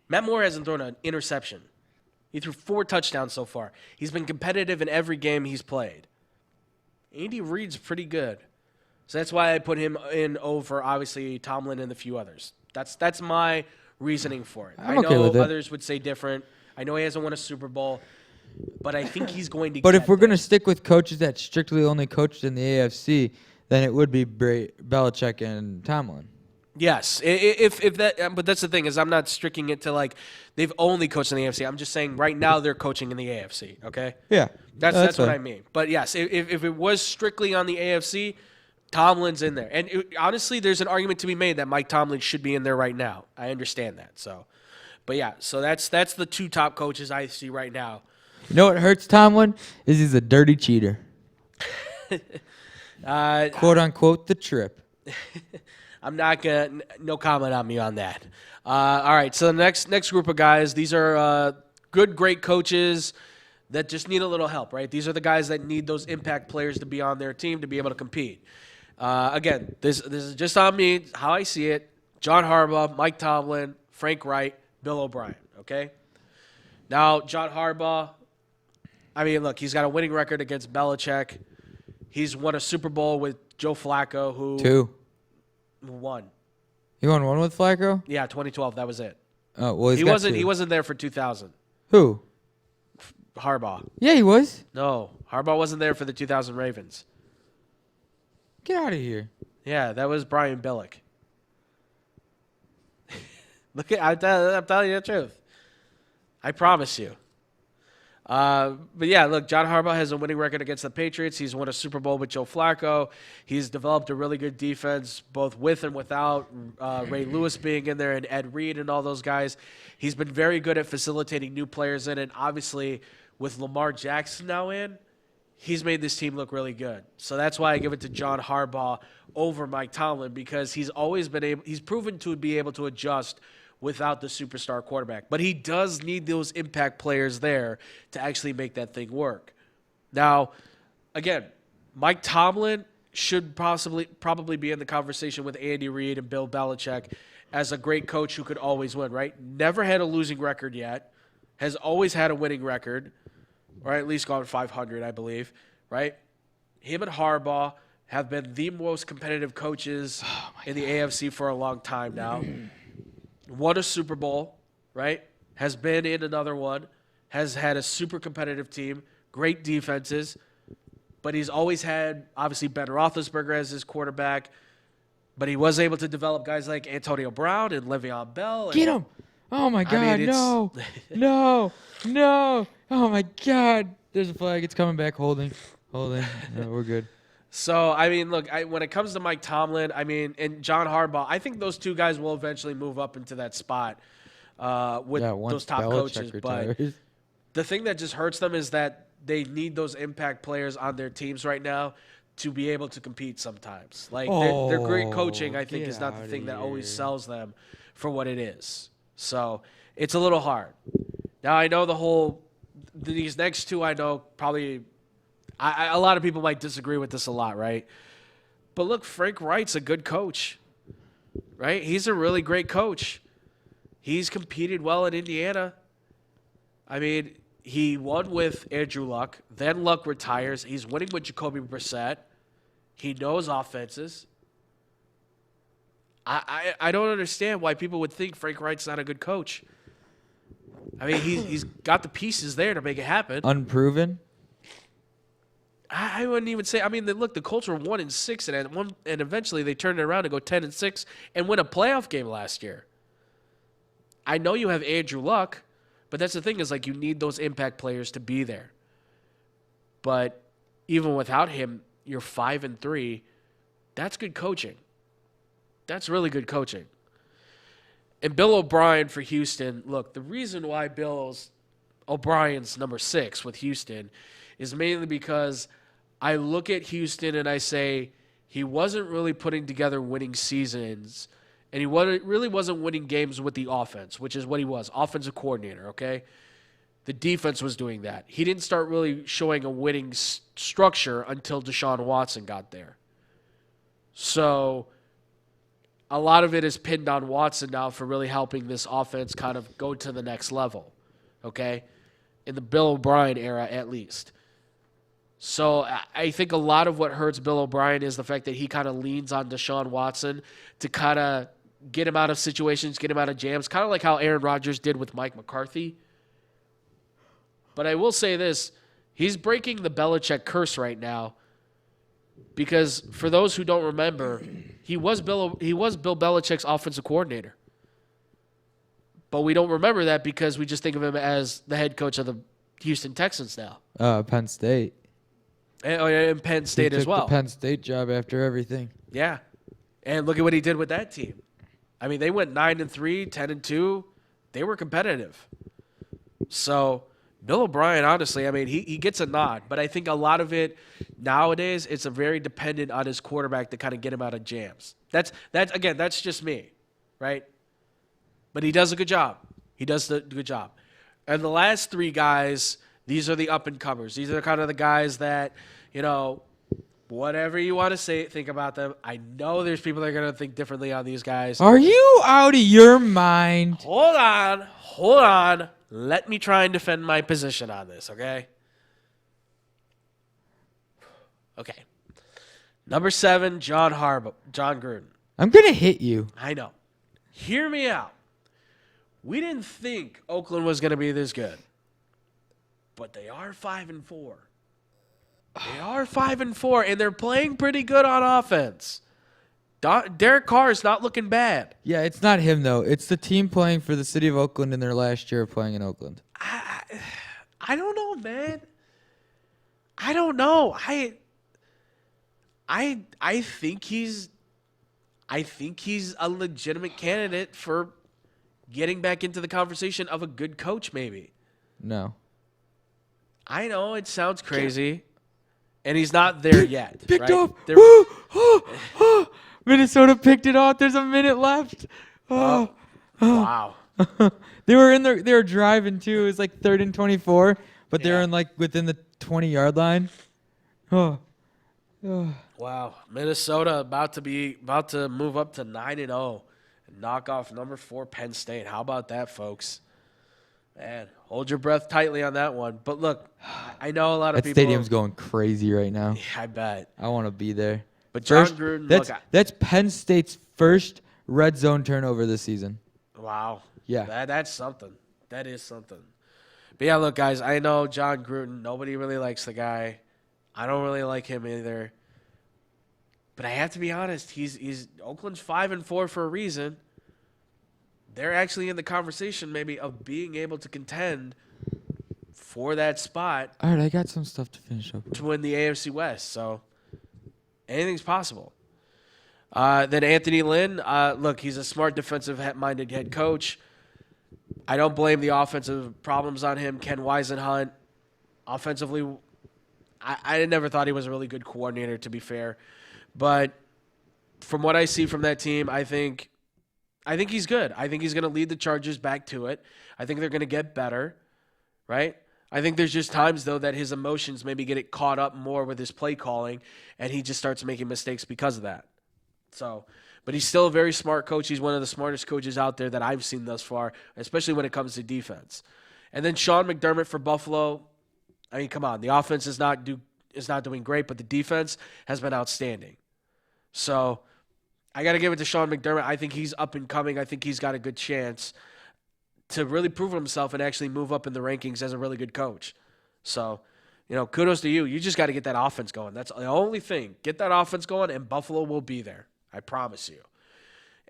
Speaker 1: Matt Moore hasn't thrown an interception. He threw 4 touchdowns so far. He's been competitive in every game he's played. Andy Reid's pretty good. So that's why I put him in over, obviously, Tomlin and a few others. That's my reasoning for it. I know others would say different. I know he hasn't won a Super Bowl, but I think he's going to
Speaker 2: But if we're going to stick with coaches that strictly only coached in the AFC, then it would be Belichick and Tomlin.
Speaker 1: Yes, if that, but that's the thing is I'm not stricting it to like they've only coached in the AFC. I'm just saying right now they're coaching in the AFC. Okay.
Speaker 2: Yeah,
Speaker 1: that's what I mean. But yes, if it was strictly on the AFC, Tomlin's in there, and honestly, there's an argument to be made that Mike Tomlin should be in there right now. I understand that. So, but yeah, so that's the 2 top coaches I see right now.
Speaker 2: You know what hurts Tomlin is he's a dirty cheater. Quote unquote the trip.
Speaker 1: I'm not gonna no comment on me on that. All right, so the next group of guys, these are great coaches that just need a little help, right? These are the guys that need those impact players to be on their team to be able to compete. Again, this is just on me, how I see it. John Harbaugh, Mike Tomlin, Frank Wright, Bill O'Brien, okay? Now, John Harbaugh, I mean, look, he's got a winning record against Belichick. He's won a Super Bowl with Joe Flacco, who
Speaker 2: 2.
Speaker 1: Won.
Speaker 2: You won 1 with Flacco?
Speaker 1: Yeah, 2012. That was it.
Speaker 2: Oh well,
Speaker 1: he wasn't. 2. He wasn't there for 2000.
Speaker 2: Who?
Speaker 1: Harbaugh.
Speaker 2: Yeah, he was.
Speaker 1: No, Harbaugh wasn't there for the 2000 Ravens.
Speaker 2: Get out of here.
Speaker 1: Yeah, that was Brian Billick. I'm telling you the truth. I promise you. But yeah, look, John Harbaugh has a winning record against the Patriots. He's won a Super Bowl with Joe Flacco. He's developed a really good defense, both with and without Ray Lewis being in there and Ed Reed and all those guys. He's been very good at facilitating new players in, and obviously with Lamar Jackson now in, he's made this team look really good. So that's why I give it to John Harbaugh over Mike Tomlin, because he's proven to be able to adjust without the superstar quarterback. But he does need those impact players there to actually make that thing work. Now, again, Mike Tomlin should probably be in the conversation with Andy Reid and Bill Belichick as a great coach who could always win, right? Never had a losing record yet. Has always had a winning record, or at least gone 500, I believe, right? Him and Harbaugh have been the most competitive coaches in the AFC for a long time now. Won a Super Bowl, right? Has been in another one. Has had a super competitive team. Great defenses. But he's always had, obviously, Ben Roethlisberger as his quarterback. But he was able to develop guys like Antonio Brown and Le'Veon Bell.
Speaker 2: Get him! Oh, my God, no. No. No. Oh, my God. There's a flag. It's coming back. Holding. No, we're good.
Speaker 1: So, I mean, look, when it comes to Mike Tomlin, I mean, and John Harbaugh, I think those 2 guys will eventually move up into that spot. with
Speaker 2: once
Speaker 1: those top
Speaker 2: Belichick
Speaker 1: coaches. But
Speaker 2: retires.
Speaker 1: the thing that just hurts them is that they need those impact players on their teams right now to be able to compete sometimes. Like their great coaching, I think,
Speaker 2: get
Speaker 1: is not the
Speaker 2: outta
Speaker 1: thing that always
Speaker 2: here.
Speaker 1: sells them for what it is. So it's a little hard. Now I know these next two. I know probably a lot of people might disagree with this a lot, right? But look, Frank Wright's a good coach, right? He's a really great coach. He's competed well in Indiana. I mean, he won with Andrew Luck. Then Luck retires. He's winning with Jacoby Brissett. He knows offenses. I don't understand why people would think Frank Wright's not a good coach. I mean, he's got the pieces there to make it happen.
Speaker 2: Unproven.
Speaker 1: I wouldn't even say. I mean, look, the Colts were 1-6, and eventually they turned it around to go 10-6 and win a playoff game last year. I know you have Andrew Luck, but that's the thing is like you need those impact players to be there. But even without him, you're 5-3. That's good coaching. That's really good coaching. And Bill O'Brien for Houston. Look, the reason why O'Brien's number 6 with Houston is mainly because I look at Houston and I say he wasn't really putting together winning seasons, and he really wasn't winning games with the offense, which is what he was, offensive coordinator, okay? The defense was doing that. He didn't start really showing a winning structure until Deshaun Watson got there. So a lot of it is pinned on Watson now for really helping this offense kind of go to the next level, okay? In the Bill O'Brien era, at least. So I think a lot of what hurts Bill O'Brien is the fact that he kind of leans on Deshaun Watson to kind of get him out of situations, get him out of jams, kind of like how Aaron Rodgers did with Mike McCarthy. But I will say this, he's breaking the Belichick curse right now because for those who don't remember, he was Bill Belichick's offensive coordinator. But we don't remember that because we just think of him as the head coach of the Houston Texans now.
Speaker 2: Penn State.
Speaker 1: And Penn State
Speaker 2: He
Speaker 1: as
Speaker 2: took
Speaker 1: well.
Speaker 2: the Penn State job after everything.
Speaker 1: Yeah. And look at what he did with that team. I mean, they went 9-3, 10-2. They were competitive. So Bill O'Brien, honestly, I mean, he gets a nod. But I think a lot of it nowadays, it's a very dependent on his quarterback to kind of get him out of jams. That's just me, right? But he does a good job. He does a good job. And the last three guys, these are the up-and-comers. These are kind of the guys that, whatever you want to say, think about them. I know there's people that are going to think differently on these guys.
Speaker 2: Are you out of your mind?
Speaker 1: Hold on. Let me try and defend my position on this, okay? Okay. Number 7, John Gruden.
Speaker 2: I'm going to hit you.
Speaker 1: I know. Hear me out. We didn't think Oakland was going to be this good. But they are 5-4. They are 5-4, and they're playing pretty good on offense. Derek Carr is not looking bad.
Speaker 2: Yeah, it's not him, though. It's the team playing for the city of Oakland in their last year of playing in Oakland.
Speaker 1: I don't know, man. I don't know. I think he's a legitimate candidate for getting back into the conversation of a good coach, maybe.
Speaker 2: No.
Speaker 1: I know it sounds crazy, and he's not there yet.
Speaker 2: Picked
Speaker 1: right?
Speaker 2: off. Minnesota picked it off. There's a minute left.
Speaker 1: Wow.
Speaker 2: They were driving too. It was like 3rd and 24, but they were within the 20-yard line.
Speaker 1: Wow. Minnesota about to move up to 9-0 and knock off number 4 Penn State. How about that, folks? Man, hold your breath tightly on that one. But look, I know a lot of
Speaker 2: That
Speaker 1: people.
Speaker 2: stadium's going crazy right now.
Speaker 1: Yeah, I bet.
Speaker 2: I want to be there.
Speaker 1: But John Gruden,
Speaker 2: that's Penn State's first red zone turnover this season.
Speaker 1: Wow.
Speaker 2: Yeah.
Speaker 1: That's something. That is something. But yeah, look, guys, I know John Gruden. Nobody really likes the guy. I don't really like him either. But I have to be honest. He's Oakland's 5-4 for a reason. They're actually in the conversation maybe of being able to contend for that spot
Speaker 2: All right, I got some stuff to finish up with.
Speaker 1: to win the AFC West. So anything's possible. Then Anthony Lynn, look, he's a smart defensive-minded head coach. I don't blame the offensive problems on him. Ken Wisenhunt, offensively, I never thought he was a really good coordinator, to be fair. But from what I see from that team, I think he's good. I think he's going to lead the Chargers back to it. I think they're going to get better, right? I think there's just times, though, that his emotions maybe get caught up more with his play calling, and he just starts making mistakes because of that. So, but he's still a very smart coach. He's one of the smartest coaches out there that I've seen thus far, especially when it comes to defense. And then Sean McDermott for Buffalo. I mean, come on. The offense is not doing great, but the defense has been outstanding. So I got to give it to Sean McDermott. I think he's up and coming. I think he's got a good chance to really prove himself and actually move up in the rankings as a really good coach. So, kudos to you. You just got to get that offense going. That's the only thing. Get that offense going, and Buffalo will be there. I promise you.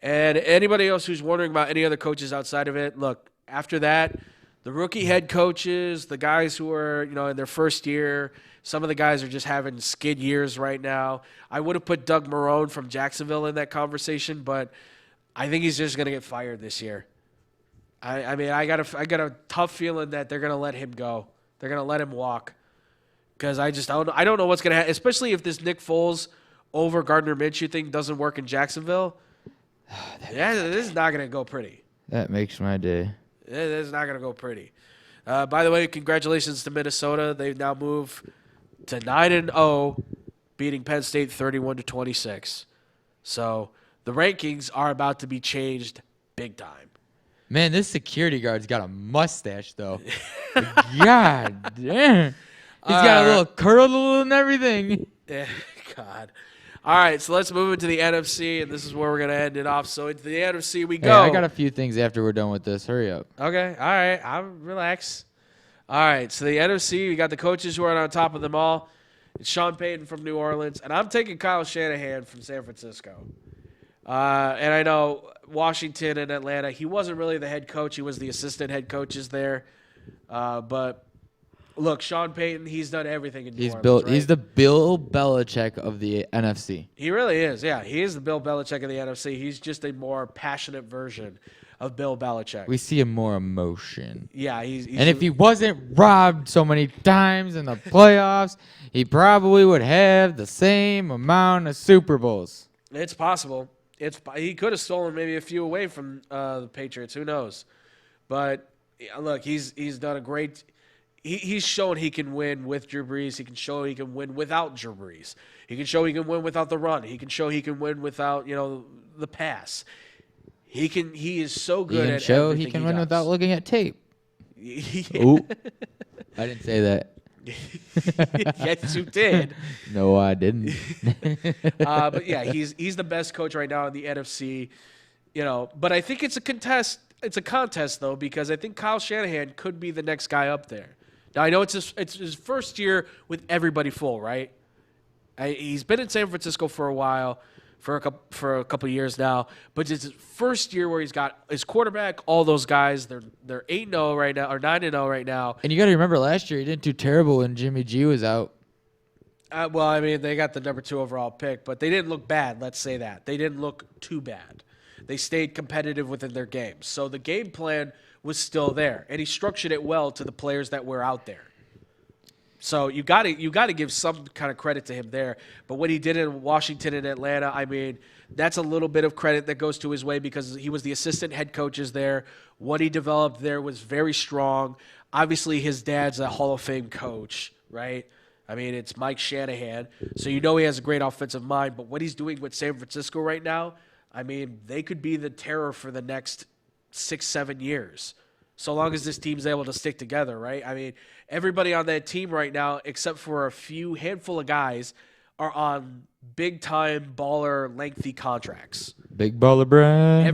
Speaker 1: And anybody else who's wondering about any other coaches outside of it, look, after that, the rookie head coaches, the guys who are, in their first year, some of the guys are just having skid years right now. I would have put Doug Marrone from Jacksonville in that conversation, but I think he's just going to get fired this year. I mean, I got a tough feeling that they're going to let him go. They're going to let him walk because I don't know what's going to happen, especially if this Nick Foles over Gardner Minshew thing doesn't work in Jacksonville. This is not going to go pretty.
Speaker 2: That makes my day.
Speaker 1: This is not going to go pretty. By the way, congratulations to Minnesota. They've now moved to 9-0, beating Penn State 31-26. So the rankings are about to be changed big time.
Speaker 2: Man, this security guard's got a mustache, though. God damn. He's got a little curl and everything.
Speaker 1: God. All right, so let's move into the NFC, and this is where we're going to end it off. So into the NFC we go.
Speaker 2: Hey, I got a few things after we're done with this. Hurry up.
Speaker 1: Okay, all right. I'll relax. All right, so the NFC, we got the coaches who are on top of them all. It's Sean Payton from New Orleans, and I'm taking Kyle Shanahan from San Francisco. And I know Washington and Atlanta, he wasn't really the head coach. He was the assistant head coaches there. But look, Sean Payton, he's done everything in New Orleans, right?
Speaker 2: He's the Bill Belichick of the NFC.
Speaker 1: He really is, yeah. He is the Bill Belichick of the NFC. He's just a more passionate version of Bill Belichick.
Speaker 2: We see him more emotion.
Speaker 1: Yeah, he's
Speaker 2: and if he wasn't robbed so many times in the playoffs, he probably would have the same amount of Super Bowls.
Speaker 1: It's possible. He could have stolen maybe a few away from the Patriots. Who knows? But look, he's done a great. He's shown he can win with Drew Brees. He can show he can win without Drew Brees. He can show he can win without the run. He can show he can win without the pass. He is so good at everything
Speaker 2: he can
Speaker 1: he
Speaker 2: win
Speaker 1: does.
Speaker 2: without looking at tape.
Speaker 1: Yeah.
Speaker 2: Ooh, I didn't say that.
Speaker 1: Yes, you did.
Speaker 2: No, I didn't.
Speaker 1: But yeah, he's the best coach right now in the NFC. But I think it's a contest. It's a contest though, because I think Kyle Shanahan could be the next guy up there. Now I know it's his first year with everybody full, right? He's been in San Francisco for a while, for a couple of years now, but it's his first year where he's got his quarterback, all those guys. They're 8-0 right now, or 9-0 right now.
Speaker 2: And you got to remember, last year he didn't do terrible when Jimmy G was out.
Speaker 1: Well, I mean, they got the number 2 overall pick, but they didn't look bad. Let's say that they didn't look too bad. They stayed competitive within their games, so the game plan was still there, and he structured it well to the players that were out there. So you got to give some kind of credit to him there. But what he did in Washington and Atlanta, I mean, that's a little bit of credit that goes to his way because he was the assistant head coaches there. What he developed there was very strong. Obviously, his dad's a Hall of Fame coach, right? I mean, it's Mike Shanahan. So he has a great offensive mind. But what he's doing with San Francisco right now, I mean, they could be the terror for the next 6-7 years. So long as this team's able to stick together, right? I mean, everybody on that team right now, except for a handful of guys, are on big-time baller, lengthy contracts.
Speaker 2: Big baller brand.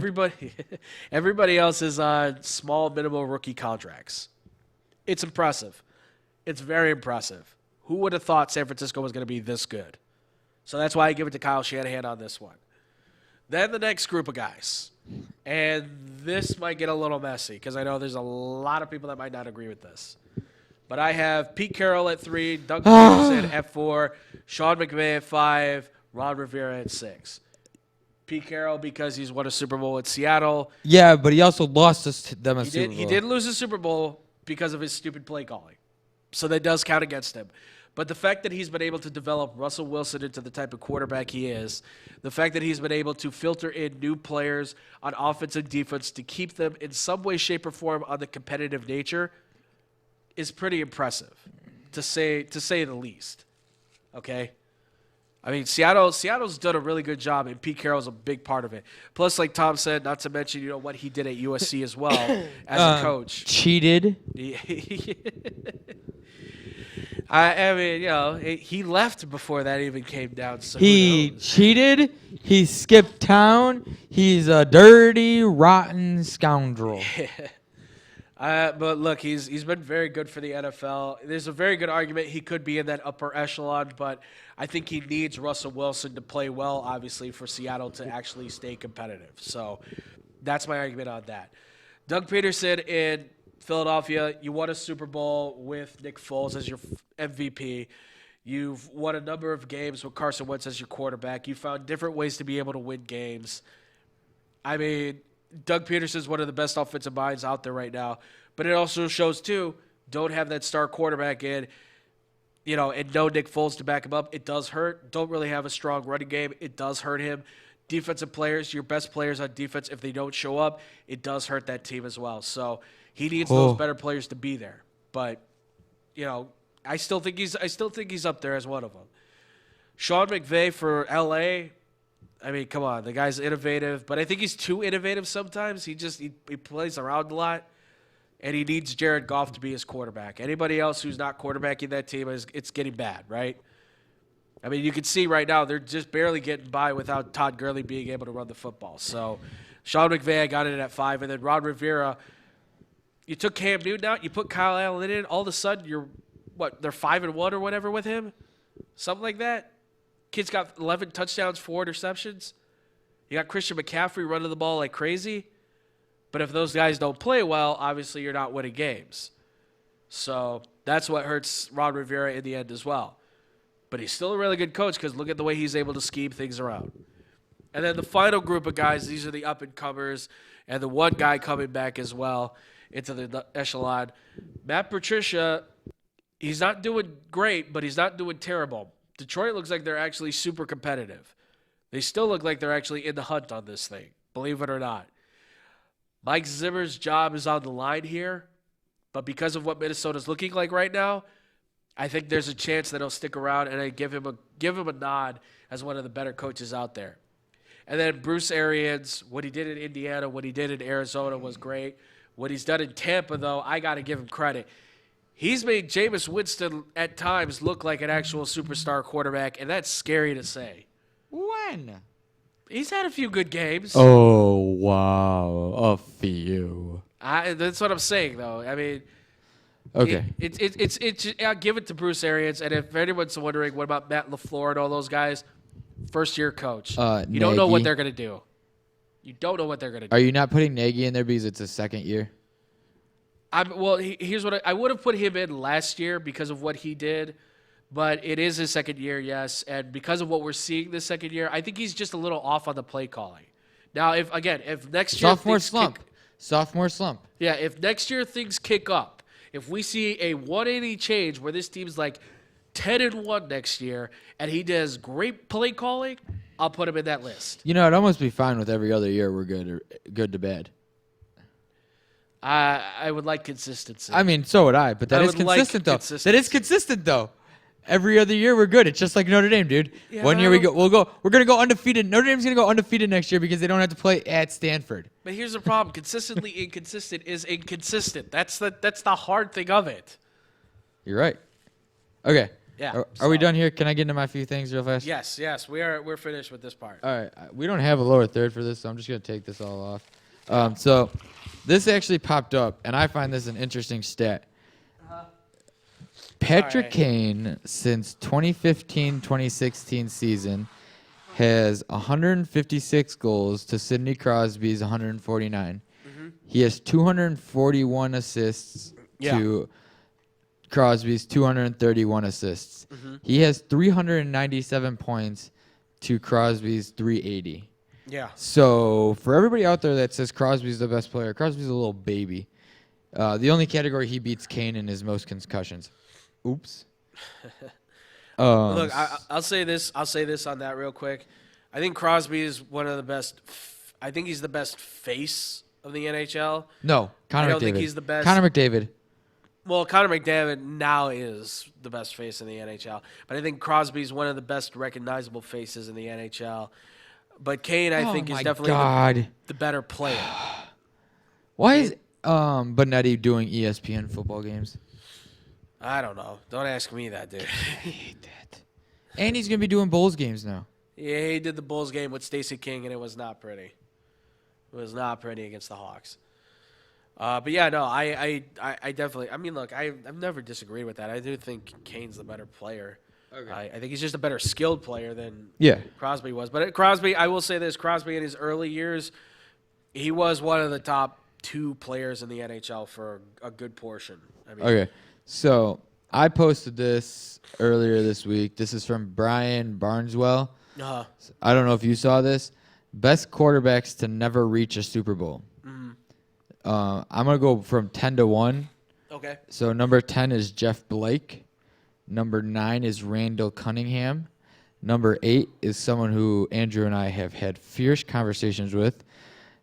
Speaker 1: Everybody else is on small, minimal rookie contracts. It's impressive. It's very impressive. Who would have thought San Francisco was going to be this good? So that's why I give it to Kyle Shanahan on this one. Then the next group of guys. And this might get a little messy because I know there's a lot of people that might not agree with this. But I have Pete Carroll at 3, Doug Peterson at 4, Sean McVay at 5, Ron Rivera at 6. Pete Carroll because he's won a Super Bowl with Seattle.
Speaker 2: Yeah, but he also lost us to them a Super Bowl.
Speaker 1: He did lose a Super Bowl because of his stupid play calling. So that does count against him. But the fact that he's been able to develop Russell Wilson into the type of quarterback he is, the fact that he's been able to filter in new players on offense and defense to keep them in some way, shape, or form on the competitive nature is pretty impressive, to say the least. Okay? I mean, Seattle's done a really good job, and Pete Carroll's a big part of it. Plus, like Tom said, not to mention, what he did at USC as well as a coach.
Speaker 2: Cheated.
Speaker 1: I mean, he left before that even came down. So
Speaker 2: he cheated. He skipped town. He's a dirty, rotten scoundrel.
Speaker 1: But look, he's been very good for the NFL. There's a very good argument he could be in that upper echelon, but I think he needs Russell Wilson to play well, obviously, for Seattle to actually stay competitive. So that's my argument on that. Doug Peterson in Philadelphia, you won a Super Bowl with Nick Foles as your MVP. You've won a number of games with Carson Wentz as your quarterback. You found different ways to be able to win games. I mean, Doug Peterson's one of the best offensive minds out there right now. But it also shows, too, don't have that star quarterback in, and no Nick Foles to back him up. It does hurt. Don't really have a strong running game. It does hurt him. Defensive players, your best players on defense, if they don't show up, it does hurt that team as well. So he needs those better players to be there. But, I still think he's up there as one of them. Sean McVay for LA, I mean, come on, the guy's innovative, but I think he's too innovative sometimes. He plays around a lot, and he needs Jared Goff to be his quarterback. Anybody else who's not quarterbacking that team, it's getting bad, right? I mean, you can see right now they're just barely getting by without Todd Gurley being able to run the football. So Sean McVay, I got it at 5, and then Ron Rivera, you took Cam Newton out, you put Kyle Allen in, all of a sudden they're 5-1 or whatever with him? Something like that? Kid's got 11 touchdowns, 4 interceptions. You got Christian McCaffrey running the ball like crazy. But if those guys don't play well, obviously you're not winning games. So that's what hurts Ron Rivera in the end as well. But he's still a really good coach because look at the way he's able to scheme things around. And then the final group of guys, these are the up-and-comers, and the one guy coming back as well into the echelon. Matt Patricia, he's not doing great, but he's not doing terrible. Detroit looks like they're actually super competitive. They still look like they're actually in the hunt on this thing, believe it or not. Mike Zimmer's job is on the line here, but because of what Minnesota's looking like right now, I think there's a chance that he'll stick around, and I give him a nod as one of the better coaches out there. And then Bruce Arians, what he did in Indiana, what he did in Arizona was great. What he's done in Tampa, though, I got to give him credit. He's made Jameis Winston at times look like an actual superstar quarterback, and that's scary to say.
Speaker 2: When?
Speaker 1: He's had a few good games.
Speaker 2: Oh, wow. A few.
Speaker 1: That's what I'm saying, though. I mean,
Speaker 2: okay.
Speaker 1: I'll give it to Bruce Arians, and if anyone's wondering what about Matt LaFleur and all those guys, first-year coach. You don't know what they're going to do. You don't know what they're going to do.
Speaker 2: Are you not putting Nagy in there because it's his second year?
Speaker 1: Here's what I would have put him in last year because of what he did, but it is his second year, yes, and because of what we're seeing this second year, I think he's just a little off on the play calling. Now, if next year
Speaker 2: sophomore slump.
Speaker 1: Yeah, if next year things kick up, if we see a 180 change where this team's like 10-1 next year and he does great play calling, I'll put him in that list.
Speaker 2: I'd almost be fine with every other year we're good to bad.
Speaker 1: I would like consistency.
Speaker 2: I mean, so would I, but that is consistent, though. That is consistent, though. Every other year we're good. It's just like Notre Dame, dude. Yeah, one year we're gonna go undefeated. Notre Dame's gonna go undefeated next year because they don't have to play at Stanford.
Speaker 1: But here's the problem: consistently inconsistent is inconsistent. That's the hard thing of it.
Speaker 2: You're right. Okay.
Speaker 1: Yeah.
Speaker 2: Are we done here? Can I get into my few things real fast?
Speaker 1: Yes. We're finished with this part.
Speaker 2: All right. We don't have a lower third for this, so I'm just gonna take this all off. So this actually popped up, and I find this an interesting stat. Patrick Kane, since 2015-2016 season, has 156 goals to Sidney Crosby's 149. Mm-hmm. He has 241 assists to Crosby's 231 assists. Mm-hmm. He has 397 points to Crosby's 380.
Speaker 1: Yeah.
Speaker 2: So for everybody out there that says Crosby's the best player, Crosby's a little baby. The only category he beats Kane in is most concussions. Oops.
Speaker 1: Look, I'll say this. I'll say this on that real quick. I think Crosby is one of the best. I think he's the best face of the NHL.
Speaker 2: No, Connor
Speaker 1: I don't
Speaker 2: McDavid.
Speaker 1: think he's the best.
Speaker 2: Connor McDavid.
Speaker 1: Well, Connor McDavid now is the best face in the NHL, but I think Crosby's one of the best recognizable faces in the NHL. But Kane, I think, is definitely the better player.
Speaker 2: Why is Benetti doing ESPN football games?
Speaker 1: I don't know. Don't ask me that, dude.
Speaker 2: I hate that. And he's gonna be doing Bulls games now.
Speaker 1: Yeah, he did the Bulls game with Stacey King, and it was not pretty. It was not pretty against the Hawks. But yeah, no, I definitely. I mean, look, I've never disagreed with that. I do think Kane's the better player. Okay. I think he's just a better skilled player than Crosby was. But Crosby, I will say this: Crosby in his early years, he was one of the top 2 players in the NHL for a good portion. I mean,
Speaker 2: okay, so I posted this earlier this week. This is from Brian Barneswell. I don't know if you saw this. Best quarterbacks to never reach a Super Bowl. Mm-hmm. I'm going to go from 10 to 1.
Speaker 1: Okay.
Speaker 2: So number 10 is Jeff Blake. Number 9 is Randall Cunningham. Number 8 is someone who Andrew and I have had fierce conversations with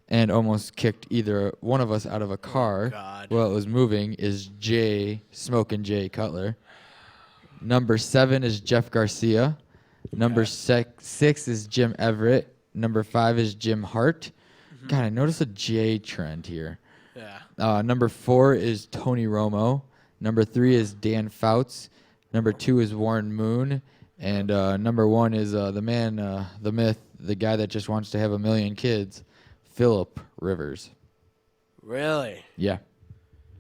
Speaker 2: and almost kicked either one of us out of a car while it was moving, is Smokin' Jay Cutler. Number 7 is Jeff Garcia. Number 6 is Jim Everett. Number 5 is Jim Hart. Mm-hmm. God, I noticed a J trend here. Yeah. Number 4 is Tony Romo. Number 3 is Dan Fouts. Number 2 is Warren Moon. And number 1 is the man, the myth, the guy that just wants to have a million kids, Phillip Rivers.
Speaker 1: Really?
Speaker 2: Yeah.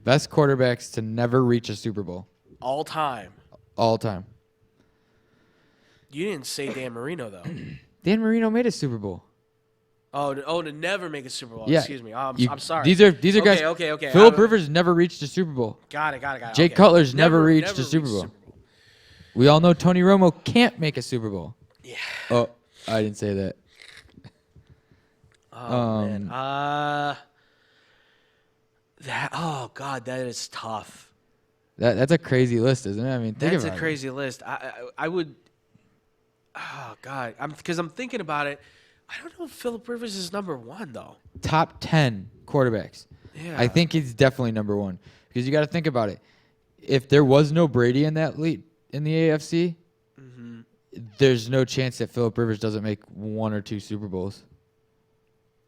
Speaker 2: Best quarterbacks to never reach a Super Bowl.
Speaker 1: All time.
Speaker 2: All time.
Speaker 1: You didn't say Dan Marino, though.
Speaker 2: Dan Marino made a Super Bowl.
Speaker 1: Oh, to never make a Super Bowl.
Speaker 2: Yeah.
Speaker 1: Excuse me. I'm sorry.
Speaker 2: These are guys.
Speaker 1: Okay.
Speaker 2: Phillip Rivers never reached a Super Bowl.
Speaker 1: Got it.
Speaker 2: Jay Cutler's never reached a Super Bowl. We all know Tony Romo can't make a Super Bowl.
Speaker 1: Yeah.
Speaker 2: Oh, I didn't say that.
Speaker 1: Oh, man. God, that is tough.
Speaker 2: That's a crazy list, isn't it? I mean,
Speaker 1: that's a crazy list. I would. Oh God, because I'm thinking about it. I don't know if Phillip Rivers is number 1 though.
Speaker 2: Top 10 quarterbacks. Yeah. I think he's definitely number 1 because you got to think about it. If there was no Brady in that league in the AFC, mm-hmm. there's no chance that Phillip Rivers doesn't make 1 or 2 Super Bowls.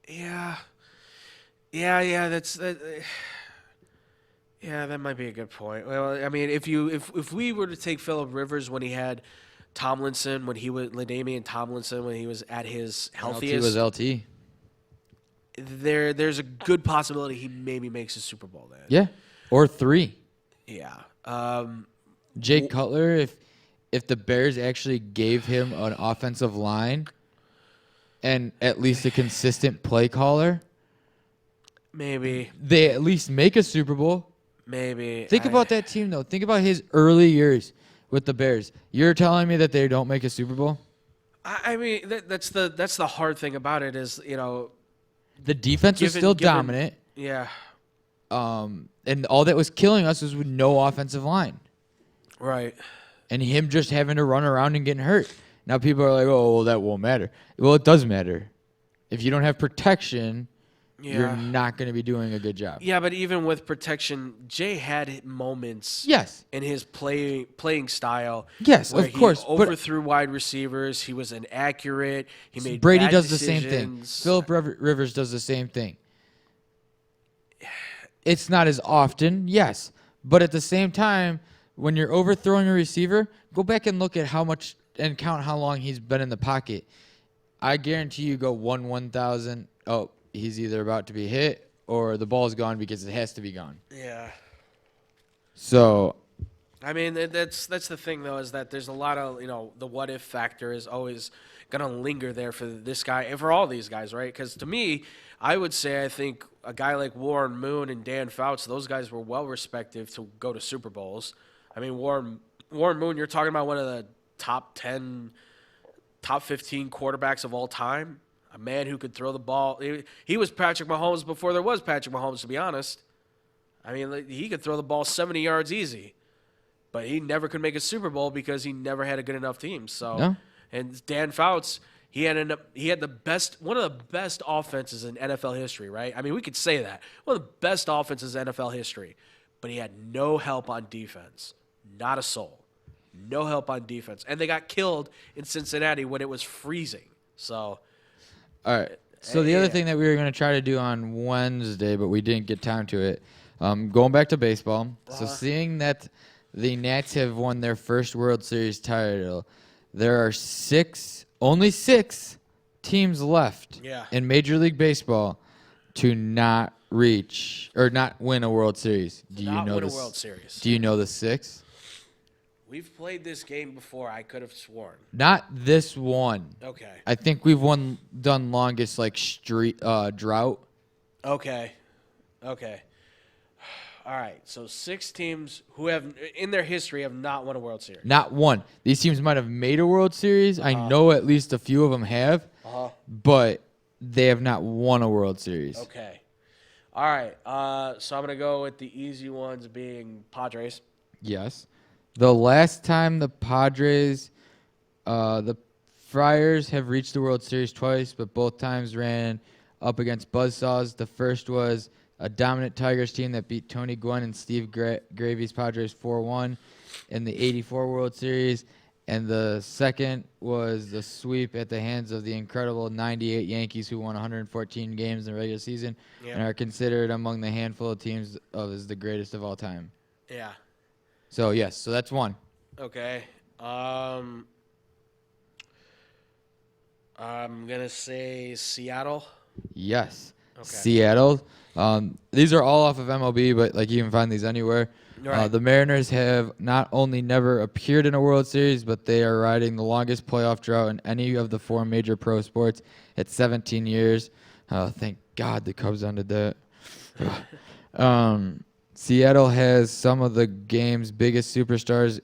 Speaker 2: Yeah.
Speaker 1: That's. Yeah, that might be a good point. Well, I mean, if we were to take Phillip Rivers when he had Tomlinson, when he was LaDainian Tomlinson, when he was at his healthiest,
Speaker 2: LT was LT.
Speaker 1: There's a good possibility he maybe makes a Super Bowl then.
Speaker 2: Yeah, or 3.
Speaker 1: Yeah.
Speaker 2: Jay Cutler, if the Bears actually gave him an offensive line and at least a consistent play caller,
Speaker 1: maybe
Speaker 2: they at least make a Super Bowl.
Speaker 1: Maybe.
Speaker 2: Think about that team, though. Think about his early years with the Bears. You're telling me that they don't make a Super Bowl?
Speaker 1: I mean, that's the hard thing about it is,
Speaker 2: the defense was still dominant.
Speaker 1: Yeah.
Speaker 2: And all that was killing us was with no offensive line.
Speaker 1: Right.
Speaker 2: And him just having to run around and getting hurt. Now people are like, oh, well, that won't matter. Well, it does matter. If you don't have protection, you're not going to be doing a good job.
Speaker 1: Yeah, but even with protection, Jay had moments in his playing style.
Speaker 2: Yes,
Speaker 1: where
Speaker 2: of course.
Speaker 1: He overthrew wide receivers. He was inaccurate. He made
Speaker 2: Brady
Speaker 1: bad
Speaker 2: does
Speaker 1: decisions.
Speaker 2: the same thing. Phillip Rivers does the same thing. It's not as often, yes. But at the same time, when you're overthrowing a receiver, go back and look at how much and count how long he's been in the pocket. I guarantee you go 1,000. Oh, he's either about to be hit or the ball's gone because it has to be gone.
Speaker 1: Yeah.
Speaker 2: So,
Speaker 1: I mean, that's the thing, though, is that there's a lot of, the what-if factor is always going to linger there for this guy and for all these guys, right? Because to me, I would say I think a guy like Warren Moon and Dan Fouts, those guys were well-respected to go to Super Bowls. I mean, Warren Moon, you're talking about one of the top 10, top 15 quarterbacks of all time. A man who could throw the ball. He was Patrick Mahomes before there was Patrick Mahomes, to be honest. I mean, he could throw the ball 70 yards easy. But he never could make a Super Bowl because he never had a good enough team. So,
Speaker 2: No.
Speaker 1: And Dan Fouts, he had one of the best offenses in NFL history, right? I mean, we could say that. One of the best offenses in NFL history. But he had no help on defense. Not a soul. No help on defense. And they got killed in Cincinnati when it was freezing. So,
Speaker 2: all right. So the other thing that we were going to try to do on Wednesday, but we didn't get time to it, going back to baseball. So seeing that the Nats have won their first World Series title, there are only six teams left in Major League Baseball to not reach or not win a World Series. Do you know
Speaker 1: a World Series.
Speaker 2: Do you know the six?
Speaker 1: We've played this game before. I could have sworn.
Speaker 2: Not this one.
Speaker 1: Okay.
Speaker 2: I think we've done longest drought.
Speaker 1: Okay. All right. So 6 teams who have in their history have not won a World Series.
Speaker 2: Not one. These teams might have made a World Series. I know at least a few of them have, but they have not won a World Series.
Speaker 1: Okay. All right. So I'm gonna go with the easy ones being Padres.
Speaker 2: Yes. The last time the Padres, the Friars have reached the World Series twice, but both times ran up against buzzsaws. The first was a dominant Tigers team that beat Tony Gwynn and Steve Gravy's Padres 4-1 in the '84 World Series. And the second was the sweep at the hands of the incredible '98 Yankees, who won 114 games in the regular season and are considered among the handful of teams as the greatest of all time.
Speaker 1: Yeah.
Speaker 2: So, yes. So, that's one.
Speaker 1: Okay. I'm going to say Seattle.
Speaker 2: Yes.
Speaker 1: Okay.
Speaker 2: Seattle. These are all off of MLB, but like you can find these anywhere.
Speaker 1: Right.
Speaker 2: The Mariners have not only never appeared in a World Series, but they are riding the longest playoff drought in any of the 4 major pro sports at 17 years. Thank God the Cubs ended that. Seattle has some of the game's biggest superstars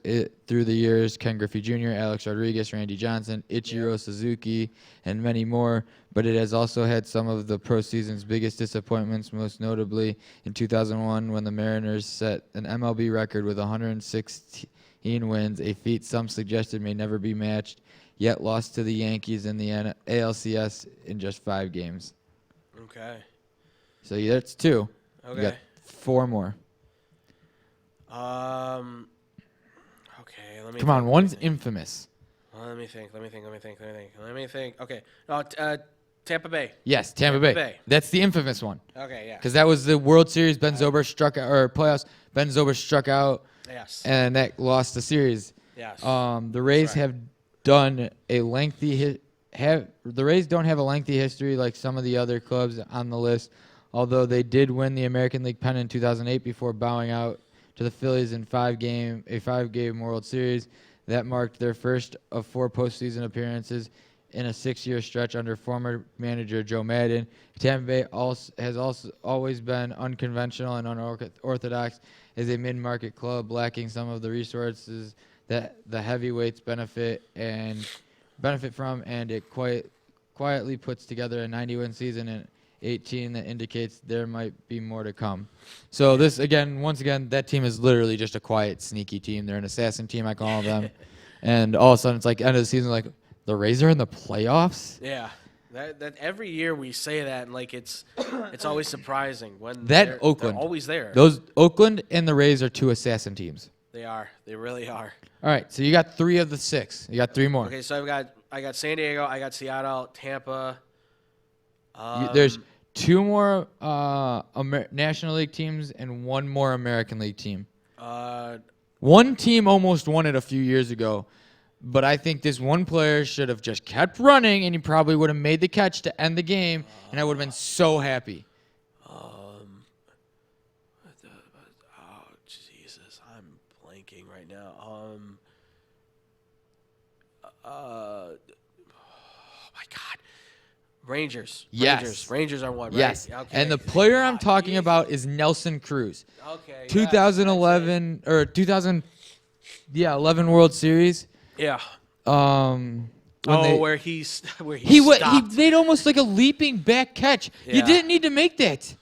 Speaker 2: through the years: Ken Griffey Jr., Alex Rodriguez, Randy Johnson, Ichiro Suzuki, and many more. But it has also had some of the pro season's biggest disappointments, most notably in 2001 when the Mariners set an MLB record with 116 wins, a feat some suggested may never be matched, yet lost to the Yankees in the ALCS in just 5 games.
Speaker 1: Okay.
Speaker 2: So that's 2.
Speaker 1: Okay.
Speaker 2: You got 4 more.
Speaker 1: Okay. Let me.
Speaker 2: Come on, one's infamous.
Speaker 1: Let me think. Okay. No, Tampa Bay.
Speaker 2: Yes, Tampa Bay. That's the infamous one.
Speaker 1: Okay, yeah.
Speaker 2: Because that was the World Series. Ben Zobrist struck out, or playoffs. Ben Zobrist struck out.
Speaker 1: Yes.
Speaker 2: And that lost the series.
Speaker 1: Yes.
Speaker 2: The Rays have done a lengthy the Rays don't have a lengthy history like some of the other clubs on the list, although they did win the American League pennant in 2008 before bowing out to the Phillies in a 5-game World Series. That marked their first of 4 postseason appearances in a 6-year stretch under former manager Joe Madden. Tampa Bay has always been unconventional and unorthodox as a mid-market club, lacking some of the resources that the heavyweights benefit from, and it quietly puts together a 90-win season in 18 that indicates there might be more to come. So this, once again, that team is literally just a quiet, sneaky team. They're an assassin team, I call them. And all of a sudden, it's like end of the season, like the Rays are in the playoffs.
Speaker 1: Yeah, that every year we say that, and like it's always surprising when
Speaker 2: Oakland,
Speaker 1: they're always there.
Speaker 2: Those Oakland and the Rays are 2 assassin teams.
Speaker 1: They are. They really are.
Speaker 2: All right, so you got 3 of the 6. You got 3 more.
Speaker 1: Okay, so I got San Diego, I got Seattle, Tampa.
Speaker 2: There's 2 more National League teams and 1 more American League team. One team almost won it a few years ago, but I think this one player should have just kept running, and he probably would have made the catch to end the game, and I would have been so happy.
Speaker 1: Jesus, I'm blanking right now. Oh my God. Rangers.
Speaker 2: Yes.
Speaker 1: Rangers are one, right?
Speaker 2: Yes.
Speaker 1: Okay.
Speaker 2: And the player I'm talking about is Nelson Cruz.
Speaker 1: Okay.
Speaker 2: 2011 or 2011 World Series.
Speaker 1: Yeah. where he
Speaker 2: he
Speaker 1: stopped.
Speaker 2: made almost like a leaping back catch. You
Speaker 1: Yeah.
Speaker 2: didn't need to make that.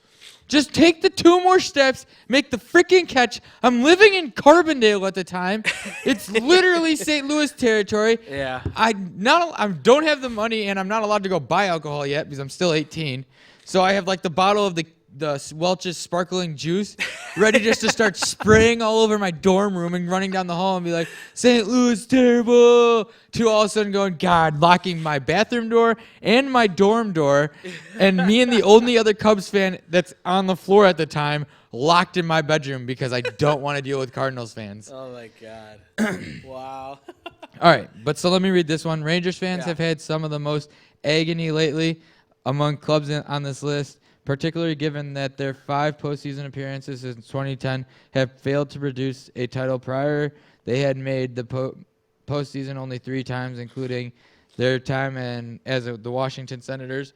Speaker 2: Just take the 2 more steps, make the freaking catch. I'm living in Carbondale at the time. It's literally St. Louis territory.
Speaker 1: Yeah.
Speaker 2: I don't have the money, and I'm not allowed to go buy alcohol yet because I'm still 18. So I have like the bottle of the Welch's sparkling juice ready just to start spraying all over my dorm room and running down the hall and be like, St. Louis terrible, to all of a sudden going, God, locking my bathroom door and my dorm door, and me and the only other Cubs fan that's on the floor at the time locked in my bedroom because I don't want to deal with Cardinals fans.
Speaker 1: Oh my God. Wow.
Speaker 2: All right, but so let me read this one. Rangers fans
Speaker 1: Yeah.
Speaker 2: have had some of the most agony lately among clubs on this list, particularly given that their 5 postseason appearances since 2010 have failed to produce a title. Prior, they had made the postseason only 3 times, including their time as the Washington Senators,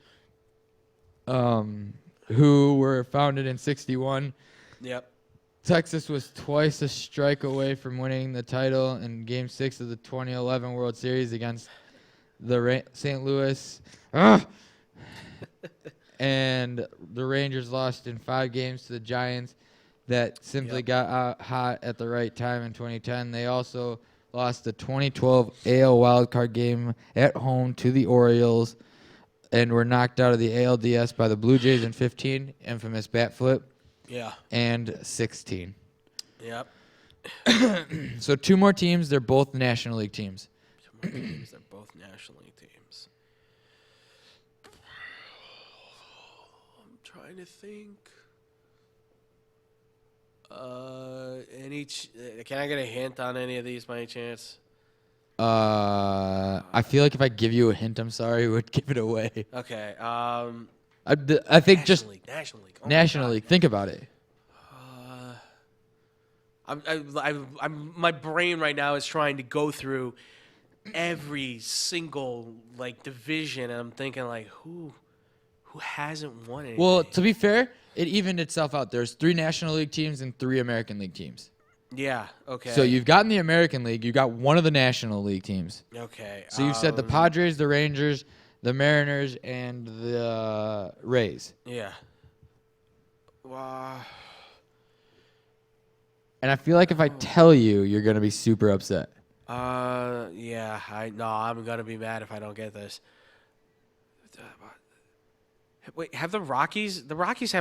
Speaker 2: who were founded in '61.
Speaker 1: Yep.
Speaker 2: Texas was twice a strike away from winning the title in Game 6 of the 2011 World Series against the St. Louis. And the Rangers lost in 5 games to the Giants that simply got out hot at the right time in 2010. They also lost the 2012 AL wildcard game at home to the Orioles and were knocked out of the ALDS by the Blue Jays in 15, infamous bat flip,
Speaker 1: Yeah.
Speaker 2: and 16.
Speaker 1: Yep.
Speaker 2: So 2 more teams. They're both National League teams.
Speaker 1: They're both National League teams. I'm trying to think. Can I get a hint on any of these by any chance?
Speaker 2: I feel like if I give you a hint, I'm sorry, it would give it away.
Speaker 1: Okay.
Speaker 2: I think just
Speaker 1: National League. Oh my
Speaker 2: National
Speaker 1: God.
Speaker 2: League. Think about it.
Speaker 1: My brain right now is trying to go through every single division, and I'm thinking who hasn't won anything?
Speaker 2: Well, to be fair, it evened itself out. There's 3 National League teams and 3 American League teams.
Speaker 1: Yeah. Okay.
Speaker 2: So you've got in the American League, you got one of the National League teams.
Speaker 1: Okay.
Speaker 2: So you've said the Padres, the Rangers, the Mariners, and the Rays.
Speaker 1: Yeah.
Speaker 2: And I feel like if I tell you, you're gonna be super upset.
Speaker 1: Yeah. I'm gonna be mad if I don't get this. Wait, have the Rockies? The Rockies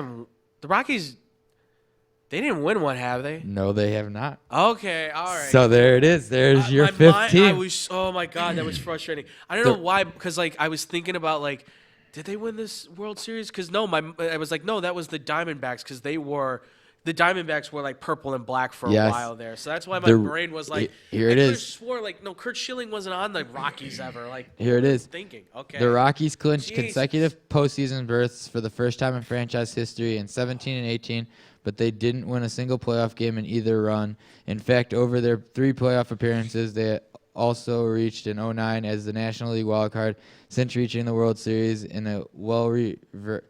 Speaker 1: they didn't win one, have they?
Speaker 2: No, they have not.
Speaker 1: Okay, all right.
Speaker 2: So there it is. There's your
Speaker 1: My
Speaker 2: 5th
Speaker 1: mind-
Speaker 2: team.
Speaker 1: oh my God, that was frustrating. I don't know why, because I was thinking about did they win this World Series? Because no, I was no, that was the Diamondbacks, because the Diamondbacks were purple and black for a while there. So that's why my brain was
Speaker 2: here it
Speaker 1: I
Speaker 2: is.
Speaker 1: swore no, Kurt Schilling wasn't on the Rockies ever.
Speaker 2: Here it is.
Speaker 1: Thinking, okay.
Speaker 2: The Rockies clinched
Speaker 1: Jesus.
Speaker 2: consecutive postseason berths for the first time in franchise history in 17 and 18, but they didn't win a single playoff game in either run. In fact, over their 3 playoff appearances, they also reached in 09 as the National League wildcard, since reaching the World Series in the well-revered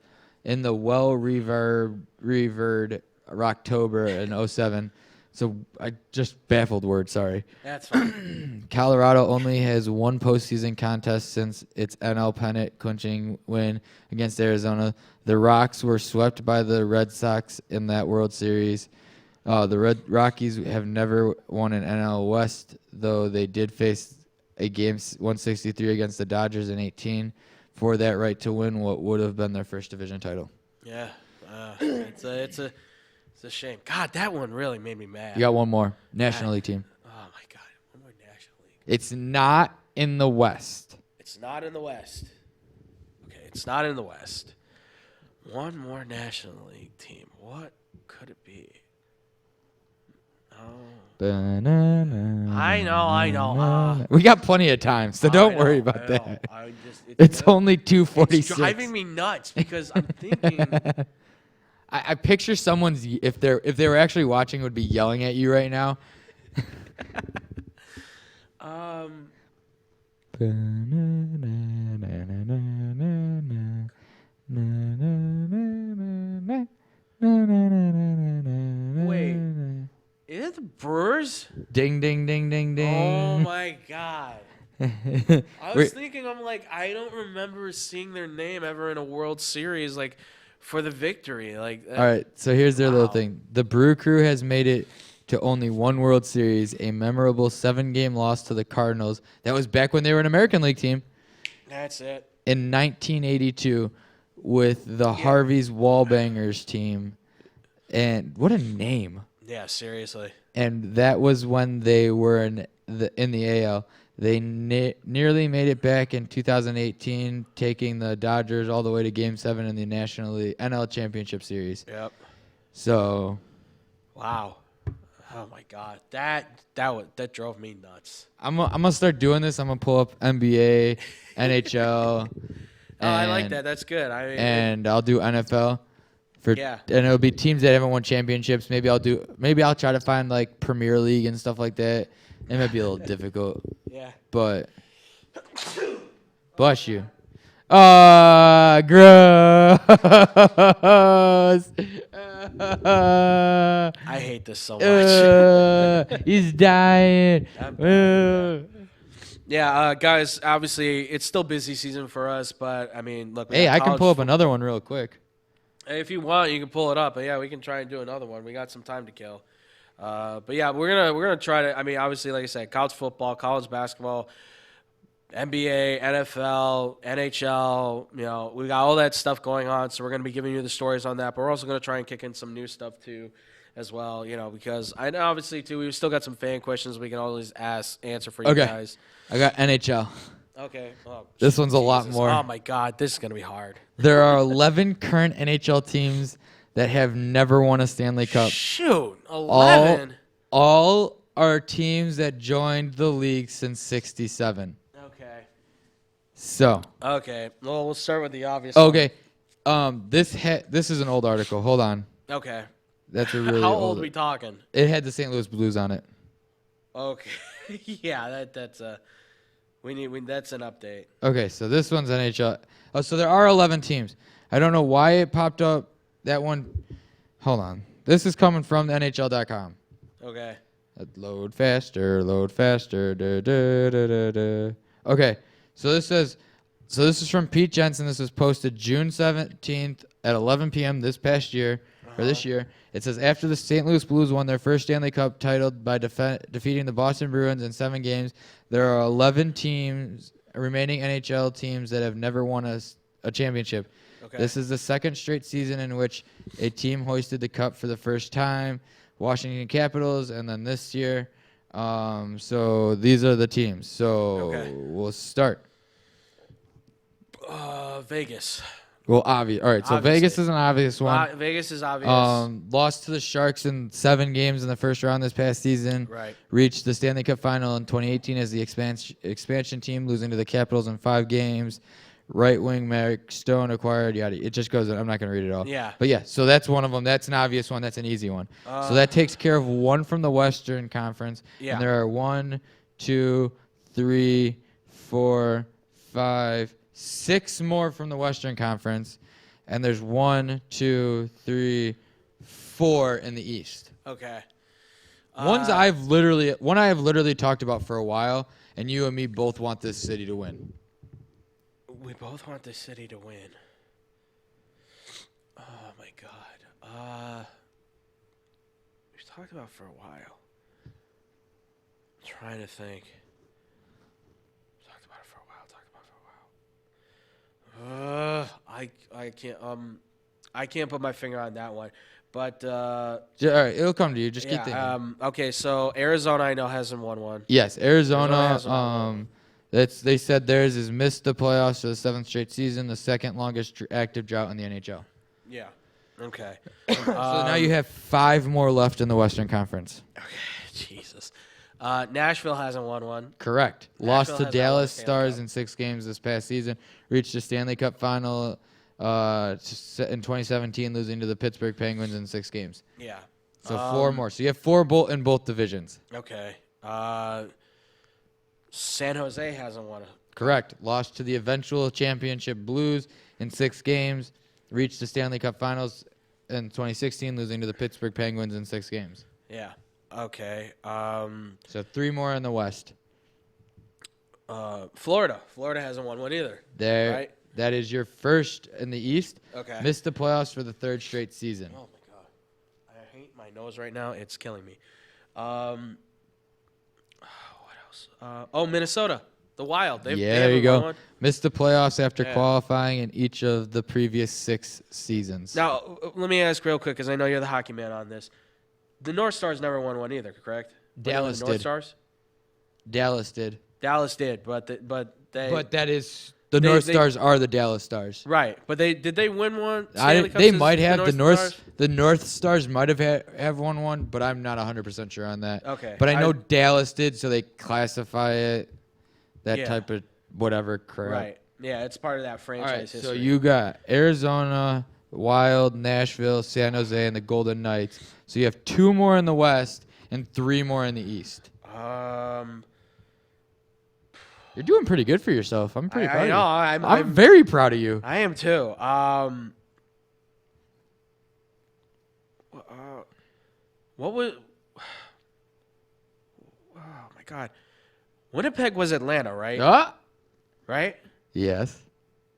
Speaker 2: October in 07. So I just baffled word, sorry.
Speaker 1: That's fine.
Speaker 2: Colorado only has 1 postseason contest since its NL pennant clinching win against Arizona. The Rocks were swept by the Red Sox in that World Series. The Rockies have never won an NL West, though they did face a game 163 against the Dodgers in 18 for that right to win what would have been their first division title.
Speaker 1: Yeah, it's a shame. God, that one really made me mad.
Speaker 2: You got one more National League team.
Speaker 1: Oh my God, one more National League.
Speaker 2: It's not in the West.
Speaker 1: It's not in the West. Okay, it's not in the West. One more National League team. What could it be? Oh. I know.
Speaker 2: We got plenty of time, so don't worry about that. It's only 2:46.
Speaker 1: It's driving me nuts because I'm thinking.
Speaker 2: I picture someone's if they were actually watching would be yelling at you right now.
Speaker 1: Wait, is it the Brewers?
Speaker 2: Ding ding ding ding ding.
Speaker 1: Oh my God! I was thinking, I'm like, I don't remember seeing their name ever in a World Series, like, for the victory. Like,
Speaker 2: All right, so here's their little
Speaker 1: wow.
Speaker 2: thing. The Brew Crew has made it to only one World Series, a memorable 7-game loss to the Cardinals. That was back when they were an American League team
Speaker 1: That's it.
Speaker 2: in 1982 with the Harvey's Wallbangers team. And what a name.
Speaker 1: Yeah, seriously.
Speaker 2: And that was when they were in the AL. They nearly made it back in 2018, taking the Dodgers all the way to Game 7 in the National League NL Championship Series.
Speaker 1: Yep.
Speaker 2: So,
Speaker 1: Wow. Oh my God, that drove me nuts.
Speaker 2: I'm gonna start doing this. I'm gonna pull up NBA, NHL.
Speaker 1: Oh, I like that. That's good. I mean,
Speaker 2: and I'll do NFL.
Speaker 1: Yeah.
Speaker 2: And it'll be teams that haven't won championships. Maybe I'll try to find like Premier League and stuff like that. It might be a little difficult.
Speaker 1: Yeah.
Speaker 2: But bless you. Gross.
Speaker 1: I hate this so much.
Speaker 2: He's dying.
Speaker 1: Yeah, guys. Obviously, it's still busy season for us, but I mean, look. we
Speaker 2: Hey,
Speaker 1: got
Speaker 2: I can
Speaker 1: college
Speaker 2: pull up another one real quick.
Speaker 1: If you want, you can pull it up. But yeah, we can try and do another one. We got some time to kill. But yeah, we're gonna try to. I mean, obviously, like I said, college football, college basketball, NBA, NFL, NHL. You know, we got all that stuff going on. So we're gonna be giving you the stories on that. But we're also gonna try and kick in some new stuff too, as well. You know, because I know obviously too, we've still got some fan questions we can always answer for you guys.
Speaker 2: I got NHL.
Speaker 1: Okay. Oh,
Speaker 2: This one's a lot
Speaker 1: Jesus.
Speaker 2: more.
Speaker 1: Oh my God, this is gonna be hard.
Speaker 2: There are 11 current NHL teams that have never won a Stanley Cup.
Speaker 1: Shoot, 11.
Speaker 2: All are teams that joined the league since '67.
Speaker 1: Okay.
Speaker 2: So.
Speaker 1: Okay. Well, we'll start with the obvious.
Speaker 2: Okay. This is an old article. Hold on.
Speaker 1: Okay.
Speaker 2: That's a really
Speaker 1: How old we talking?
Speaker 2: It had the St. Louis Blues on it.
Speaker 1: Okay. Yeah, that's that's an update.
Speaker 2: Okay, so this one's NHL. Oh, so there are 11 teams. I don't know why it popped up. That one. Hold on. This is coming from the NHL.com.
Speaker 1: Okay.
Speaker 2: Load faster, load faster. Da, da, da, da, da. Okay, so this is from Pete Jensen. This was posted June 17th at 11 p.m. this past year, or this year. It says, after the St. Louis Blues won their first Stanley Cup title by defeating the Boston Bruins in 7 games, there are 11 remaining NHL teams that have never won a championship.
Speaker 1: Okay.
Speaker 2: This is the second straight season in which a team hoisted the cup for the first time. Washington Capitals, and then this year. So these are the teams. So we'll start.
Speaker 1: Vegas.
Speaker 2: Well, obvious. All right, so
Speaker 1: Obviously.
Speaker 2: Vegas is an obvious one.
Speaker 1: Vegas is obvious.
Speaker 2: Lost to the Sharks in 7 games in the first round this past season.
Speaker 1: Right.
Speaker 2: Reached the Stanley Cup final in 2018 as the expansion team, losing to the Capitals in 5 games. Right wing Mark Stone acquired. Yada. It just goes. I'm not going to read it all.
Speaker 1: Yeah.
Speaker 2: But yeah, so that's one of them. That's an obvious one. That's an easy one. So that takes care of one from the Western Conference.
Speaker 1: Yeah.
Speaker 2: And there are 1, 2, 3, 4, 5, 6 more from the Western Conference, and there's 1, 2, 3, 4 in the East.
Speaker 1: Okay.
Speaker 2: One I have literally talked about for a while, and you and me both want this city to win.
Speaker 1: We both want the city to win. Oh my God. We've talked about it for a while. I'm trying to think. Talked about it for a while. I can't put my finger on that one. But
Speaker 2: All right, it'll come to you. Just keep thinking.
Speaker 1: okay, so Arizona I know hasn't won one.
Speaker 2: Yes, Arizona.
Speaker 1: hasn't won one.
Speaker 2: They said theirs is missed the playoffs for the 7th straight season, the second longest active drought in the NHL.
Speaker 1: Yeah. Okay.
Speaker 2: So now you have 5 more left in the Western Conference.
Speaker 1: Okay. Jesus. Nashville hasn't won one.
Speaker 2: Correct.
Speaker 1: Nashville
Speaker 2: Lost to
Speaker 1: has not won
Speaker 2: Dallas
Speaker 1: a Stanley
Speaker 2: Stars
Speaker 1: Cup.
Speaker 2: in 6 games this past season. Reached the Stanley Cup final in 2017, losing to the Pittsburgh Penguins in 6 games.
Speaker 1: Yeah.
Speaker 2: So 4 more. So you have 4 in both divisions.
Speaker 1: Okay. San Jose hasn't won a.
Speaker 2: Correct. Lost to the eventual championship Blues in 6 games. Reached the Stanley Cup finals in 2016, losing to the Pittsburgh Penguins in 6 games.
Speaker 1: Yeah. Okay.
Speaker 2: So 3 more in the West.
Speaker 1: Florida. Florida hasn't won one either.
Speaker 2: There,
Speaker 1: Right?
Speaker 2: that is your first in the East.
Speaker 1: Okay.
Speaker 2: Missed the playoffs for the third straight season.
Speaker 1: Oh my god, I hate my nose right now. It's killing me. What else? Minnesota, the Wild. They
Speaker 2: There
Speaker 1: haven't
Speaker 2: you go.
Speaker 1: won one.
Speaker 2: Missed the playoffs after
Speaker 1: Yeah.
Speaker 2: qualifying in each of the previous 6 seasons.
Speaker 1: Now, let me ask real quick, because I know you're the hockey man on this. The North Stars never won one either, correct?
Speaker 2: Dallas
Speaker 1: the North
Speaker 2: did.
Speaker 1: Stars.
Speaker 2: Dallas did.
Speaker 1: Dallas did, but they.
Speaker 2: But that is the
Speaker 1: They-
Speaker 2: North
Speaker 1: they-
Speaker 2: Stars are the Dallas Stars.
Speaker 1: Right, but did they win one? Stanley Cup
Speaker 2: They
Speaker 1: since
Speaker 2: might have
Speaker 1: Stars?
Speaker 2: the North Stars might have won one, but I'm not 100% sure on that.
Speaker 1: Okay,
Speaker 2: But I know Dallas did, so they classify it that
Speaker 1: Yeah.
Speaker 2: type of whatever crap.
Speaker 1: Right. Yeah, it's part of that
Speaker 2: All
Speaker 1: franchise
Speaker 2: right,
Speaker 1: history.
Speaker 2: so you got Arizona, Wild, Nashville, San Jose, and the Golden Knights. So you have 2 more in the West and 3 more in the East. You're doing pretty good for yourself. I'm pretty proud
Speaker 1: I know.
Speaker 2: of you.
Speaker 1: I'm
Speaker 2: I'm very proud of you.
Speaker 1: I am too. What was? Oh my God, Winnipeg was Atlanta, right? Right.
Speaker 2: Yes.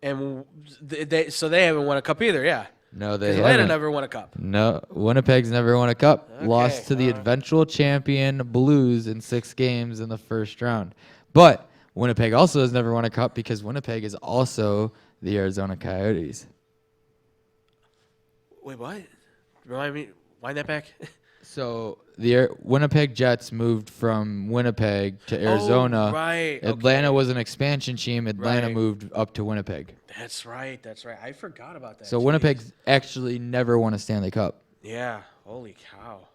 Speaker 1: And they haven't won a cup either. Yeah.
Speaker 2: No, they
Speaker 1: 'Cause Atlanta
Speaker 2: haven't.
Speaker 1: never won a cup.
Speaker 2: No, Winnipeg's never won a cup.
Speaker 1: Okay,
Speaker 2: Lost to the
Speaker 1: all right.
Speaker 2: eventual champion Blues in 6 games in the first round. But Winnipeg also has never won a cup because Winnipeg is also the Arizona Coyotes.
Speaker 1: Wait, what? Remind me. Wind that back.
Speaker 2: So the Winnipeg Jets moved from Winnipeg to Arizona.
Speaker 1: Oh, right.
Speaker 2: Atlanta
Speaker 1: okay.
Speaker 2: was an expansion team. Atlanta
Speaker 1: Right.
Speaker 2: moved up to Winnipeg.
Speaker 1: That's right. That's right. I forgot about that.
Speaker 2: So
Speaker 1: Jeez.
Speaker 2: Winnipeg's actually never won a Stanley Cup.
Speaker 1: Yeah. Holy cow.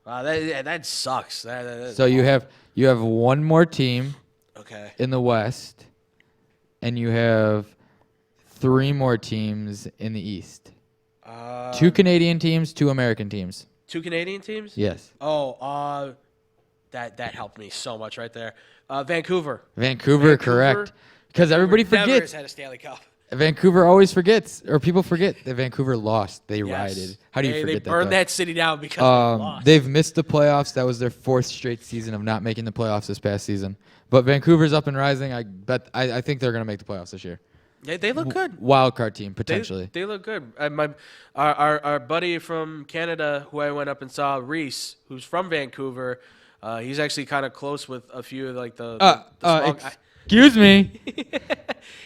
Speaker 1: Wow. That sucks. That
Speaker 2: So you have one more team
Speaker 1: Okay.
Speaker 2: in the West, and you have 3 more teams in the East. 2 Canadian teams, 2 American teams.
Speaker 1: 2 Canadian teams?
Speaker 2: Yes.
Speaker 1: Oh, that helped me so much right there. Vancouver.
Speaker 2: Vancouver, correct. Because everybody
Speaker 1: Never has
Speaker 2: forgets.
Speaker 1: had a Stanley Cup.
Speaker 2: Vancouver always forgets, or people forget that Vancouver lost. They
Speaker 1: Yes.
Speaker 2: rioted. How do you
Speaker 1: They
Speaker 2: forget that?
Speaker 1: burned
Speaker 2: though?
Speaker 1: that city down because they lost.
Speaker 2: They've missed the playoffs. That was their 4th straight season of not making the playoffs this past season. But Vancouver's up and rising. I think they're going to make the playoffs this year.
Speaker 1: They look good.
Speaker 2: Wild card team potentially.
Speaker 1: They look good. Our buddy from Canada, who I went up and saw, Reese, who's from Vancouver, he's actually kind of close with a few of like the small
Speaker 2: Excuse me.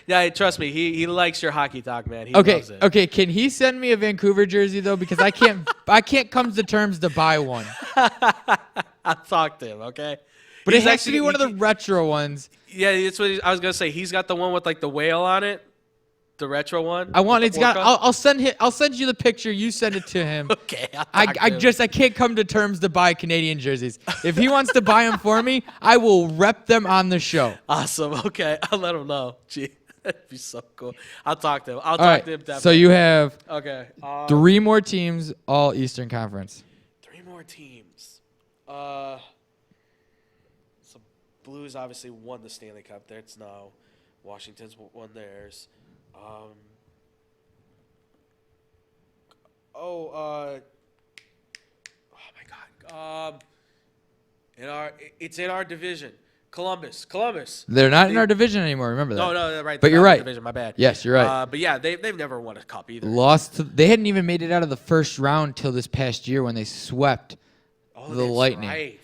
Speaker 1: Yeah, trust me, he likes your hockey talk, man. He loves it.
Speaker 2: Okay. Can he send me a Vancouver jersey though? Because I can't come to terms to buy one.
Speaker 1: I'll talk to him, okay?
Speaker 2: But
Speaker 1: He's
Speaker 2: it has to be
Speaker 1: actually-
Speaker 2: one of the retro ones.
Speaker 1: Yeah, that's what I was gonna say. He's got the one with like the whale on it, the retro one.
Speaker 2: I want.
Speaker 1: with
Speaker 2: It's
Speaker 1: the
Speaker 2: got.
Speaker 1: orca.
Speaker 2: I'll send you the picture. You send it to him.
Speaker 1: Okay. I'll talk to him.
Speaker 2: I can't come to terms to buy Canadian jerseys. If he wants to buy them for me, I will rep them on the show.
Speaker 1: Awesome. Okay, I'll let him know. Gee, that'd be so cool. I'll talk to him. I'll
Speaker 2: All
Speaker 1: talk
Speaker 2: right.
Speaker 1: to him. Definitely.
Speaker 2: So you have
Speaker 1: Okay.
Speaker 2: 3 more teams, all Eastern Conference.
Speaker 1: 3 more teams. So Blues obviously won the Stanley Cup. That's now Washington's won theirs. Oh my God. It's in our division. Columbus.
Speaker 2: They're not in our division anymore. Remember that.
Speaker 1: No, right.
Speaker 2: But
Speaker 1: they're
Speaker 2: you're
Speaker 1: not in
Speaker 2: right.
Speaker 1: the division. My bad.
Speaker 2: Yes, you're right.
Speaker 1: But yeah, they've never won a cup either.
Speaker 2: They hadn't even made it out of the first round till this past year when they swept
Speaker 1: Oh,
Speaker 2: the
Speaker 1: that's
Speaker 2: Lightning.
Speaker 1: Right.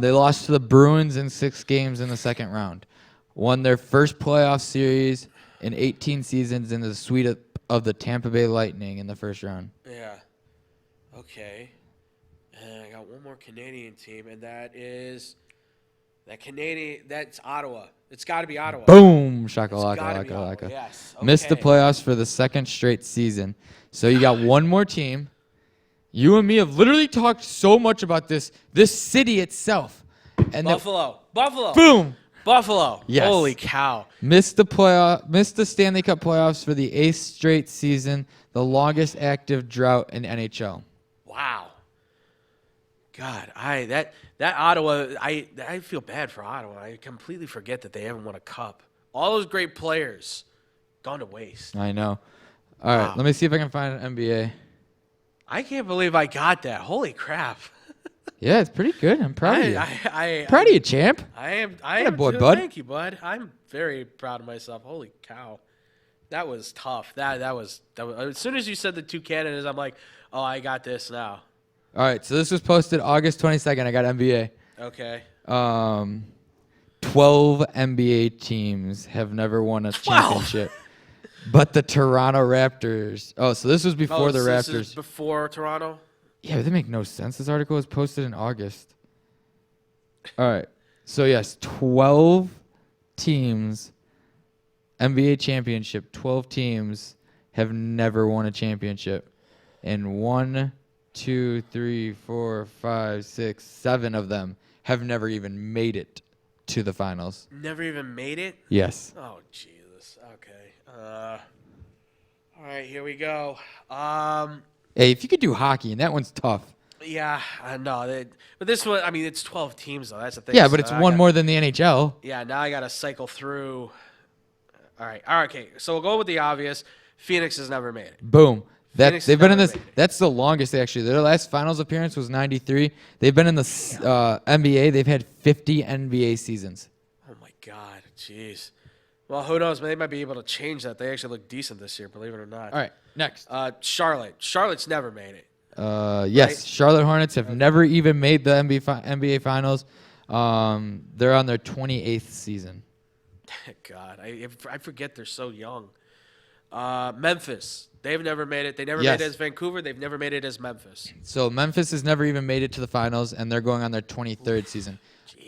Speaker 2: They lost to the Bruins in 6 games in the second round. Won their first playoff series in 18 seasons in the suite of the Tampa Bay Lightning in the first round.
Speaker 1: Yeah. Okay. And I got one more Canadian team, and that's Ottawa. It's got to be Ottawa.
Speaker 2: Boom!
Speaker 1: It's
Speaker 2: Shakalaka,
Speaker 1: gotta be
Speaker 2: laka,
Speaker 1: Ottawa,
Speaker 2: laka.
Speaker 1: yes.
Speaker 2: Missed the
Speaker 1: Okay.
Speaker 2: playoffs for the 2nd straight season. So you got one more team. You and me have literally talked so much about this city itself. And then
Speaker 1: Buffalo.
Speaker 2: boom!
Speaker 1: Buffalo.
Speaker 2: Yes.
Speaker 1: Holy cow.
Speaker 2: Missed the Stanley Cup playoffs for the 8th straight season, the longest active drought in NHL.
Speaker 1: Wow. God, that Ottawa, I feel bad for Ottawa. I completely forget that they haven't won a cup. All those great players gone to waste.
Speaker 2: I know. All right,
Speaker 1: Wow.
Speaker 2: let me see if I can find an NBA.
Speaker 1: I can't believe I got that. Holy crap.
Speaker 2: Yeah, it's pretty good. I'm proud of you.
Speaker 1: I
Speaker 2: Proud of you, champ.
Speaker 1: I am
Speaker 2: boy,
Speaker 1: too.
Speaker 2: bud.
Speaker 1: Thank you, bud. I'm very proud of myself. Holy cow. That was tough. That was as soon as you said the two Canadas, I'm like, oh, I got this now.
Speaker 2: All right, so this was posted August 22nd. I got NBA.
Speaker 1: Okay.
Speaker 2: 12 NBA teams have never won a championship. But the Toronto Raptors. Oh, so this was before the
Speaker 1: This
Speaker 2: Raptors.
Speaker 1: is before Toronto?
Speaker 2: Yeah, but that make no sense. This article was posted in August. All right. So, yes, 12 teams, NBA championship, 12 teams have never won a championship. And 1, 2, 3, 4, 5, 6, 7 of them have never even made it to the finals.
Speaker 1: Never even made it?
Speaker 2: Yes.
Speaker 1: Oh, Jesus. Okay. All right, here we go.
Speaker 2: Hey, if you could do hockey, and that one's tough.
Speaker 1: Yeah, I know. But this one, I mean, it's 12 teams, though. That's the thing.
Speaker 2: Yeah, but
Speaker 1: So
Speaker 2: it's one more than the NHL.
Speaker 1: Yeah, now I got to cycle through. All right, okay. So we'll go with the obvious. Phoenix has never made it.
Speaker 2: Boom.
Speaker 1: Phoenix
Speaker 2: They've been in
Speaker 1: never
Speaker 2: this.
Speaker 1: made it.
Speaker 2: That's the longest actually. Their last finals appearance was '93. They've been in the NBA. They've had 50 NBA seasons.
Speaker 1: Oh, my God. Jeez. Well, who knows? They might be able to change that. They actually look decent this year, believe it or not.
Speaker 2: All right, next.
Speaker 1: Charlotte. Charlotte's never made it.
Speaker 2: Yes,
Speaker 1: right?
Speaker 2: Charlotte Hornets have never even made the NBA finals. They're on their 28th season.
Speaker 1: God, I forget they're so young. Memphis. They've never made it. They never
Speaker 2: Yes.
Speaker 1: made it as Vancouver. They've never made it as Memphis.
Speaker 2: So Memphis has never even made it to the finals, and they're going on their 23rd season.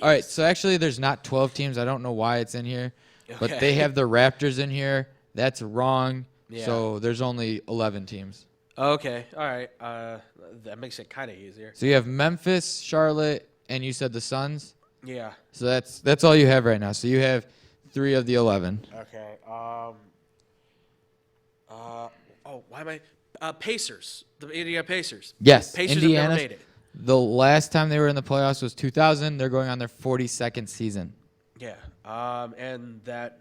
Speaker 2: All right, so actually there's not 12 teams. I don't know why it's in here, but
Speaker 1: Okay.
Speaker 2: they have the Raptors in here. That's wrong.
Speaker 1: Yeah.
Speaker 2: So there's only 11 teams.
Speaker 1: Okay, all right. That makes it kind of easier.
Speaker 2: So you have Memphis, Charlotte, and you said the Suns.
Speaker 1: Yeah.
Speaker 2: So that's all you have right now. So you have 3 of the 11.
Speaker 1: Okay. Why am I? Pacers. The Indiana Pacers.
Speaker 2: Yes,
Speaker 1: Pacers
Speaker 2: Indiana.
Speaker 1: have never made it.
Speaker 2: The last time they were in the playoffs was 2000. They're going on their 42nd season.
Speaker 1: Yeah. And the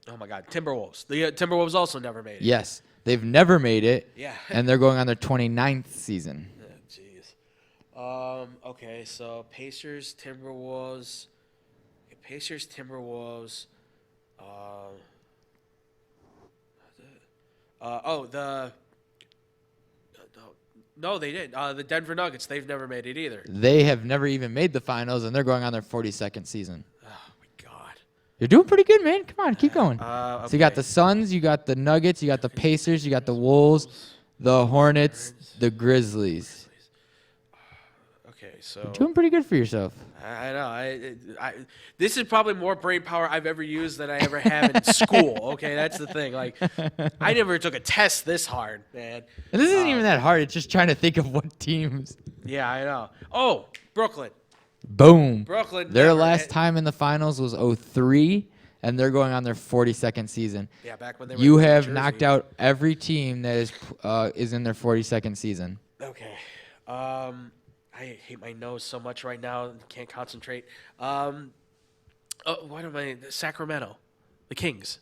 Speaker 1: oh my God, Timberwolves. The Timberwolves also never made it.
Speaker 2: Yes, they've never made it.
Speaker 1: Yeah.
Speaker 2: And they're going on their 29th season.
Speaker 1: Jeez. Okay, so Pacers, Timberwolves. Pacers, Timberwolves. No, they didn't. The Denver Nuggets, they've never made it either.
Speaker 2: They have never even made the finals, and they're going on their 42nd season.
Speaker 1: Oh, my God.
Speaker 2: You're doing pretty good, man. Come on, keep going.
Speaker 1: Okay.
Speaker 2: So you got the Suns, you got the Nuggets, you got the Pacers, you got the Wolves, the Hornets, the Grizzlies.
Speaker 1: Okay, so
Speaker 2: You're doing pretty good for yourself.
Speaker 1: I know. This is probably more brain power I've ever used than I ever have in school. Okay, that's the thing. Like, I never took a test this hard, man.
Speaker 2: And this isn't even that hard. It's just trying to think of what teams.
Speaker 1: Yeah, I know. Oh, Brooklyn.
Speaker 2: Boom.
Speaker 1: Brooklyn.
Speaker 2: Their
Speaker 1: never
Speaker 2: last
Speaker 1: had-
Speaker 2: time in the finals was 03, and they're going on their 42nd season.
Speaker 1: Yeah, back when they were
Speaker 2: You
Speaker 1: in
Speaker 2: have
Speaker 1: Jersey.
Speaker 2: knocked out every team that is in their 42nd season.
Speaker 1: Okay. I hate my nose so much right now. Can't concentrate. What am I? Sacramento, the Kings.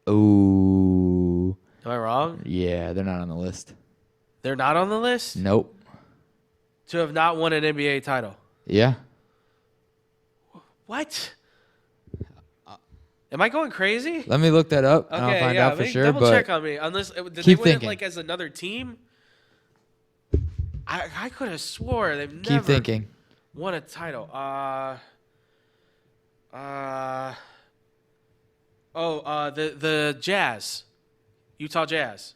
Speaker 2: Ooh.
Speaker 1: Am I wrong?
Speaker 2: Yeah, they're not on the list.
Speaker 1: They're not on the list
Speaker 2: Nope.
Speaker 1: to have not won an NBA title.
Speaker 2: Yeah.
Speaker 1: What? Am I going crazy?
Speaker 2: Let me look that up,
Speaker 1: Okay,
Speaker 2: and I'll find
Speaker 1: yeah,
Speaker 2: out for
Speaker 1: maybe
Speaker 2: sure.
Speaker 1: double
Speaker 2: But
Speaker 1: check on me. Unless did they
Speaker 2: keep
Speaker 1: win it
Speaker 2: thinking.
Speaker 1: like as another team? I could have swore they've never
Speaker 2: keep thinking.
Speaker 1: won a title. The Jazz, Utah Jazz.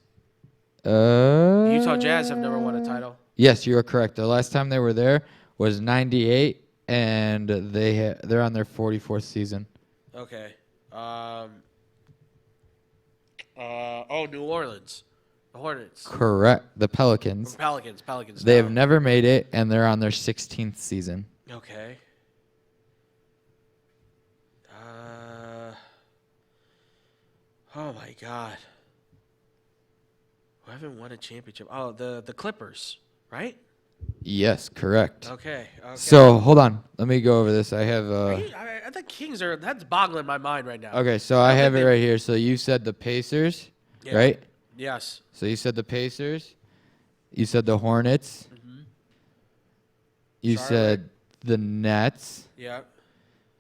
Speaker 1: Utah Jazz have never won a title.
Speaker 2: Yes, you are correct. The last time they were there was 98, and they're on their 44th season.
Speaker 1: Okay. New Orleans, the Hornets,
Speaker 2: Correct. The Pelicans.
Speaker 1: Pelicans.
Speaker 2: They
Speaker 1: no.
Speaker 2: have never made it, and they're on their 16th season.
Speaker 1: Okay. Oh my God. Who haven't won a championship? Oh, the Clippers, right?
Speaker 2: Yes, correct.
Speaker 1: Okay.
Speaker 2: So hold on. Let me go over this. I have.
Speaker 1: The Kings that's boggling my mind right now.
Speaker 2: Okay, so I have it
Speaker 1: they-
Speaker 2: right here. So you said the Pacers,
Speaker 1: Yeah.
Speaker 2: right?
Speaker 1: Yes.
Speaker 2: So you said the Pacers. You said the Hornets.
Speaker 1: Mm-hmm.
Speaker 2: You
Speaker 1: Charlotte.
Speaker 2: said the Nets.
Speaker 1: Yep.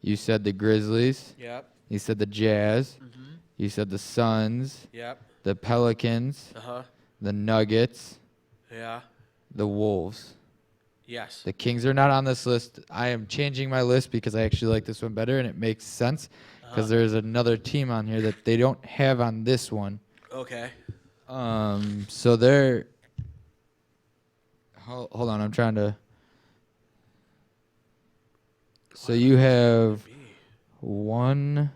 Speaker 2: You said the Grizzlies.
Speaker 1: Yep.
Speaker 2: You said the Jazz.
Speaker 1: Mm-hmm.
Speaker 2: You said the Suns.
Speaker 1: Yep.
Speaker 2: The Pelicans.
Speaker 1: Uh-huh.
Speaker 2: The Nuggets.
Speaker 1: Yeah.
Speaker 2: The Wolves.
Speaker 1: Yes.
Speaker 2: The Kings are not on this list. I am changing my list because I actually like this one better, and it makes sense because there's another team on here that they don't have on this one.
Speaker 1: Okay.
Speaker 2: So they're. Hold on, I'm trying to. So you have one,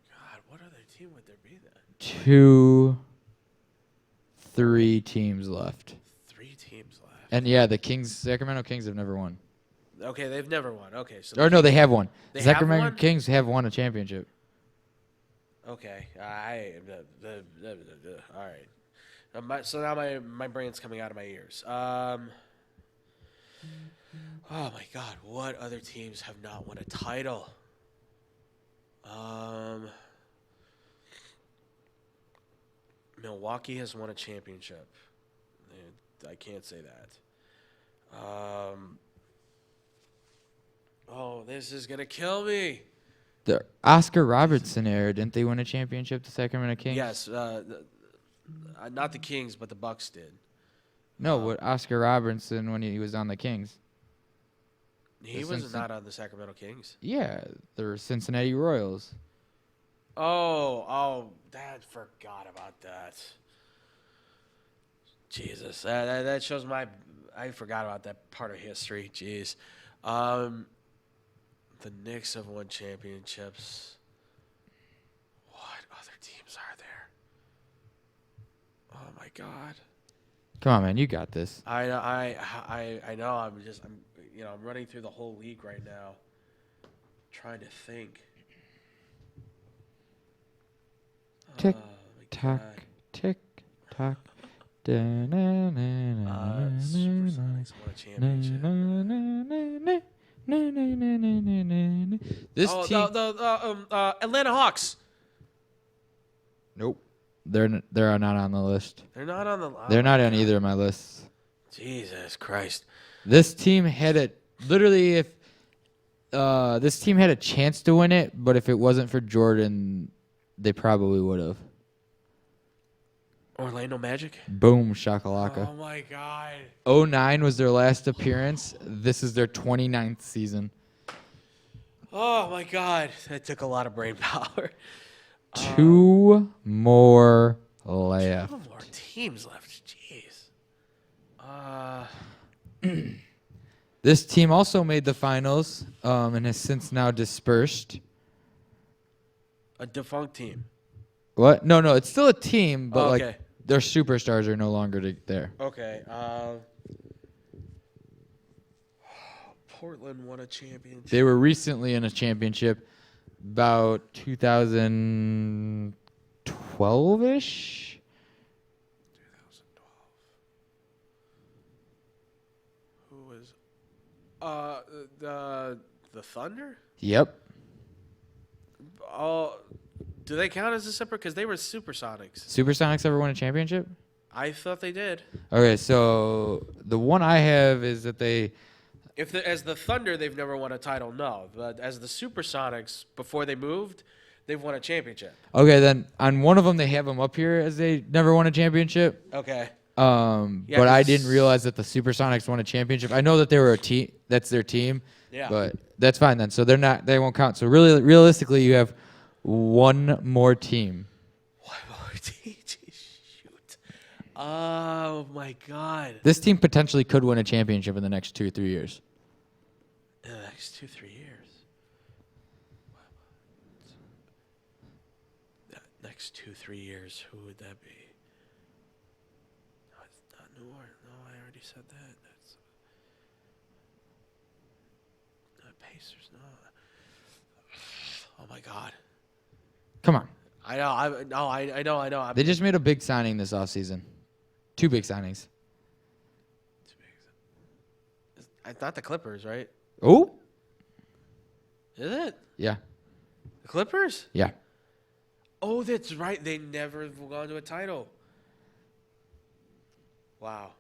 Speaker 1: God, what other team would there be then?
Speaker 2: 2, 3 teams left.
Speaker 1: 3 teams left.
Speaker 2: And yeah, the Sacramento Kings have never won.
Speaker 1: Okay, they've never won. Okay, so
Speaker 2: Or no, they have won.
Speaker 1: They
Speaker 2: Sacramento
Speaker 1: have won?
Speaker 2: Kings have won a championship.
Speaker 1: Okay, all right. So now my brain's coming out of my ears. Oh my God, what other teams have not won a title? Milwaukee has won a championship. I can't say that. Oh, this is gonna kill me.
Speaker 2: The Oscar Robertson era, didn't they win a championship, the Sacramento Kings?
Speaker 1: Yes, not the Kings, but the Bucks did.
Speaker 2: No, what Oscar Robertson when he was on the Kings.
Speaker 1: He was not on the Sacramento Kings.
Speaker 2: Yeah, the Cincinnati Royals.
Speaker 1: Oh, Dad forgot about that. Jesus, that shows I forgot about that part of history. Jeez. The Knicks have won championships. What other teams are there? Oh my God.
Speaker 2: Come on, man, you got this.
Speaker 1: I know. I'm running through the whole league right now, trying to think.
Speaker 2: Tick,
Speaker 1: Oh, my
Speaker 2: tock,
Speaker 1: God.
Speaker 2: tick, tock.
Speaker 1: Supersonics won a championship.
Speaker 2: This team.
Speaker 1: The Atlanta Hawks.
Speaker 2: Nope, they're not on the list.
Speaker 1: They're not on the.
Speaker 2: They're not on either of my lists.
Speaker 1: Jesus Christ.
Speaker 2: This team had if this team had a chance to win it, but if it wasn't for Jordan, they probably would have.
Speaker 1: Orlando Magic.
Speaker 2: Boom, shakalaka.
Speaker 1: Oh my God.
Speaker 2: 09 was their last appearance. This is their 29th season.
Speaker 1: Oh my God. That took a lot of brain power.
Speaker 2: 2 more left.
Speaker 1: 2 more teams left. Jeez.
Speaker 2: This team also made the finals and has since now dispersed.
Speaker 1: A defunct team.
Speaker 2: What? No, it's still a team, but
Speaker 1: Okay.
Speaker 2: like their superstars are no longer there.
Speaker 1: Okay. Portland won a championship.
Speaker 2: They were recently in a championship about 2012-ish.
Speaker 1: 2012. Who was the Thunder?
Speaker 2: Yep.
Speaker 1: Oh, do they count as a separate? Because they were Supersonics.
Speaker 2: Supersonics ever won a championship?
Speaker 1: I thought they did.
Speaker 2: Okay, so the one I have is that they
Speaker 1: As the Thunder, they've never won a title. No, but as the Supersonics, before they moved, they've won a championship.
Speaker 2: Okay, then on one of them they have them up here as they never won a championship.
Speaker 1: Okay.
Speaker 2: But I didn't realize that the Supersonics won a championship. I know that they were a team. That's their team.
Speaker 1: Yeah.
Speaker 2: But that's fine then. So they're not. They won't count. So really, realistically, you have one more team.
Speaker 1: One more team. Shoot. Oh my God.
Speaker 2: This team potentially could win a championship in the next 2 or 3 years.
Speaker 1: In the next 2-3 years. Next 2-3 years, who would that be? No, it's not New Orleans. No, I already said that. That's Pacers. No. Oh my God.
Speaker 2: Come on.
Speaker 1: I know.
Speaker 2: They just made a big signing this offseason. 2 big signings.
Speaker 1: It's not the Clippers, right?
Speaker 2: Oh?
Speaker 1: Is it?
Speaker 2: Yeah.
Speaker 1: The Clippers?
Speaker 2: Yeah.
Speaker 1: Oh, that's right. They never have gone to a title. Wow.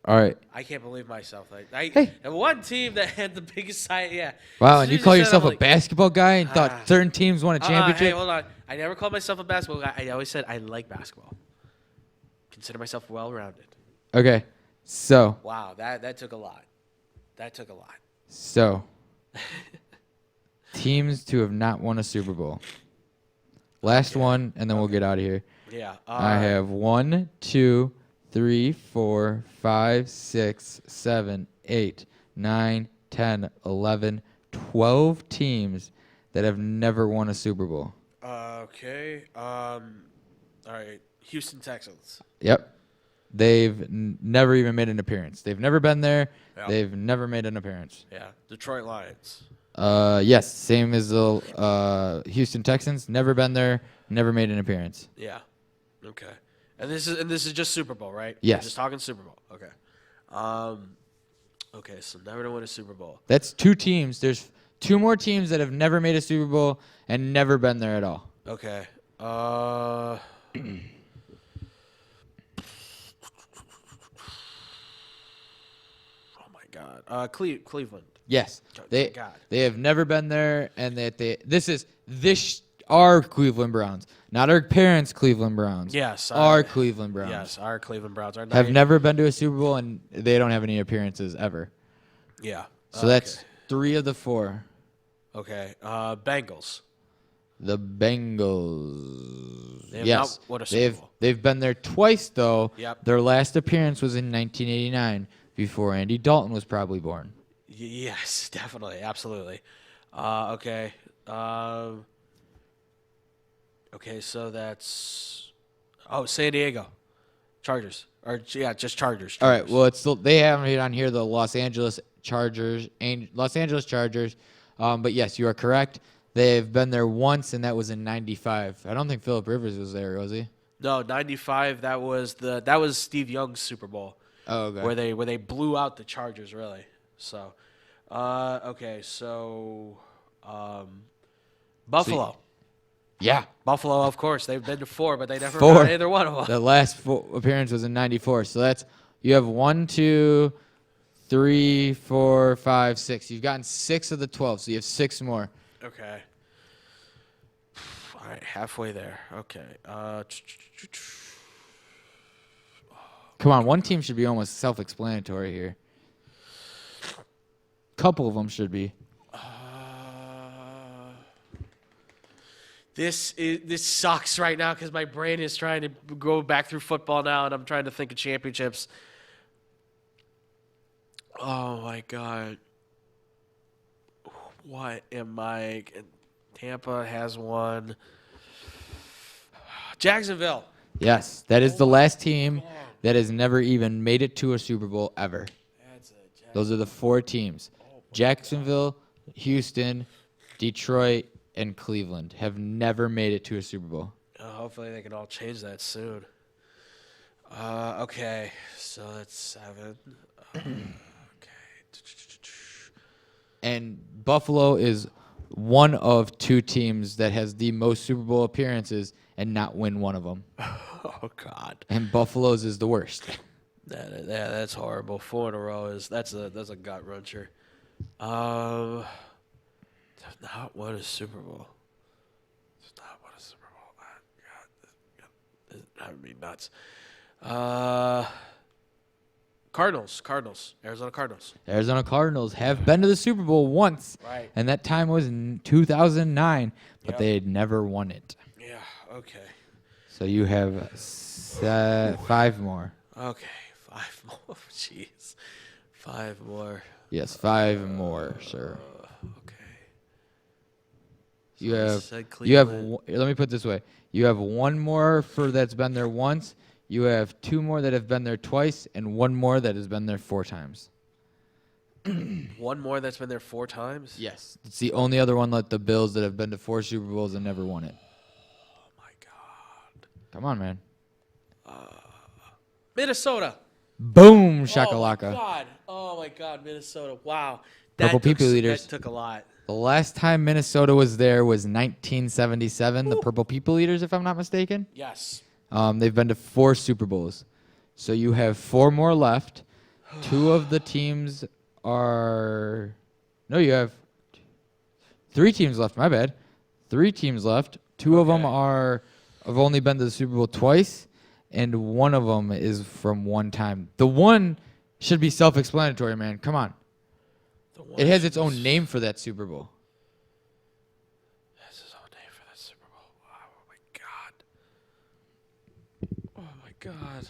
Speaker 2: All right.
Speaker 1: I can't believe myself.
Speaker 2: Hey.
Speaker 1: And one team that had the biggest side. Yeah.
Speaker 2: Wow,
Speaker 1: As
Speaker 2: and
Speaker 1: soon
Speaker 2: you
Speaker 1: as
Speaker 2: call
Speaker 1: said it,
Speaker 2: yourself
Speaker 1: I'm
Speaker 2: a
Speaker 1: like,
Speaker 2: basketball guy and thought certain teams won a
Speaker 1: Hey,
Speaker 2: championship?
Speaker 1: hold on. I never called myself a basketball guy. I always said I like basketball. Consider myself well-rounded.
Speaker 2: Okay. So,
Speaker 1: Wow, that took a lot. That took a lot.
Speaker 2: teams to have not won a Super Bowl. Last one, and then we'll get out of here.
Speaker 1: Yeah.
Speaker 2: I have 1, 2, 3, 4, 5, 6, 7, 8, 9, 10, 11, 12 teams that have never won a Super Bowl.
Speaker 1: Okay. All right. Houston Texans.
Speaker 2: Yep. They've never even made an appearance. They've never been there.
Speaker 1: Yep.
Speaker 2: They've never made an appearance.
Speaker 1: Yeah. Detroit Lions.
Speaker 2: Yes, same as the Houston Texans. Never been there. Never made an appearance.
Speaker 1: Yeah. Okay. And this is just Super Bowl, right?
Speaker 2: Yes.
Speaker 1: We're just talking Super Bowl. Okay. Okay. So never to win a Super Bowl.
Speaker 2: That's 2 teams. There's 2 more teams that have never made a Super Bowl and never been there at all.
Speaker 1: Okay. Oh my God. Cleveland.
Speaker 2: Yes, they
Speaker 1: God.
Speaker 2: they have never been there, and our Cleveland Browns, not our parents' Cleveland Browns.
Speaker 1: Yes.
Speaker 2: Our Cleveland Browns.
Speaker 1: Yes. Our Cleveland Browns are
Speaker 2: Have never been to a Super Bowl, and they don't have any appearances ever.
Speaker 1: Yeah.
Speaker 2: So that's 3 of the 4.
Speaker 1: Okay. Bengals.
Speaker 2: The Bengals.
Speaker 1: They have
Speaker 2: Yes,
Speaker 1: not won a Super Bowl.
Speaker 2: they've been there twice though.
Speaker 1: Yep.
Speaker 2: Their last appearance was in 1989, before Andy Dalton was probably born.
Speaker 1: Yes, definitely, absolutely. Okay. Okay, so that's San Diego Chargers, or yeah, just Chargers.
Speaker 2: All right. Well, it's still, they have it on here, the Los Angeles Chargers. But yes, you are correct. They've been there once, and that was in '95. I don't think Phillip Rivers was there, was he?
Speaker 1: No, '95. That was Steve Young's Super Bowl.
Speaker 2: Oh, okay.
Speaker 1: Where they blew out the Chargers, really. So, okay, so Buffalo.
Speaker 2: Yeah.
Speaker 1: Buffalo, of course, they've been to 4, but they never
Speaker 2: 4.
Speaker 1: won either one of them.
Speaker 2: The last appearance was in '94. So that's, you have 1, 2, 3, 4, 5, 6. You've gotten 6 of the 12, so you have 6 more.
Speaker 1: Okay. All right, halfway there. Okay.
Speaker 2: Come on, one team should be almost self-explanatory here. Couple of them should be.
Speaker 1: This sucks right now because my brain is trying to go back through football now, and I'm trying to think of championships. Oh my God. What am I? Tampa has one. Jacksonville.
Speaker 2: Yes, that is the last team that has never even made it to a Super Bowl ever. Those are the 4 teams. Jacksonville, Houston, Detroit, and Cleveland have never made it to a Super Bowl.
Speaker 1: Hopefully they can all change that soon. Okay, so that's 7. Okay.
Speaker 2: And Buffalo is one of 2 teams that has the most Super Bowl appearances and not win one of them.
Speaker 1: Oh God.
Speaker 2: And Buffalo's is the worst.
Speaker 1: That's horrible. 4 in a row that's a gut wrencher. Not won a Super Bowl. Not won a Super Bowl. God, this driving me nuts. Arizona Cardinals.
Speaker 2: Arizona Cardinals have been to the Super Bowl once,
Speaker 1: Right.
Speaker 2: and that time was in 2009, but
Speaker 1: Yep.
Speaker 2: they had never won it.
Speaker 1: Yeah. Okay.
Speaker 2: So you have 5 more.
Speaker 1: Okay. 5 more. Jeez. 5 more.
Speaker 2: Yes, 5 more, sir.
Speaker 1: Okay.
Speaker 2: You
Speaker 1: So I
Speaker 2: have
Speaker 1: said
Speaker 2: you have.
Speaker 1: Cleveland.
Speaker 2: Let me put it this way: you have 1 more for that's been there once. You have 2 more that have been there twice, and 1 more that has been there 4 times.
Speaker 1: 1 more that's been there 4 times.
Speaker 2: Yes, it's the only other one like the Bills that have been to 4 Super Bowls and never won it.
Speaker 1: Oh my God.
Speaker 2: Come on, man!
Speaker 1: Minnesota.
Speaker 2: Boom, shakalaka!
Speaker 1: Oh my God, Minnesota. Wow.
Speaker 2: Purple People Eaters.
Speaker 1: That took a lot.
Speaker 2: The last time Minnesota was there was 1977. The Purple People Eaters, if I'm not mistaken.
Speaker 1: Yes.
Speaker 2: They've been to 4 Super Bowls. So you have 4 more left. 2 of the teams are. No, you have 3 teams left. My bad. 3 teams left. 2 of them have only been to the Super Bowl twice, and 1 of them is from one time. The one should be self-explanatory, man. Come on. It has its own name for that Super Bowl.
Speaker 1: It has its own name for that Super Bowl. Oh my god.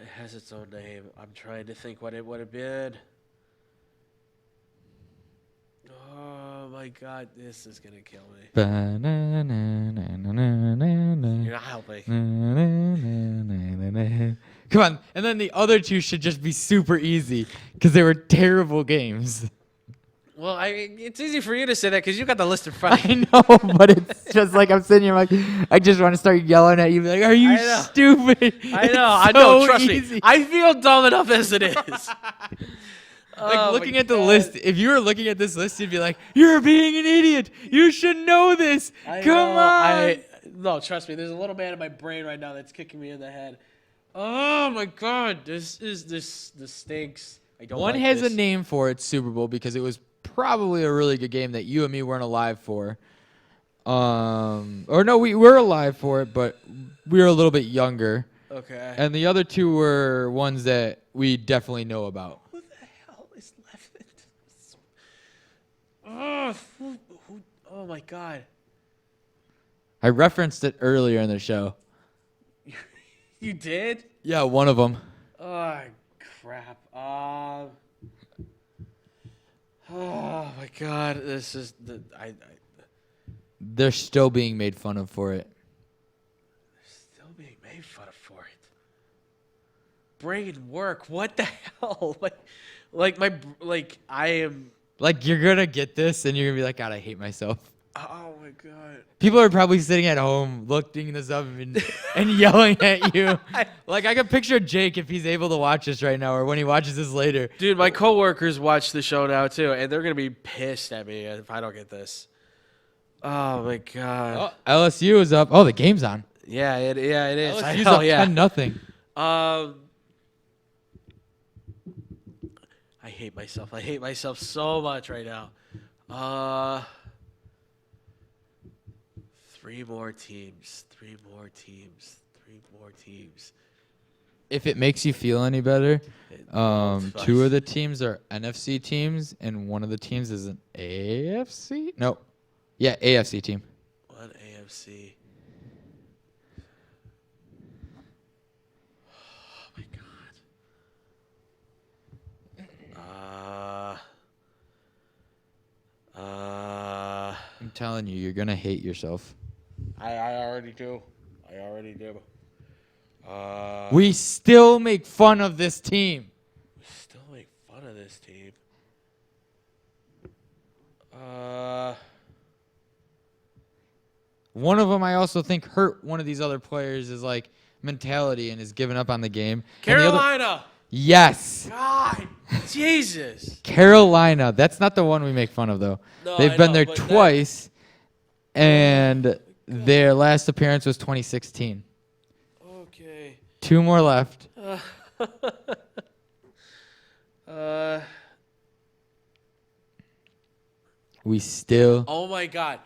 Speaker 1: It has its own name. I'm trying to think what it would have been. Oh my god, this is gonna kill me. You're not helping.
Speaker 2: Come on, and then the other 2 should just be super easy because they were terrible games.
Speaker 1: Well, it's easy for you to say that because you got the list in front of you.
Speaker 2: I know, but it's just like I'm sitting here like I just want to start yelling at you, like, "Are you stupid?"
Speaker 1: I know,
Speaker 2: It's
Speaker 1: I know.
Speaker 2: so
Speaker 1: Trust
Speaker 2: easy.
Speaker 1: me, I feel dumb enough as it is.
Speaker 2: Like looking at the list, if you were looking at this list, you'd be like, "You're being an idiot. You should know this. Come on."
Speaker 1: No, trust me. There's a little man in my brain right now that's kicking me in the head. Oh my god, this stinks. I don't.
Speaker 2: One
Speaker 1: like
Speaker 2: has
Speaker 1: this.
Speaker 2: a name for it, Super Bowl, because it was probably a really good game that you and me weren't alive for. Or no, we were alive for it, but we were a little bit younger.
Speaker 1: Okay.
Speaker 2: And the other 2 were ones that we definitely know about.
Speaker 1: Who the hell is left? Oh, oh my god.
Speaker 2: I referenced it earlier in the show.
Speaker 1: You did?
Speaker 2: Yeah, one of them.
Speaker 1: Oh crap. Oh my god. This is
Speaker 2: They're still being made fun of for it.
Speaker 1: Still being made fun of for it. Brain work. What the hell? I am.
Speaker 2: Like, you're going to get this, and you're going to be like, God, I hate myself.
Speaker 1: Oh my god.
Speaker 2: People are probably sitting at home looking this up and yelling at you. Like, I can picture Jake if he's able to watch this right now or when he watches this later.
Speaker 1: Dude, my coworkers watch the show now too, and they're gonna be pissed at me if I don't get this. Oh my god.
Speaker 2: Oh, LSU is up. Oh, the game's on.
Speaker 1: Yeah, it is. I
Speaker 2: LSU's
Speaker 1: know,
Speaker 2: up
Speaker 1: yeah.
Speaker 2: 10-0.
Speaker 1: I hate myself. I hate myself so much right now. 3 more teams. 3 more teams. 3 more teams.
Speaker 2: If it makes you feel any better,
Speaker 1: Fuck.
Speaker 2: 2 of the teams are NFC teams, and 1 of the teams is an AFC? No. Yeah, AFC team.
Speaker 1: 1 AFC. Oh my god.
Speaker 2: I'm telling you, you're going to hate yourself.
Speaker 1: I already do. I already do.
Speaker 2: We still make fun of this team.
Speaker 1: Still make fun of this team.
Speaker 2: One of them I also think hurt one of these other players' is like mentality and is giving up on the game. And the other-
Speaker 1: Carolina.
Speaker 2: Yes.
Speaker 1: God, Jesus.
Speaker 2: Carolina. That's not the one we make fun of, though.
Speaker 1: No,
Speaker 2: They've
Speaker 1: I
Speaker 2: been
Speaker 1: know,
Speaker 2: there
Speaker 1: but
Speaker 2: twice, and their last appearance was 2016.
Speaker 1: Okay.
Speaker 2: 2 more left. We still.
Speaker 1: Oh my God.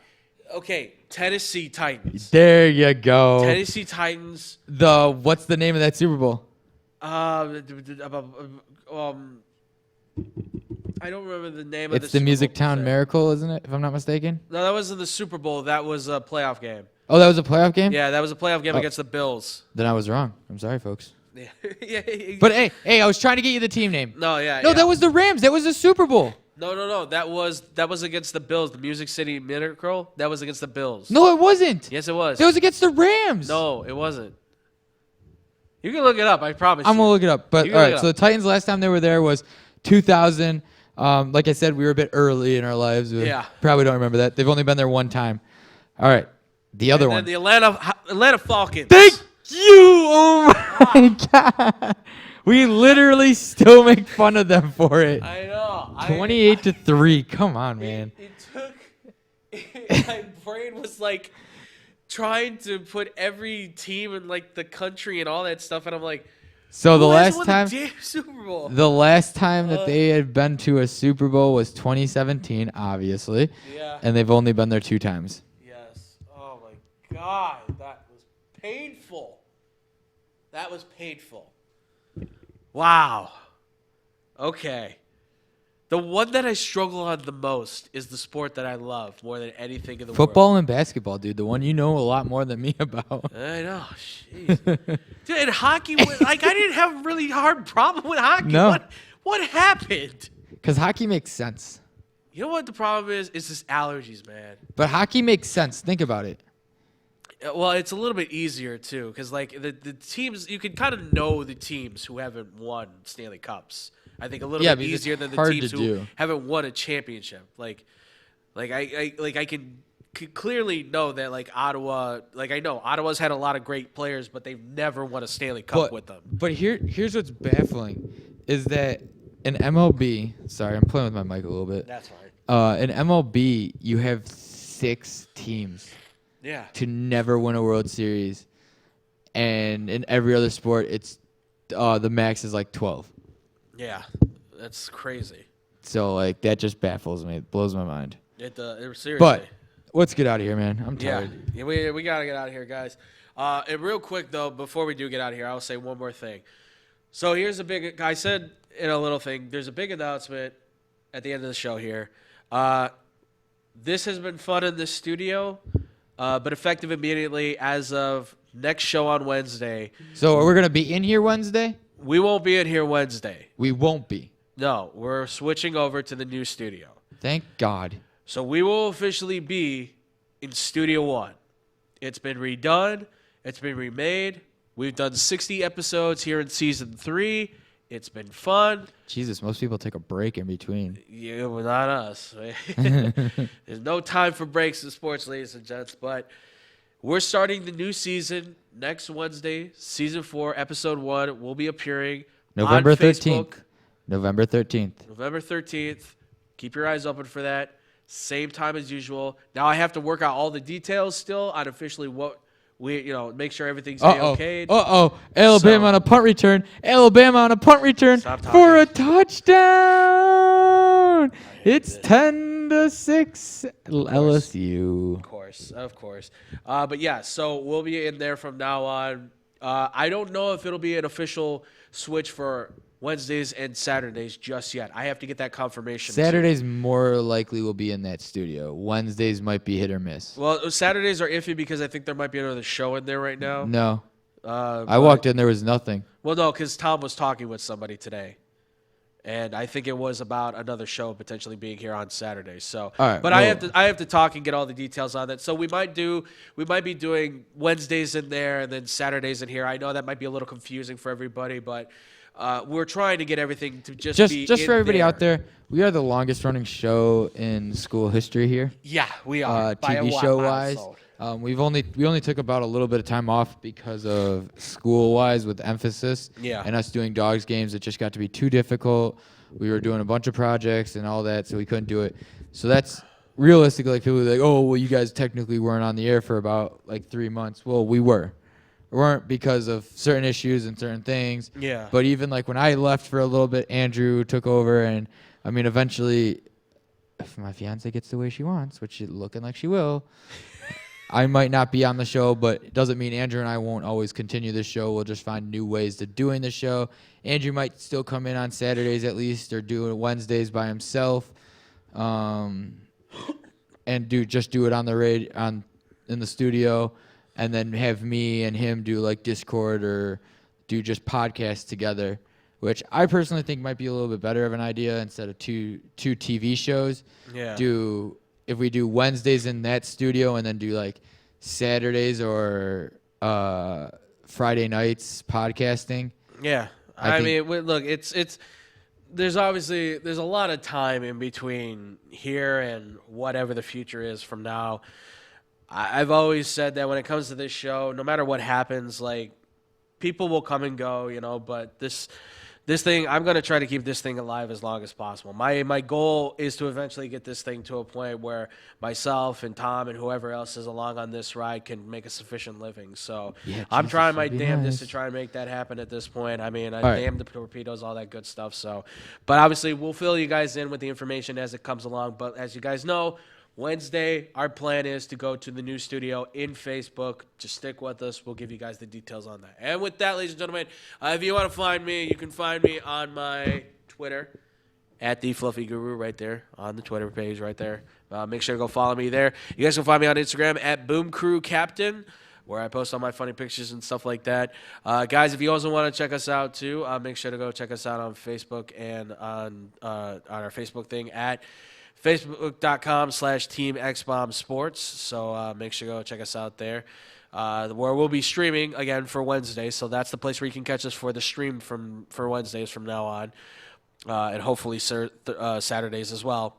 Speaker 1: Okay, Tennessee Titans.
Speaker 2: There you go.
Speaker 1: Tennessee Titans.
Speaker 2: What's the name of that Super Bowl?
Speaker 1: I don't remember the name of
Speaker 2: It's the
Speaker 1: Super
Speaker 2: Music
Speaker 1: Bowl
Speaker 2: Town
Speaker 1: per se.
Speaker 2: Miracle, isn't it? If I'm not mistaken.
Speaker 1: No, that wasn't the Super Bowl. That was a playoff game.
Speaker 2: Oh, that was a playoff game?
Speaker 1: Yeah, that was a playoff game
Speaker 2: Oh.
Speaker 1: against the Bills.
Speaker 2: Then I was wrong. I'm sorry, folks.
Speaker 1: Yeah. Yeah.
Speaker 2: But hey, I was trying to get you the team name.
Speaker 1: No, yeah.
Speaker 2: No,
Speaker 1: yeah.
Speaker 2: that was the Rams. That was the Super Bowl.
Speaker 1: No. That was against the Bills. The Music City Miracle. That was against the Bills.
Speaker 2: No, it wasn't.
Speaker 1: Yes, it was.
Speaker 2: That was against the Rams.
Speaker 1: No, it wasn't. You can look it up. I promise.
Speaker 2: I'm
Speaker 1: you.
Speaker 2: gonna look it up. But
Speaker 1: You
Speaker 2: all
Speaker 1: can
Speaker 2: right,
Speaker 1: look it
Speaker 2: so the Titans last time they were there was 2000. Like I said, we were a bit early in our lives. We
Speaker 1: Yeah.
Speaker 2: Probably don't remember that. They've only been there one time. All right. The other
Speaker 1: And
Speaker 2: one.
Speaker 1: then the Atlanta Falcons.
Speaker 2: Thank you. Oh my God. We literally still make fun of them for it.
Speaker 1: I know.
Speaker 2: 28-3. Come on, man.
Speaker 1: It took. My brain was like trying to put every team in like the country and all that stuff, and I'm like,
Speaker 2: So
Speaker 1: Who hasn't won the damn Super Bowl?
Speaker 2: the last time that they had been to a Super Bowl was 2017, obviously.
Speaker 1: Yeah.
Speaker 2: And they've only been there 2 times.
Speaker 1: Yes. Oh my God, that was painful. That was painful. Wow. Okay. The one that I struggle on the most is the sport that I love more than anything in the world.
Speaker 2: Football and basketball, dude. The one you know a lot more than me about.
Speaker 1: I know. Jeez. Dude, and hockey, I didn't have a really hard problem with hockey.
Speaker 2: No.
Speaker 1: What happened?
Speaker 2: Because hockey makes sense.
Speaker 1: You know what the problem is? It's just allergies, man.
Speaker 2: But hockey makes sense. Think about it.
Speaker 1: Well, it's a little bit easier, too, because, like, the teams, you can kind of know the teams who haven't won Stanley Cups. I think a little bit
Speaker 2: because
Speaker 1: easier
Speaker 2: it's
Speaker 1: than the
Speaker 2: hard
Speaker 1: teams
Speaker 2: to
Speaker 1: who
Speaker 2: do.
Speaker 1: haven't won a championship. I can clearly know that, like, Ottawa, like, I know Ottawa's had a lot of great players, but they've never won a Stanley Cup with them.
Speaker 2: But here's what's baffling is that in MLB, sorry, I'm playing with my mic a little bit.
Speaker 1: That's fine.
Speaker 2: In MLB, you have 6 teams
Speaker 1: Yeah.
Speaker 2: to never win a World Series. And in every other sport, it's the max is like 12.
Speaker 1: Yeah. That's crazy.
Speaker 2: So, like, that just baffles me. It blows my mind.
Speaker 1: Seriously.
Speaker 2: But let's get out of here, man. I'm tired.
Speaker 1: Yeah, we got to get out of here, guys. And real quick, though, before we do get out of here, I'll say one more thing. So here's a big – I said in a little thing, there's a big announcement at the end of the show here. This has been fun in the studio, but effective immediately as of next show on Wednesday.
Speaker 2: So we're going to be in here Wednesday?
Speaker 1: We won't be in here Wednesday.
Speaker 2: We won't be.
Speaker 1: No, we're switching over to the new studio.
Speaker 2: Thank God.
Speaker 1: So we will officially be in Studio One. It's been redone. It's been remade. We've done 60 episodes here in Season 3. It's been fun.
Speaker 2: Jesus, most people take a break in between.
Speaker 1: Yeah, well, not us. There's no time for breaks in sports, ladies and gents. But we're starting the new season next Wednesday. Season 4, Episode 1 will be appearing
Speaker 2: November
Speaker 1: on
Speaker 2: 13th.
Speaker 1: Facebook.
Speaker 2: November 13th.
Speaker 1: November 13th. Keep your eyes open for that. Same time as usual. Now I have to work out all the details still on officially what we, make sure everything's okayed.
Speaker 2: Alabama on a punt return. Alabama on a punt return
Speaker 1: Stop talking.
Speaker 2: for a touchdown. It's 10-6 LSU.
Speaker 1: Of course. But yeah, so we'll be in there from now on. I don't know if it'll be an official switch for Wednesdays and Saturdays just yet. I have to get that confirmation.
Speaker 2: Saturdays more likely will be in that studio. Wednesdays might be hit or miss.
Speaker 1: Well, Saturdays are iffy because I think there might be another show in there right now.
Speaker 2: No. I walked in, there was nothing.
Speaker 1: Well, no, because Tom was talking with somebody today. And I think it was about another show potentially being here on Saturday. So,
Speaker 2: all right,
Speaker 1: but I have to talk and get all the details on that. So we might be doing Wednesdays in there and then Saturdays in here. I know that might be a little confusing for everybody, but we're trying to get everything to just be
Speaker 2: just for everybody
Speaker 1: there.
Speaker 2: out there. We are the longest running show in school history here.
Speaker 1: Yeah, we are.
Speaker 2: TV show wise. We only took about a little bit of time off because of school wise with emphasis.
Speaker 1: Yeah.
Speaker 2: And us doing dogs games, it just got to be too difficult. We were doing a bunch of projects and all that, so we couldn't do it. So that's realistically, like, people are like, oh, well, you guys technically weren't on the air for about like 3 months. Well, we were. We weren't because of certain issues and certain things.
Speaker 1: Yeah.
Speaker 2: But even like when I left for a little bit, Andrew took over, and I mean, eventually, if my fiance gets the way she wants, which she's looking like she will, I might not be on the show, but it doesn't mean Andrew and I won't always continue the show. We'll just find new ways to doing the show. Andrew might still come in on Saturdays at least, or do it Wednesdays by himself, and do it on the in the studio, and then have me and him do like Discord or do just podcasts together, which I personally think might be a little bit better of an idea instead of two TV shows.
Speaker 1: Yeah.
Speaker 2: If we do Wednesdays in that studio and then do like Saturdays or Friday nights podcasting.
Speaker 1: Yeah. I mean, look, there's a lot of time in between here and whatever the future is from now. I've always said that when it comes to this show, no matter what happens, like, people will come and go, but this thing, I'm going to try to keep this thing alive as long as possible. My goal is to eventually get this thing to a point where myself and Tom and whoever else is along on this ride can make a sufficient living. So
Speaker 2: Yeah,
Speaker 1: I'm
Speaker 2: Jesus,
Speaker 1: trying my
Speaker 2: that'd be
Speaker 1: damnedest
Speaker 2: nice.
Speaker 1: to try and make that happen at this point. I mean, I
Speaker 2: All right.
Speaker 1: damn the torpedoes, all that good stuff. So, but obviously we'll fill you guys in with the information as it comes along. But as you guys know, Wednesday, our plan is to go to the new studio in Facebook. Just stick with us. We'll give you guys the details on that. And with that, ladies and gentlemen, if you want to find me, you can find me on my Twitter at the Fluffy Guru right there on the Twitter page right there. Make sure to go follow me there. You guys can find me on Instagram at Boom Crew Captain, where I post all my funny pictures and stuff like that. Guys, if you also want to check us out too, make sure to go check us out on Facebook and on our Facebook thing at Facebook.com/Team XBomb Sports. So make sure to go check us out there. Where we'll be streaming again for Wednesday. So that's the place where you can catch us for the stream for Wednesdays from now on. And hopefully Saturdays as well.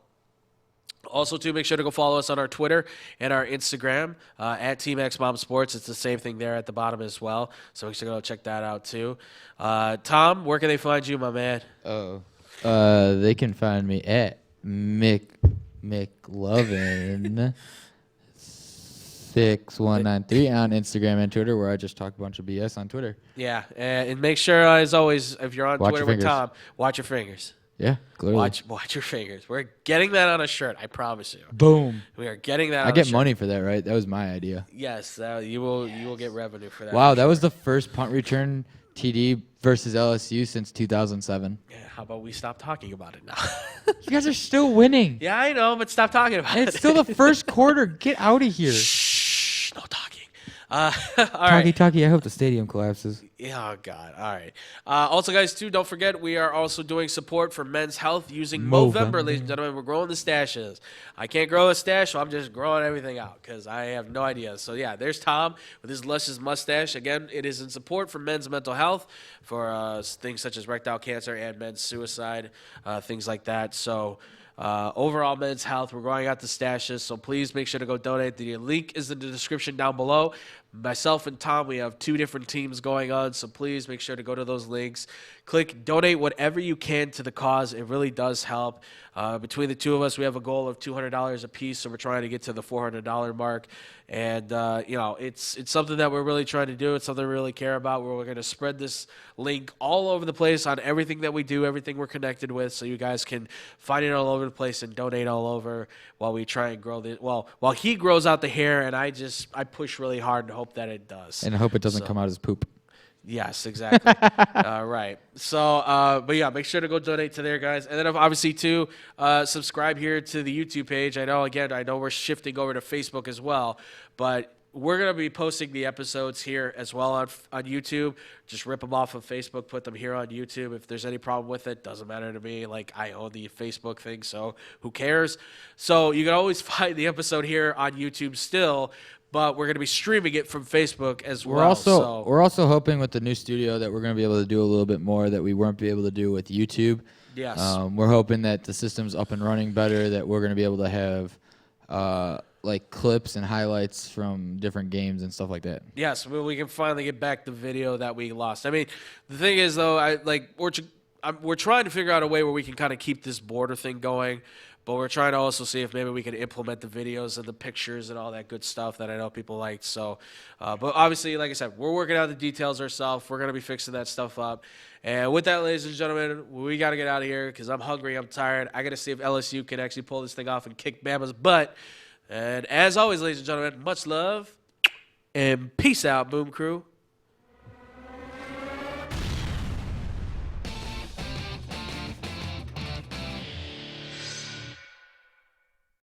Speaker 1: Also, too, make sure to go follow us on our Twitter and our Instagram at Team XBomb Sports. It's the same thing there at the bottom as well. So make sure to go check that out too. Tom, where can they find you, my man?
Speaker 2: They can find me at McLovin 6193 on Instagram and Twitter, where I just talk a bunch of BS on Twitter.
Speaker 1: Yeah, and make sure, as always, if you're on
Speaker 2: Watch
Speaker 1: Twitter
Speaker 2: your
Speaker 1: with
Speaker 2: fingers.
Speaker 1: Tom, watch your fingers.
Speaker 2: Yeah, clearly.
Speaker 1: Watch your fingers. We're getting that on a shirt. I promise you.
Speaker 2: Boom.
Speaker 1: We are getting that.
Speaker 2: I
Speaker 1: on
Speaker 2: get
Speaker 1: a shirt.
Speaker 2: money for that, right? That was my idea.
Speaker 1: Yes, you will get revenue for that.
Speaker 2: Wow,
Speaker 1: for
Speaker 2: that
Speaker 1: sure.
Speaker 2: was the first punt return TD versus LSU since 2007.
Speaker 1: Yeah, how about we stop talking about it now?
Speaker 2: You guys are still winning.
Speaker 1: Yeah, I know, but stop talking about
Speaker 2: And
Speaker 1: it.
Speaker 2: it's still the first quarter. Get out of here.
Speaker 1: Shh, no talking. All right.
Speaker 2: Talkie, I hope the stadium collapses.
Speaker 1: Oh, God. All right. Also, guys, too, don't forget, we are also doing support for men's health using Movember, ladies and gentlemen. We're growing the stashes. I can't grow a stash, so I'm just growing everything out because I have no idea. So, yeah, there's Tom with his luscious mustache. Again, it is in support for men's mental health, for things such as erectile cancer and men's suicide, things like that. So, overall men's health, we're growing out the stashes, so please make sure to go donate. The link is in the description down below. Myself and Tom, we have 2 different teams going on, so please make sure to go to those links. Click donate whatever you can to the cause. It really does help. Between the two of us, we have a goal of $200 a piece, so we're trying to get to the $400 mark. And, it's something that we're really trying to do. It's something we really care about. We're going to spread this link all over the place on everything that we do, everything we're connected with, so you guys can find it all over the place and donate all over while we try and grow while he grows out the hair, and I push really hard and hope that it does.
Speaker 2: And I hope it doesn't come out as poop.
Speaker 1: Yes, exactly. Right. So, but yeah, make sure to go donate to there, guys. And then obviously, too, subscribe here to the YouTube page. I know we're shifting over to Facebook as well, but we're going to be posting the episodes here as well on YouTube. Just rip them off of Facebook, put them here on YouTube. If there's any problem with it, doesn't matter to me. Like, I own the Facebook thing, so who cares? So you can always find the episode here on YouTube still, but we're going to be streaming it from Facebook as well.
Speaker 2: We're also hoping with the new studio that we're going to be able to do a little bit more that we weren't able to do with YouTube.
Speaker 1: Yes.
Speaker 2: We're hoping that the system's up and running better, that we're going to be able to have like clips and highlights from different games and stuff like that.
Speaker 1: Yes, we can finally get back the video that we lost. I mean, the thing is, though, we're trying to figure out a way where we can kind of keep this border thing going, but we're trying to also see if maybe we can implement the videos and the pictures and all that good stuff that I know people like. So, but obviously, like I said, we're working out the details ourselves. We're going to be fixing that stuff up. And with that, ladies and gentlemen, we got to get out of here because I'm hungry, I'm tired. I got to see if LSU can actually pull this thing off and kick Bama's butt. And as always, ladies and gentlemen, much love and peace out, Boom Crew.